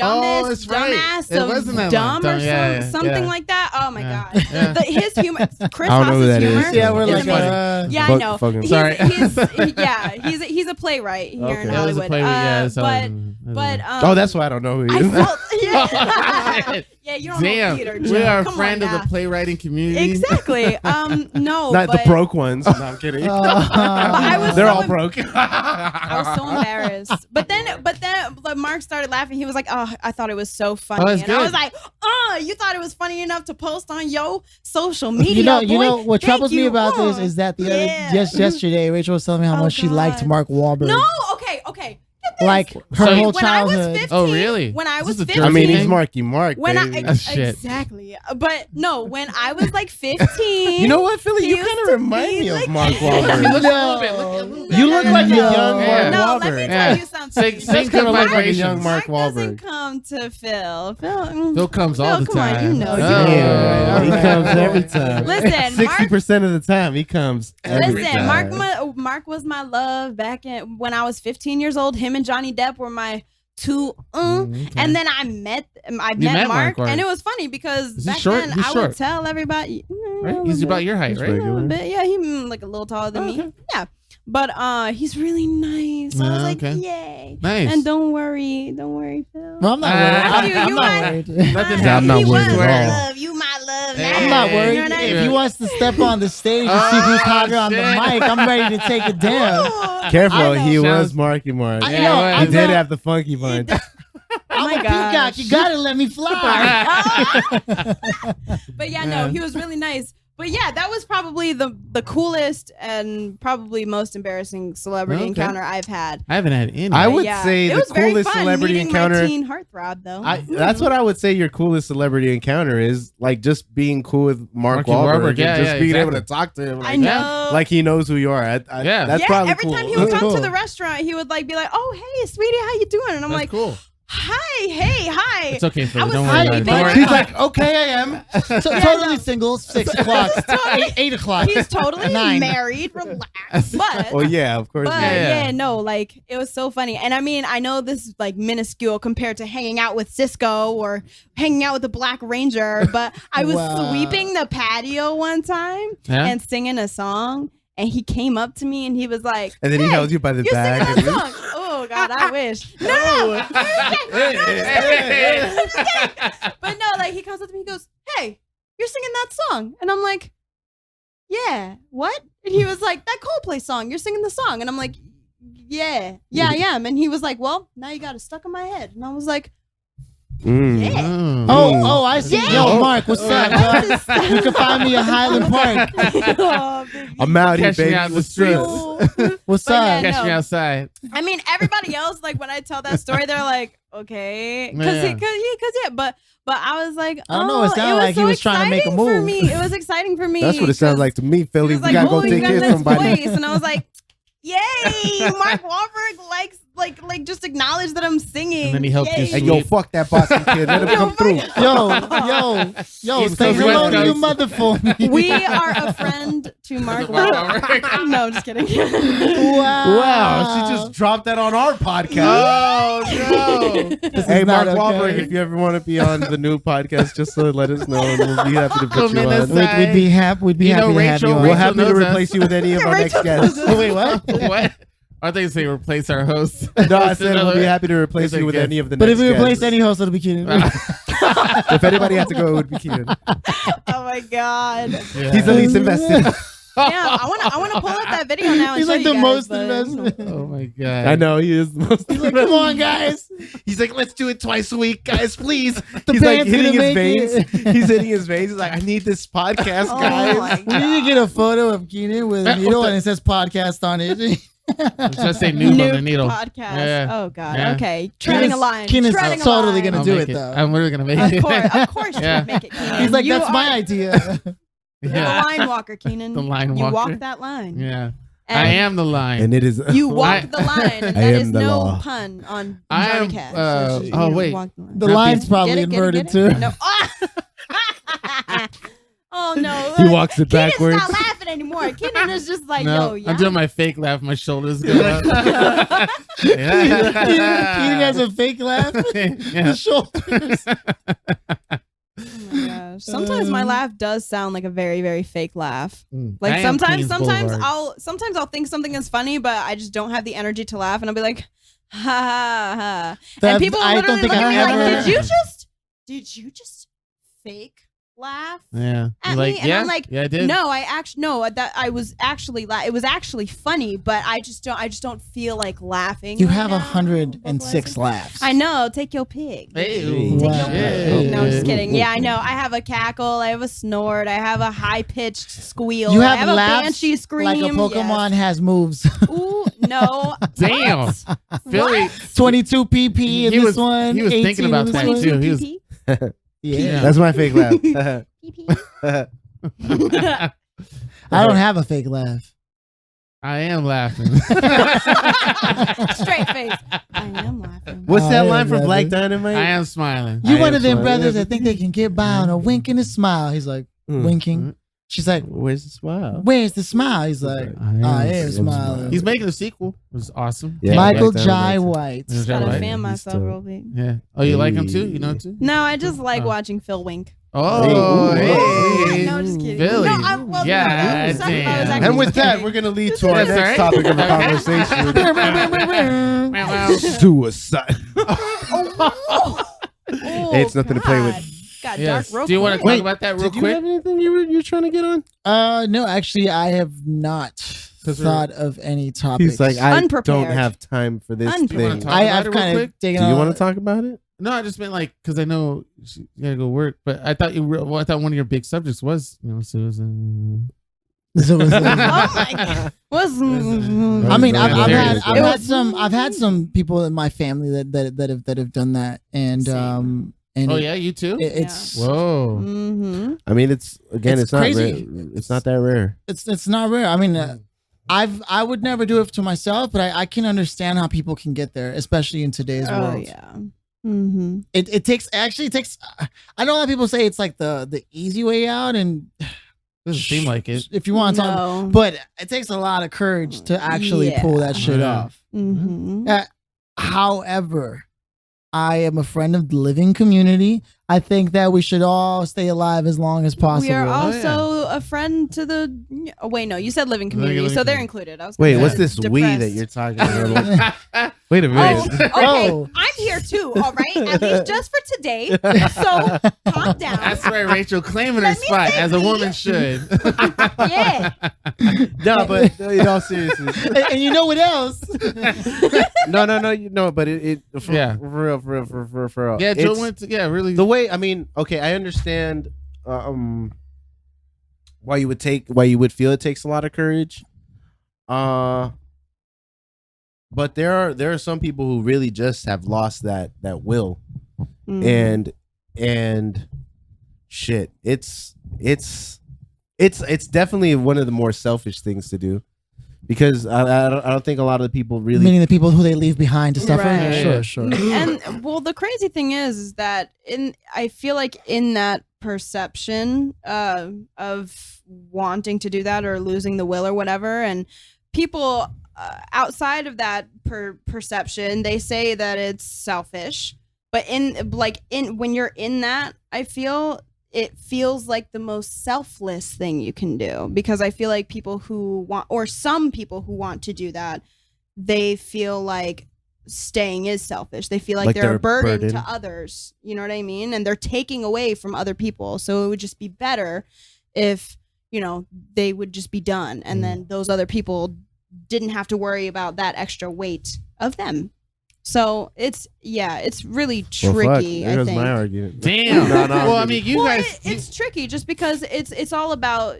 Oh, dumbest that's right. dumbass It of wasn't that dumb line. or Yeah, something yeah. like that. Oh my Yeah. god, Yeah. His humor, Chris I don't know who Haas's that humor. is. Yeah, we're is like, amazing. Yeah, I Fuck- know. fuck him. Sorry. He's a playwright here in Okay. Yeah, Hollywood. there's a play- yeah, so- but Oh, that's why I don't know who he I is. felt, yeah, you don't know Damn, theater. we Joe. are a Come friend on of the now. playwriting community. Exactly. No, Not but the broke ones. No, I'm kidding. I was They're so all em- broke. I was so embarrassed. But then like, Mark started laughing. He was like, "Oh, I thought it was so funny." Oh, that's and I good. was like, you thought it was funny enough to post on your social media, You know what Thank troubles me you. about this is that Yeah. just yesterday Rachel was telling me how Oh, much she liked God. Mark Wahlberg. No, okay. Get this. Like her So- whole when I was childhood. 15, Oh, really? When I This was is a 15, I mean, Jersey he's thing? Marky Mark. when baby. Oh, shit. exactly, but no, when I was like 15, You know what, Philly? You he kind used of to remind be me of like- Mark He Wahlberg. looks a No. little bit. Look a little bit. You look like a No. young Yeah. Mark No, Wahlberg. let me Yeah. tell you something. Sing kind of like a vibrations. young Mark doesn't Wahlberg. come to Phil. Phil comes all the Come on, time. you know. Oh, Yeah, he all right. comes every time. Listen, 60% of the time, he comes every Listen, time. Mark was my love back when I was 15 years old. Him and Johnny Depp were my two. Okay. And then I met met Mark, Mark, and right? it was funny because Is he back short? then He's I short. would tell everybody. Right? He's about your height, He's right? pretty A little good. bit, yeah. He like a little taller than Okay. me. Yeah, but he's really nice. So I was like, Okay. yay. Nice. And don't worry, Phil. No, I'm not Uh, worried. you I'm not might- worried. Nothing I'm happens. not He worried was at my all. love. You my love now. I'm not Hey, worried. You know what I If mean? he wants to step on the stage and see who's hotter on the shit. mic, I'm ready to take it down. Careful, I know. he was Sounds- Marky Mark. I Yeah, know, well, He I did know. have the funky bunch. Oh my I'm a peacock. gosh. You gotta let me fly. But yeah, no, he was really nice. But yeah, that was probably the coolest and probably most embarrassing celebrity Okay. encounter I've had. I haven't had any. I would Yeah. say It the was very coolest fun celebrity meeting encounter. My teen heartthrob, though. That's what I would say. Your coolest celebrity encounter is like just being cool with Mark Marky Wahlberg, Wahlberg, and yeah, just yeah, being able exactly. to talk to him. I Like, know. like he knows who you are. Yeah. That's yeah, probably every cool. time he would come Cool. to the restaurant, he would like be like, "Oh, hey, sweetie, how you doing?" And I'm That's like, cool. "Hi, hey, hi." It's okay, Phil. I was Don't worry about it. Don't hiding. worry. He's like, okay, I am. Totally single. 6 o'clock. 8 o'clock. He's totally 9. married, relaxed. But Well, yeah, of course. But Yeah. yeah, no, like it was so funny. And I mean, I know this is like minuscule compared to hanging out with Cisco or hanging out with the Black Ranger, but I was Wow. sweeping the patio one time Yeah? and singing a song. And he came up to me and he was like, And then he "Hey, held you by the you're back. singing that song." Oh God, I wish. No. But no, like he comes up to me, he goes, "Hey, you're singing that song." And I'm like, "Yeah, what?" And he was like, "That Coldplay song, you're singing the song." And I'm like, yeah, I am. And he was like, "Well, now you got it stuck in my head." And I was like, yeah. Oh, I see. Yeah. Yo, Mark, what's up? Dog? You can find me at Highland Park. Oh, baby. I'm out here, Catch me baby. out in the What's streets. up? What's But yeah, up? Catch no. me outside. I mean, everybody else, like when I tell that story, they're like, okay, Yeah. but I was like, I don't know, it sounded like he so was trying to make a exciting for move. me. It was exciting for me. That's what it sounds 'cause like to me, he Philly. was We like, gotta "Oh, go you take got care a of nice somebody. voice." And I was like, yay, Mark Wahlberg likes like just acknowledge that I'm singing. And then he helped you Yay. Hey, yo, fuck that Boston kid. Let him come through. Yo, say hello to your mother for me. We are a friend to Mark. No, just kidding. Wow, she just dropped that on our podcast. Oh no! Hey, Mark not Wahlberg, okay. if you ever want to be on the NOOB podcast, just let us know, and we'll be happy to put you on. We'd be happy. We'd be You know, happy to have you. Rachel- on. We're Rachel happy to knows replace you with any of our next guests. Wait, what? What? I think they say replace our host. No, I said we'll be happy to replace you with guest. any of the But next if we replace guests. any host, it'll be Keenan. If anybody had to go, it would be Keenan. Oh my god. Yeah. He's the least invested. Yeah, I want to pull up that video now. And He's show like you the guys, most but- invested. Oh my god! I know, he is the most. He's like, come on, guys. He's like, let's do it twice a week, guys, please. The He's like band's hitting gonna his make veins. it. He's hitting his veins. He's like, I need this podcast, Oh guys. my We need to get a photo of Keenan with a needle and it says podcast on it. Just say noob on the Noob needle. podcast. Yeah. Oh god. Yeah. Okay. Treading a line. Keenan's Treading a totally line. gonna I'll do make it, though. I'm literally gonna make it. Of course, you Yeah. would make it, Keenan. He's like, You that's my are idea. The Yeah. line walker, Keenan. The line You walker. walk that line. Yeah. And I am the line. And it is. You walk I- the line, and I that am is the no law. pun on I am, Johnny Cash. oh, You wait. walk the line. The Not line's the- probably Get it, inverted get it? too. No. Oh no. He walks it Keenan's backwards. not laughing anymore. Keenan is just like, No, yo, yeah. I'm doing my fake laugh. My shoulders go up. Keenan has a fake laugh. Yeah. The shoulders. Oh my gosh. Sometimes my laugh does sound like a very, very fake laugh. I Like am sometimes Queens Boulevard. I'll think something is funny, but I just don't have the energy to laugh, and I'll be like, ha ha ha. That's- And people I don't literally think look at I've me like, ever- did you just fake laugh? Yeah. At You're like, me, and yeah, I'm like, yeah, I did. No, that I was actually it was actually funny, but I just don't feel like laughing. You right have now. 106 laughs. I know. Take your pick. Hey, Take your Wow. pick. No, I'm just kidding. Yeah, I know. I have a cackle. I have a snort. I have a high pitched squeal. You I have have laughs a banshee scream. like a Pokemon has moves. Yes. Ooh, no. Damn. What? Philly. 22 PP in He this was- one. he was 18 thinking about in this that, one. too. He was- PP? Yeah. That's my fake laugh. PP? I don't have a fake laugh. I am laughing. Straight face. I am laughing. What's that Oh, line from yeah, Black dude. Dynamite? I am smiling. You I one am of them smiling. brothers that think they can get by on a wink and a smile. He's like, Mm. winking. She's like, Where's the smile? where's the smile? He's like, I am smiling. He's making a sequel. It was awesome. Yeah, Michael Black Jai Dynamite. White. Yeah. Gotta Right. fan He's myself still- real big. Yeah. Oh, you like him too? You know him too? No, I just like Oh. watching Phil wink. Oh, Hey. hey. No, just kidding. Philly. No, well, Yeah, no, that's not what I was damn. actually And with just that, kidding. we're gonna lead to our That's next right. topic of the conversation: suicide. Oh, Hey, it's nothing to play with. God. Got Yes. dark real Do you want to quick. talk about that real Did you quick? have anything you're trying to get on? No, actually, I have not 'Cause thought of any topics. He's like, I Unprepared. don't have time for this Unprepared. Do you wanna thing. talk I about have it real kind of quick? taken Do you on- want to talk about it? No, I just meant like because I know you gotta go work, but I thought I thought one of your big subjects was suicide. So it was, Oh my God. I mean, It I've had some people in my family that have done that, and Same. and Oh yeah, you too. it's Whoa. Mm-hmm. I mean, it's It's not crazy. rare. It's not that rare. it's not rare. I mean, I would never do it to myself, but I can understand how people can get there, especially in today's Oh world. yeah. Mm-hmm. It takes. I know a lot of people say it's like the easy way out, and Doesn't seem like it. if you want to talk, No. but it takes a lot of courage to actually pull that shit Yeah. off. Mm-hmm. However, I am a friend of the living community. I think that we should all stay alive as long as possible. We are Oh, also a friend to the. Oh, wait, no, you said living community, Living so they're community. included. I was Wait, kinda what's this we depressed. that you're talking about? Wait a Oh, minute. okay. Oh. I'm here too. All right, at least just for today. So calm down. That's right, Rachel claiming her Let me spot say as a we. woman should. Yeah. No, but in all seriousness, and you know what else? no, but it for, Yeah. for real, for real. Yeah, Joe It's- went to really. the way. I mean, okay, I understand why you would feel it takes a lot of courage. But there are some people who really just have lost that will, Mm. and shit, it's definitely one of the more selfish things to do, because I don't think a lot of the people really. Meaning the people who they leave behind to suffer. Right. Sure. And well, the crazy thing is that I feel like in that perception of wanting to do that or losing the will or whatever, and people outside of that perception, they say that it's selfish. But when you're in that, I feel it feels like the most selfless thing you can do, because I feel like people who want, or some people who want to do that, they feel like staying is selfish. They feel like they're a burden to others. You know what I mean? And they're taking away from other people. So it would just be better if, they would just be done. And then those other people didn't have to worry about that extra weight of them. So it's really tricky. Well, I think. My argument. Damn. Well, I mean, it's tricky just because it's all about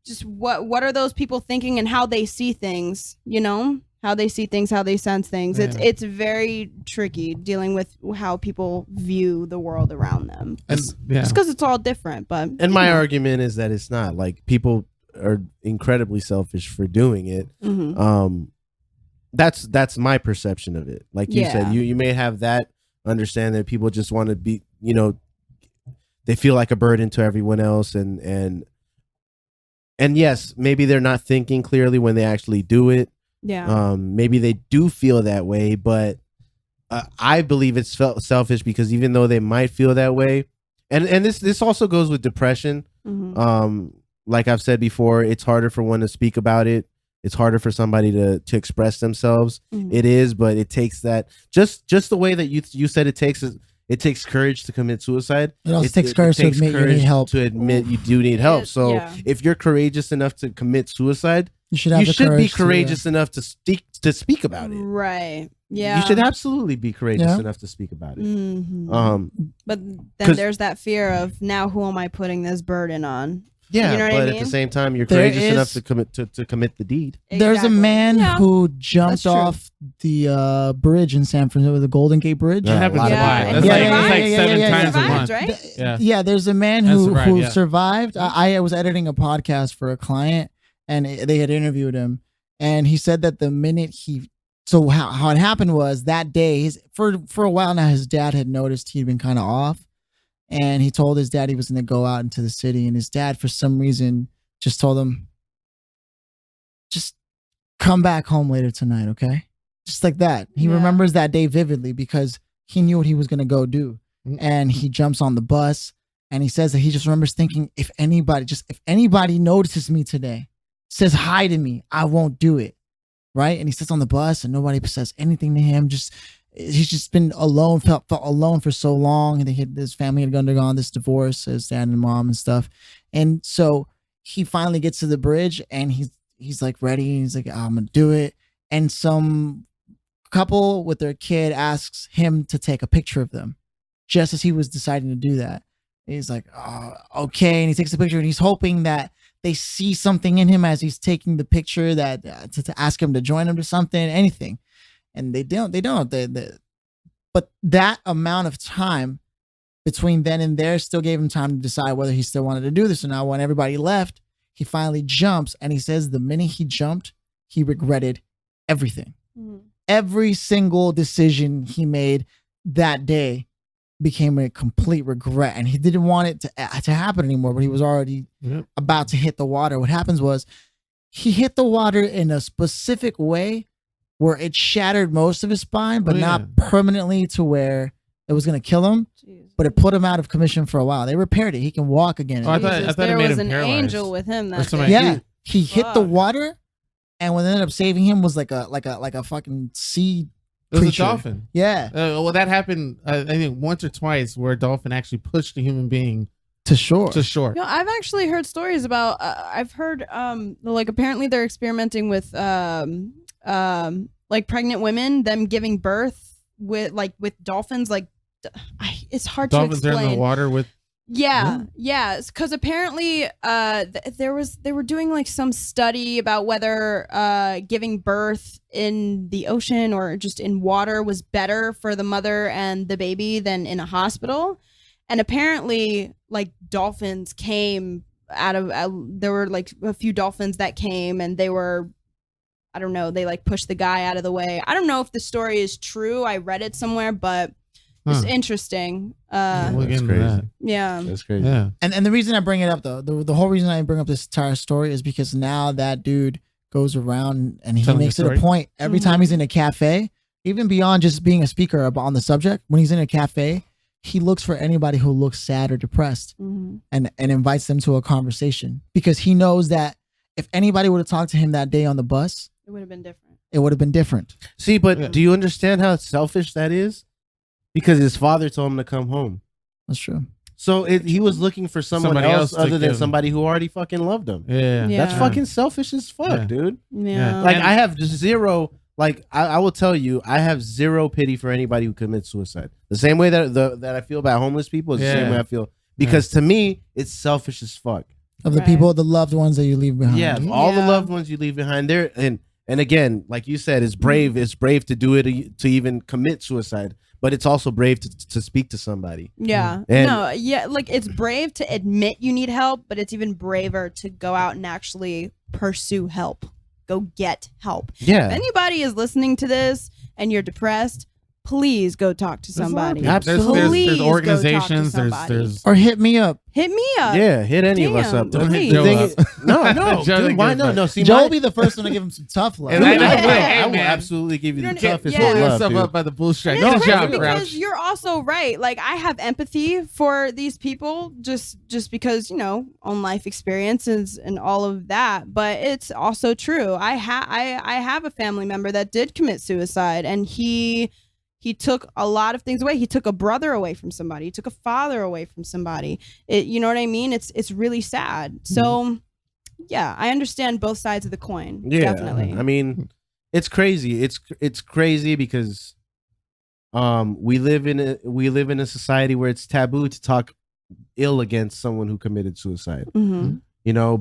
just what are those people thinking and how they see things, how they see things, how they sense things. Yeah. It's very tricky dealing with how people view the world around them. Just because it's all different. But my argument is that it's not, like, people are incredibly selfish for doing it. Mm-hmm. That's my perception of it. Like you said, you may have that understanding that people just want to be, they feel like a burden to everyone else, and yes, maybe they're not thinking clearly when they actually do it. Yeah. Maybe they do feel that way, but I believe it's selfish because even though they might feel that way, and this also goes with depression. Mm-hmm. Like I've said before, it's harder for one to speak about it. It's harder for somebody to express themselves. Mm-hmm. It is, but it takes that just the way that you said it takes courage to commit suicide. It also takes courage to admit you need help. To admit you do need help. So if you're courageous enough to commit suicide, you should be courageous enough to speak about it. Right. Yeah. You should absolutely be courageous enough to speak about it. Mm-hmm. But then there's that fear of, now who am I putting this burden on? Yeah, you know but at the same time, you're courageous enough to commit the deed. Exactly. There's a man who jumped off the bridge in San Francisco, the Golden Gate Bridge. That happens a lot. That's like 7 times a month. Right? Yeah, there's a man who survived. I was editing a podcast for a client, and they had interviewed him, and he said that the minute how it happened was that day, for a while now, his dad had noticed he'd been kind of off. And he told his dad he was going to go out into the city. And his dad, for some reason, just told him, just come back home later tonight, okay? Just like that. He remembers that day vividly because he knew what he was going to go do. And he jumps on the bus. And he says that he just remembers thinking, if anybody notices me today, says hi to me, I won't do it. Right? And he sits on the bus and nobody says anything to him. He's just been alone, felt alone for so long. And his family had undergone this divorce, his dad and mom and stuff. And so he finally gets to the bridge and he's like ready. He's like, I'm going to do it. And some couple with their kid asks him to take a picture of them just as he was deciding to do that. And he's like, oh, okay. And he takes a picture and he's hoping that they see something in him as he's taking the picture, that to ask him to join him to something, anything. And they don't. But that amount of time between then and there still gave him time to decide whether he still wanted to do this or not. When everybody left, he finally jumps, and he says the minute he jumped, he regretted everything. Mm-hmm. Every single decision he made that day became a complete regret, and he didn't want it to happen anymore. But he was already about to hit the water. What happens was he hit the water in a specific way where it shattered most of his spine, but not permanently to where it was going to kill him. Jeez. But it put him out of commission for a while. They repaired it. He can walk again. I thought there it made was him an paralyzed. angel with him that day. Yeah, he hit the water, and what ended up saving him was like a fucking sea It was creature. a dolphin. Yeah. Well, that happened, I think, once or twice where a dolphin actually pushed a human being to shore. I've actually heard stories about. I've heard like apparently they're experimenting with like pregnant women, them giving birth with dolphins. Like it's hard dolphins to explain. Dolphins are in the water with. Yeah, because apparently they were doing like some study about whether giving birth in the ocean or just in water was better for the mother and the baby than in a hospital. And apparently like dolphins came out of there were like a few dolphins that came and they were I don't know, they like pushed the guy out of the way. I don't know if the story is true. I read it somewhere, but it's interesting. That's crazy. Yeah. That's crazy. Yeah. And the reason I bring it up though, the whole reason I bring up this entire story is because now that dude goes around and he Telling makes the it a story? point every time he's in a cafe, even beyond just being a speaker on the subject. When he's in a cafe, he looks for anybody who looks sad or depressed and invites them to a conversation, because he knows that if anybody would have talked to him that day on the bus, It would have been different. it would have been different. See, but do you understand how selfish that is? Because his father told him to come home. That's true. So he was looking for someone Somebody else else to other than give- somebody who already fucking loved him. Yeah. Yeah. That's fucking selfish as fuck, Yeah. dude. Yeah. Like And- I have zero. Like I will tell you, I have zero pity for anybody who commits suicide. The same way that I feel about homeless people is the same Yeah. way I feel, because to me it's selfish as fuck. Of the Right. people, the loved ones that you leave behind. Yeah, all the Yeah. loved ones you leave behind there, and again, like you said, it's brave. It's brave to do it, to even commit suicide, but it's also brave to speak to somebody. Yeah. And- No, yeah, like it's brave to admit you need help, but it's even braver to go out and actually pursue help. Go get help. Yeah, If anybody is listening to this and you're depressed, please go talk to somebody. Absolutely. Please There's go talk to organizations. somebody. There's Or hit me up. Hit me up. yeah. Hit any of us Damn, up. Don't hit please. Joe Thing up. is- no, Joe dude, why gives no? up. No, see, Joe my- will be the first one to give him some tough love. and I will. Hey, I will man. absolutely give you the You don't- toughest yeah. of pull love, yourself dude. up by the bullshit. It's Good crazy job, because Crouch. you're also right. Like I have empathy for these people just because, own life experiences and all of that. But it's also true. I have a family member that did commit suicide, and he took a lot of things away. He took a brother away from somebody. He took a father away from somebody. You know what I mean? It's really sad. So yeah, I understand both sides of the coin. Yeah, Definitely. I mean, it's crazy. It's crazy because we live in a society where it's taboo to talk ill against someone who committed suicide. Mhm.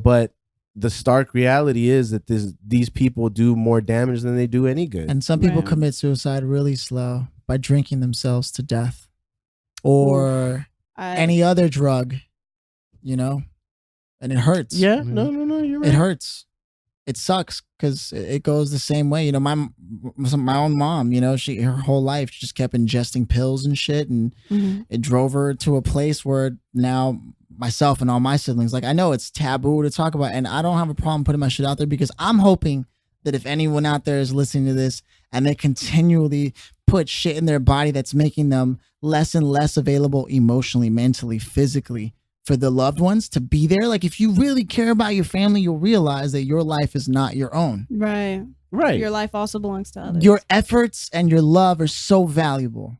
But the stark reality is that these people do more damage than they do any good. And some people Right. commit suicide really slow by drinking themselves to death or any other drug, and it hurts. yeah, Mhm. no, you're right. It hurts. It sucks because it goes the same way. My own mom, her whole life she just kept ingesting pills and shit, and Mhm. it drove her to a place where now myself and all my siblings, like I know it's taboo to talk about, and I don't have a problem putting my shit out there because I'm hoping that if anyone out there is listening to this and they continually put shit in their body that's making them less and less available emotionally, mentally, physically for the loved ones to be there. Like if you really care about your family, you'll realize that your life is not your own. Right. Right. Your life also belongs to others. Your efforts and your love are so valuable.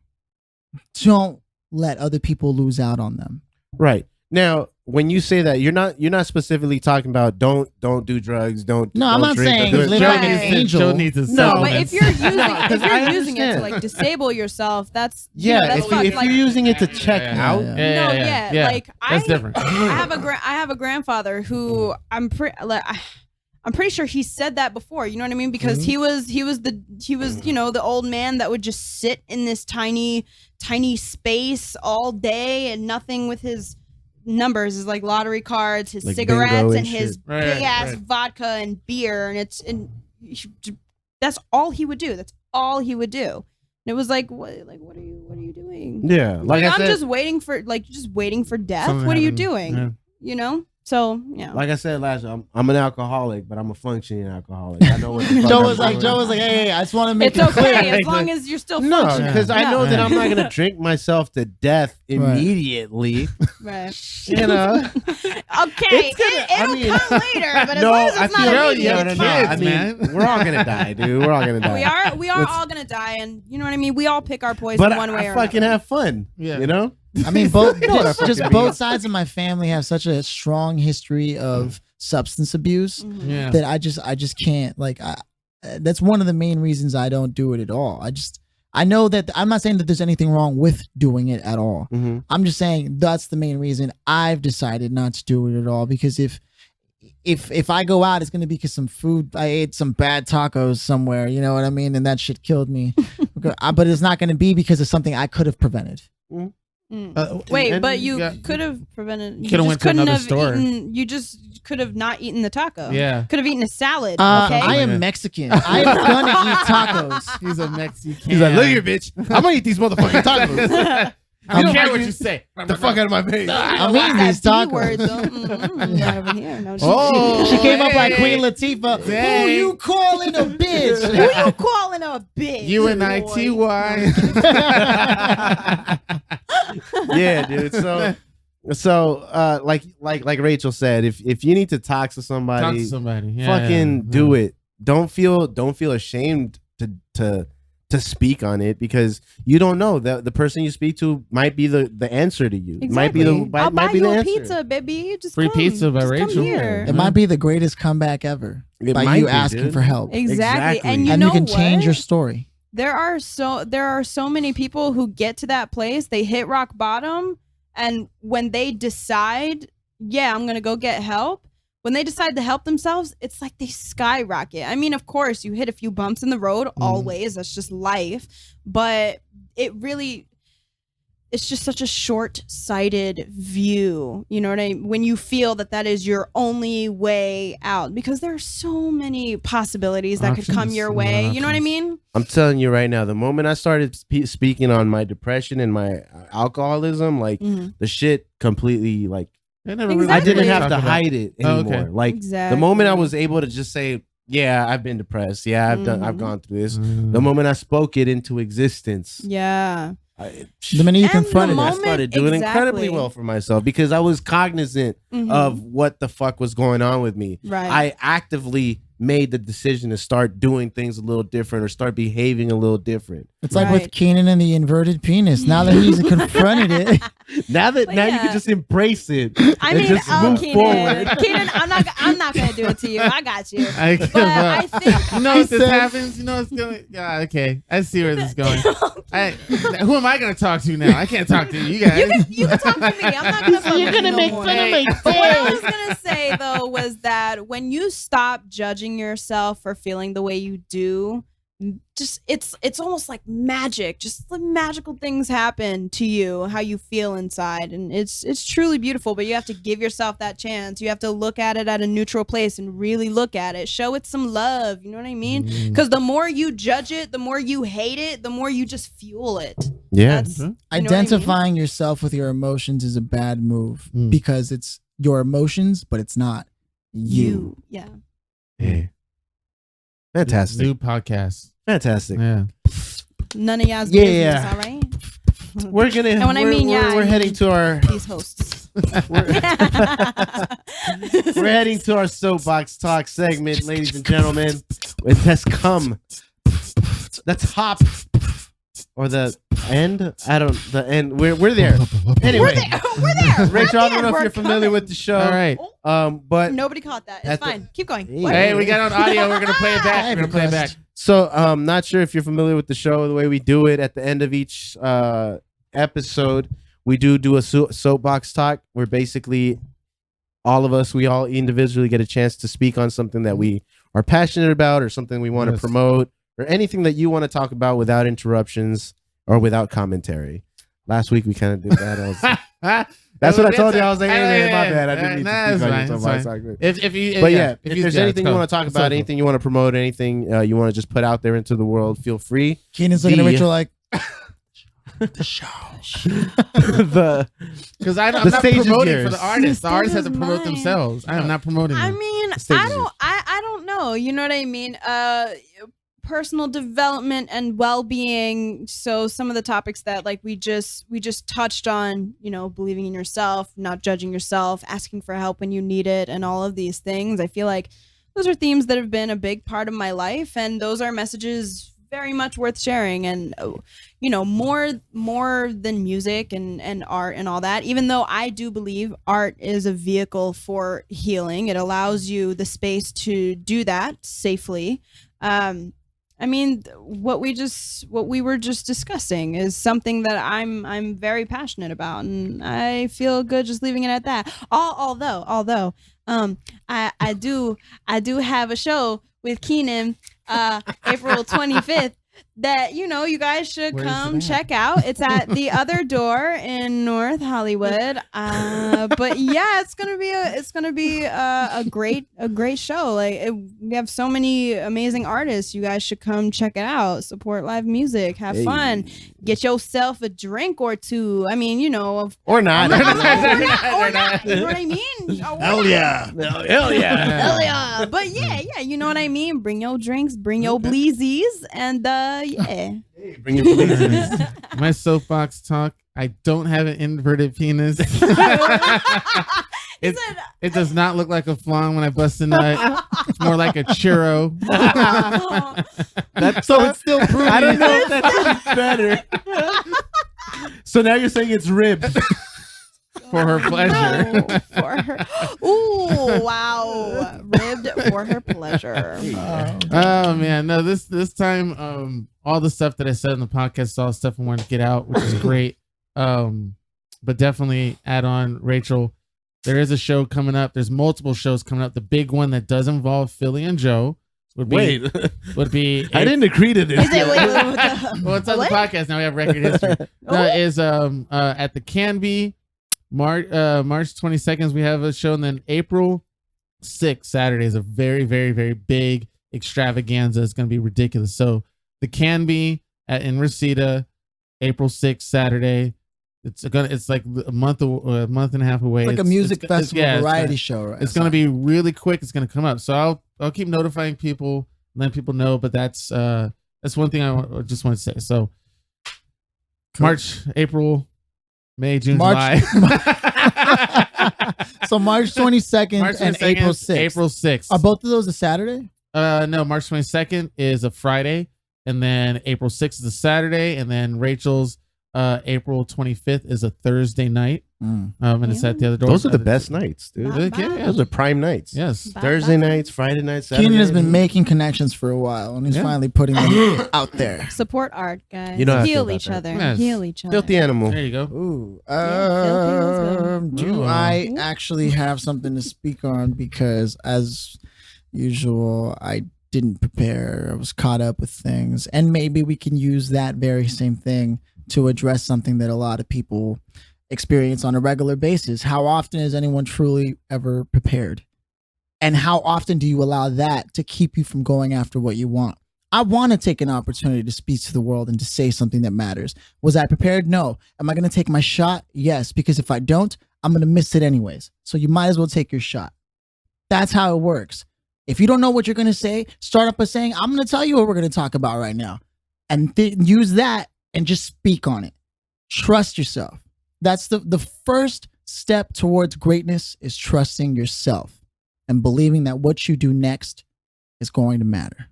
Don't let other people lose out on them. Right. Now, when you say that, you're not specifically talking about don't do drugs, don't. No, I'm don't not drink, saying don't do live it. like Right. an angel. Joe needs his No, but if supplements. you're using because I using it to understand. like disable yourself, that's Yeah, that's if, fucked. if Like, you're using it to check Yeah. out, Yeah. Like That's different. I have a grandfather who I'm pretty sure he said that before. You know what I mean? Because he was the old man that would just sit in this tiny space all day and nothing with his numbers, his like lottery cards, his Like cigarettes, bingo and and his shit. Right, big ass right. vodka and beer, and that's all he would do. That's all he would do. And it was like, what are you doing? yeah, like I I'm said, just waiting for death. Something What are you happened. doing? Yeah. You know? So yeah. like I said last time, I'm an alcoholic, but I'm a functioning alcoholic. I know what the fuck Joe I'm was like, doing. hey, I just want to make It's it clear. okay as long as you're still No, functioning. because I know Yeah. that I'm not gonna drink myself to death immediately. Right. You know, Okay, it'll come later, but as No, long as I it's not feel- immediate, no, it's no, fine. I mean, man. we're all gonna die, dude. We're all gonna die. We are Let's- all gonna die, and you know what I mean. We all pick our poison But one way I or fucking another. have fun. Yeah. You know. I mean, both You know what I just fucking both mean. sides of my family have such a strong history of substance abuse Mhm. Yeah. that I just can't that's one of the main reasons I don't do it at all. I know that I'm not saying that there's anything wrong with doing it at all. Mm-hmm. I'm just saying that's the main reason I've decided not to do it at all, because if I go out, it's going to be because I ate some bad tacos somewhere, you know what I mean? And that shit killed me. But it's not going to be because of something I could have prevented. Wait, but you could have prevented. You could have went to another store. You just could have not eaten the taco. Yeah. Could have eaten a salad. I Okay. am Mexican. I'm gonna eat tacos. He's a Mexican. He's like, look here, bitch. I'm gonna eat these motherfucking tacos. I don't care what you say. Get the fuck out of my face. I'm eating these tacos. Word, right over here. No, She came up like Queen Latifah. Dang. Who you calling a bitch? Who you calling a bitch? UNITY. Yeah, dude. So like Rachel said, if you need to talk to somebody, fucking do it. Don't feel ashamed to speak on it, because you don't know that the person you speak to might be the answer to you. Exactly. I'll buy you the a answer. pizza, baby. Just free come. pizza by Just come Rachel. here. It might be the greatest comeback ever. It by might you be, asking dude. for help. Exactly. And you and know you can what? change your story. There are so many people who get to that place, they hit rock bottom, and when they decide, yeah, I'm gonna go get help, when they decide to help themselves, it's like they skyrocket. I mean, of course, you hit a few bumps in the road, always. That's just life. But it's just such a short-sighted view. You know what I mean? When you feel that is your only way out, because there are so many possibilities that could come your way. You know what I mean? I'm telling you right now, the moment I started speaking on my depression and my alcoholism, like the shit completely like. I didn't have to hide it anymore. Like the moment I was able to just say, yeah, I've been depressed. Yeah, I've gone through this. The moment I spoke it into existence. Yeah. The minute you confronted it, I started doing incredibly well for myself, because I was cognizant of what the fuck was going on with me. Right. I actively made the decision to start doing things a little different, or start behaving a little different. It's like with Keenan and the inverted penis. Now that he's confronted it, now you can just embrace it. I mean, just move forward. Keenan, I'm not gonna do it to you. I got you. I think you know if this happens. You know it's going. Yeah, okay. I see where this is going. Who am I gonna talk to now? I can't talk to you guys. You can talk to me. I'm not gonna. You're gonna make fun of me. What I was gonna say though was that when you stop judging yourself for feeling the way you do, just it's almost like magic. Just the magical things happen to you, how you feel inside, and it's truly beautiful. But you have to give yourself that chance. You have to look at it at a neutral place and really look at it. Show it some love. You know what I mean? Because the more you judge it, the more you hate it, the more you just fuel it. Yeah. Identifying yourself with your emotions is a bad move, because it's your emotions, but it's not you. Yeah. Yeah. Fantastic. New podcast. Fantastic. Yeah. None of y'all's business, all right? We're gonna. And when I mean we're heading to our these hosts. we're heading to our soapbox talk segment, ladies and gentlemen. It has come. The top or the end? The end. We're there. Anyway, we're there. Rachel, I don't know if you're familiar with the show. All right. But nobody caught that. It's fine. Keep going. Hey, we got on audio. We're gonna play it back. We're gonna play it back. So, not sure if you're familiar with the show. The way we do it at the end of each episode, we do a soapbox talk, where basically all of us, we all individually get a chance to speak on something that we are passionate about, or something we want to promote, or anything that you want to talk about without interruptions or without commentary. Last week we kind of did that. That's what I told you. I was like, hey, my bad. I didn't need to speak on your soapbox talk. If there's anything you want to talk about, anything you want to promote, anything you want to just put out there into the world, feel free. Keenan's looking at Rachel like the show. Because I'm not promoting for the artists. The artists have to promote themselves. I am not promoting them. I mean, I don't know. You know what I mean? Personal development and well-being. So some of the topics that like we just touched on, you know, believing in yourself, not judging yourself, asking for help when you need it, and all of these things. I feel like those are themes that have been a big part of my life, and those are messages very much worth sharing. And you know, more than music and art and all that, even though I do believe art is a vehicle for healing, it allows you the space to do that safely. I mean, what we were just discussing is something that I'm very passionate about, and I feel good just leaving it at that. Although, I do have a show with Keenan, April 25th. that you guys should Where is come it at? check out. It's at the Other Door in North Hollywood. But yeah, it's gonna be a great show. Like we have so many amazing artists. You guys should come check it out. Support live music. Have fun. Get yourself a drink or two. I mean, Or not. or not. You know what I mean? Hell yeah. Hell yeah. Hell yeah. But yeah, you know what I mean? Bring your drinks, bring your bleezies, and yeah. Bring your police. My soapbox talk. I don't have an inverted penis. It does not look like a flan when I bust a nut. It's more like a churro. So it's still proving. I don't know if that's better. So now you're saying it's ribbed. For her pleasure. No, for her. Ooh, wow. Ribbed for her pleasure. Oh man, no, this time, all the stuff that I said in the podcast is all stuff I wanted to get out, which is great. But definitely add on, Rachel. There is a show coming up. There's multiple shows coming up. The big one that does involve Philly and Joe would be I didn't agree to this. well, it's on the podcast now. We have record history. No, it is at the Canby. March 22nd we have a show, and then April 6th Saturday is a very, very, very big extravaganza. It's going to be ridiculous. So the Canby in Reseda, April 6th Saturday. It's like a month and a half away. It's like a music festival variety show, right? It's going to be really quick. It's going to come up. So I'll keep notifying people, letting people know. But that's one thing I just want to say. So March, April, May, June, July. So March 22nd and April 6th. April 6th. Are both of those a Saturday? No, March 22nd is a Friday, and then April 6th is a Saturday, and then Rachel's April 25th is a Thursday night. And it's at the Other Door. Those are the best nights, dude. Yeah. Those are prime nights. Yes. Thursday nights, Friday nights, Saturday. Keenan has been making connections for a while, and he's finally putting them out there. Support art, guys. You know how I feel Heal about each that. other. Yes. Heal each other. Filthy animal. There you go. Ooh. Filthy Do I actually have something to speak on? Because as usual, I didn't prepare. I was caught up with things, and maybe we can use that very same thing to address something that a lot of people experience on a regular basis. How often is anyone truly ever prepared? And how often do you allow that to keep you from going after what you want? I want to take an opportunity to speak to the world and to say something that matters. Was I prepared? No. Am I going to take my shot? Yes, because if I don't, I'm going to miss it anyways. So you might as well take your shot. That's how it works. If you don't know what you're going to say, start up by saying, I'm going to tell you what we're going to talk about right now. And use that and just speak on it. Trust yourself. That's the first step towards greatness, is trusting yourself and believing that what you do next is going to matter.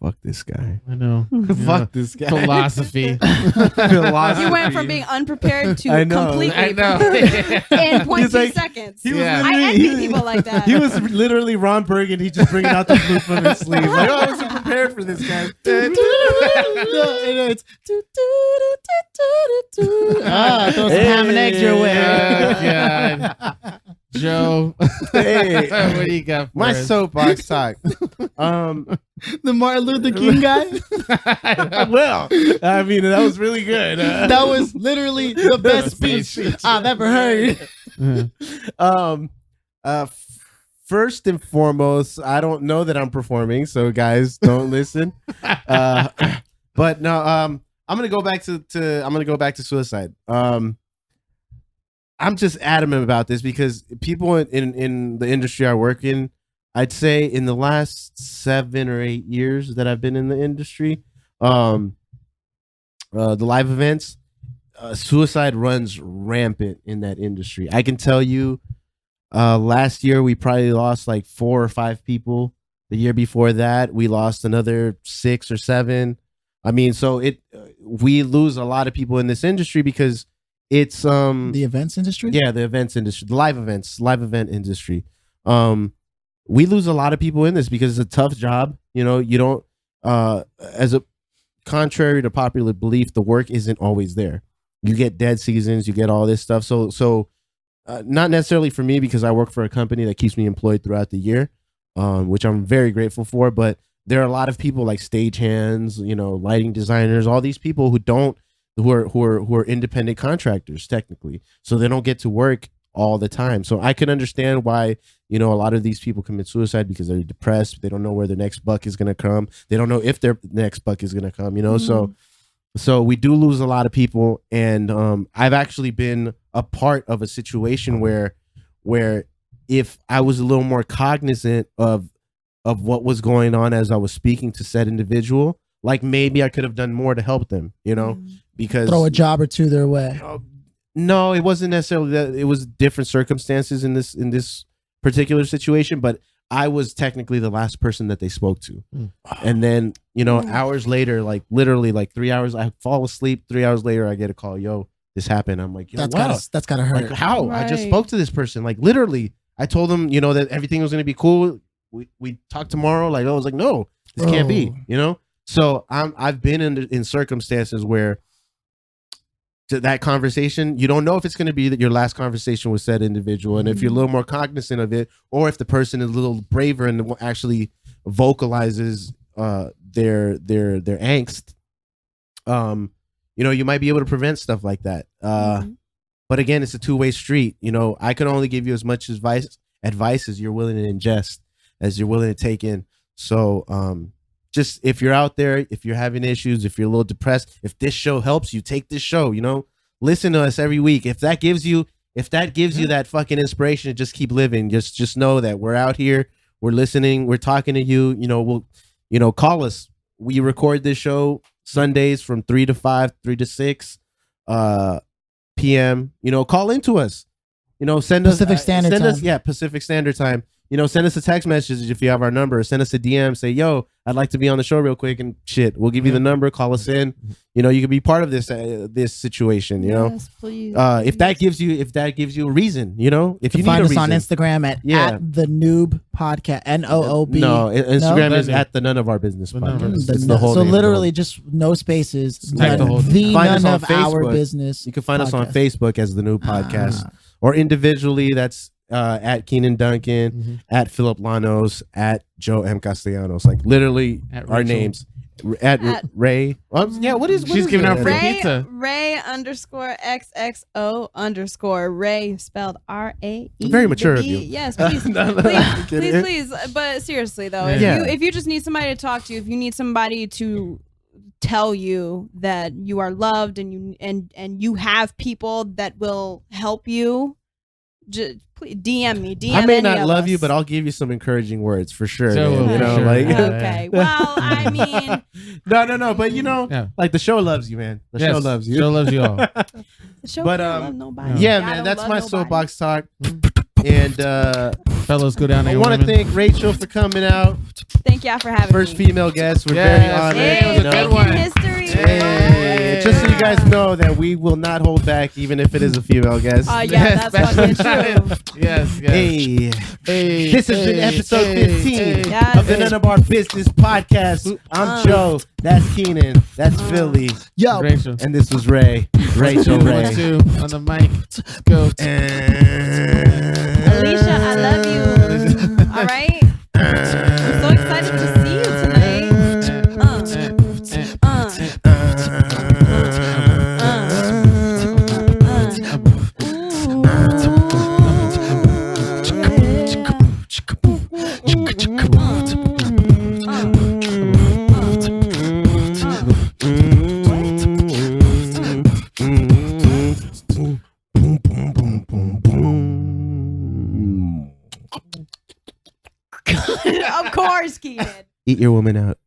Fuck this guy. I know. Fuck this guy. Philosophy. You went from being unprepared to completely prepared in 0.2 seconds. I envy people like that. He was literally Ron Burgundy, just bringing out the flute from his sleeve. Like, I wasn't prepared for this guy. Throw some ham and eggs your way. God. Joe, Hey, what do you got for my us? soapbox talk. The Martin Luther King guy? Well, I mean, that was really good. That was literally the best speech I've ever heard. First and foremost, I don't know that I'm performing, so guys, don't listen. But no, I'm gonna go back to suicide. I'm just adamant about this because people in the industry I work in, I'd say in the last 7 or 8 years that I've been in the industry, the live events, suicide runs rampant in that industry. I can tell you, last year we probably lost like 4 or 5 people. The year before that, we lost another 6 or 7. I mean, so we lose a lot of people in this industry because it's the events industry. Yeah, the events industry, the live event industry. We lose a lot of people in this because it's a tough job. You know, you don't as a contrary to popular belief, the work isn't always there. You get dead seasons, you get all this stuff. So not necessarily for me because I work for a company that keeps me employed throughout the year, which I'm very grateful for. But there are a lot of people like stagehands, you know, lighting designers, all these people who are independent contractors technically, so they don't get to work all the time. So I can understand why, you know, a lot of these people commit suicide because they're depressed. They don't know where their next buck is going to come. They don't know if their next buck is going to come, you know? So we do lose a lot of people. And I've actually been a part of a situation where if I was a little more cognizant of what was going on as I was speaking to said individual, like maybe I could have done more to help them, you know, because throw a job or two their way. No, it wasn't necessarily that. It was different circumstances in this particular situation, but I was technically the last person that they spoke to. And then, you know, hours later, like literally like 3 hours, I fall asleep. 3 hours later, I get a call. Yo, this happened. I'm like, yo, that's gotta hurt. Like, how? Right. I just spoke to this person. Like literally, I told them, you know, that everything was going to be cool. We talk tomorrow. Like, I was like, no, this can't be, you know? So I've been in circumstances where to that conversation, you don't know if it's going to be your last conversation with said individual. And if you're a little more cognizant of it, or if the person is a little braver and actually vocalizes their angst, you know, you might be able to prevent stuff like that. But again, it's a two-way street. You know, I can only give you as much advice as you're willing to ingest, as you're willing to take in. So just if you're out there, if you're having issues, if you're a little depressed, if this show helps you, take this show, you know, listen to us every week. If that gives you that fucking inspiration to just keep living, just know that we're out here, we're listening, we're talking to you, you know, we'll, you know, call us. We record this show Sundays from 3 to 5, 3 to 6 p.m. You know, call into us. You know, send us Pacific Standard Time. Pacific Standard Time. You know, send us a text message if you have our number. Send us a DM. Say, yo, I'd like to be on the show real quick, and shit, we'll give you the number. Call us in. You know, you can be part of this situation. You know, please. If that gives you a reason, you know, if you find need us a on reason. Instagram at the NOOB podcast, NOOB. No, Instagram is at the None of Our Business podcast. It's the whole so name. literally just no spaces. Type the whole the Find us None on of Our Facebook. Business. You can find us on podcast. Facebook as the NOOB podcast, or individually. That's at Keenan Duncan, at Philip Lanos, at Joe M. Castellanos. Like literally At our Rachel. names. At Ray. Yeah, what is She's giving out free pizza. Ray _XXO_ Ray spelled RAE. Very mature of you. Yes, please, please. But seriously though, if you just need somebody to talk to, if you need somebody to tell you that you are loved and you have people that will help you, just please DM me. DM I may any not of love us. you, but I'll give you some encouraging words for sure. So man, you know, sure. like Okay. Well, I mean, no, but you know, like the show loves you, man. The show loves you. Show loves you all. the show But, can't love nobody. Yeah, I man, don't that's love my nobody. soapbox talk. And Fellows, go down. I there, want to women. thank Rachel for coming out. Thank y'all for having First me. female guest. We're Yes. very honored. Hey, Hey, it was a good one. making history. Hey, just so you guys know that we will not hold back, even if it is a female guest. Oh yeah, that's fucking true. Yes. Hey, this has been episode 15 Yes. of the None of Our Business podcast. I'm Joe. That's Keenan. That's Philly. Yo, Rachel. And this was Ray. Rachel Ray. 1, 2 on the mic. Go. Alicia, I love you. All right. I'm so excited to see you tonight. Of course, Keenan. Eat your woman out.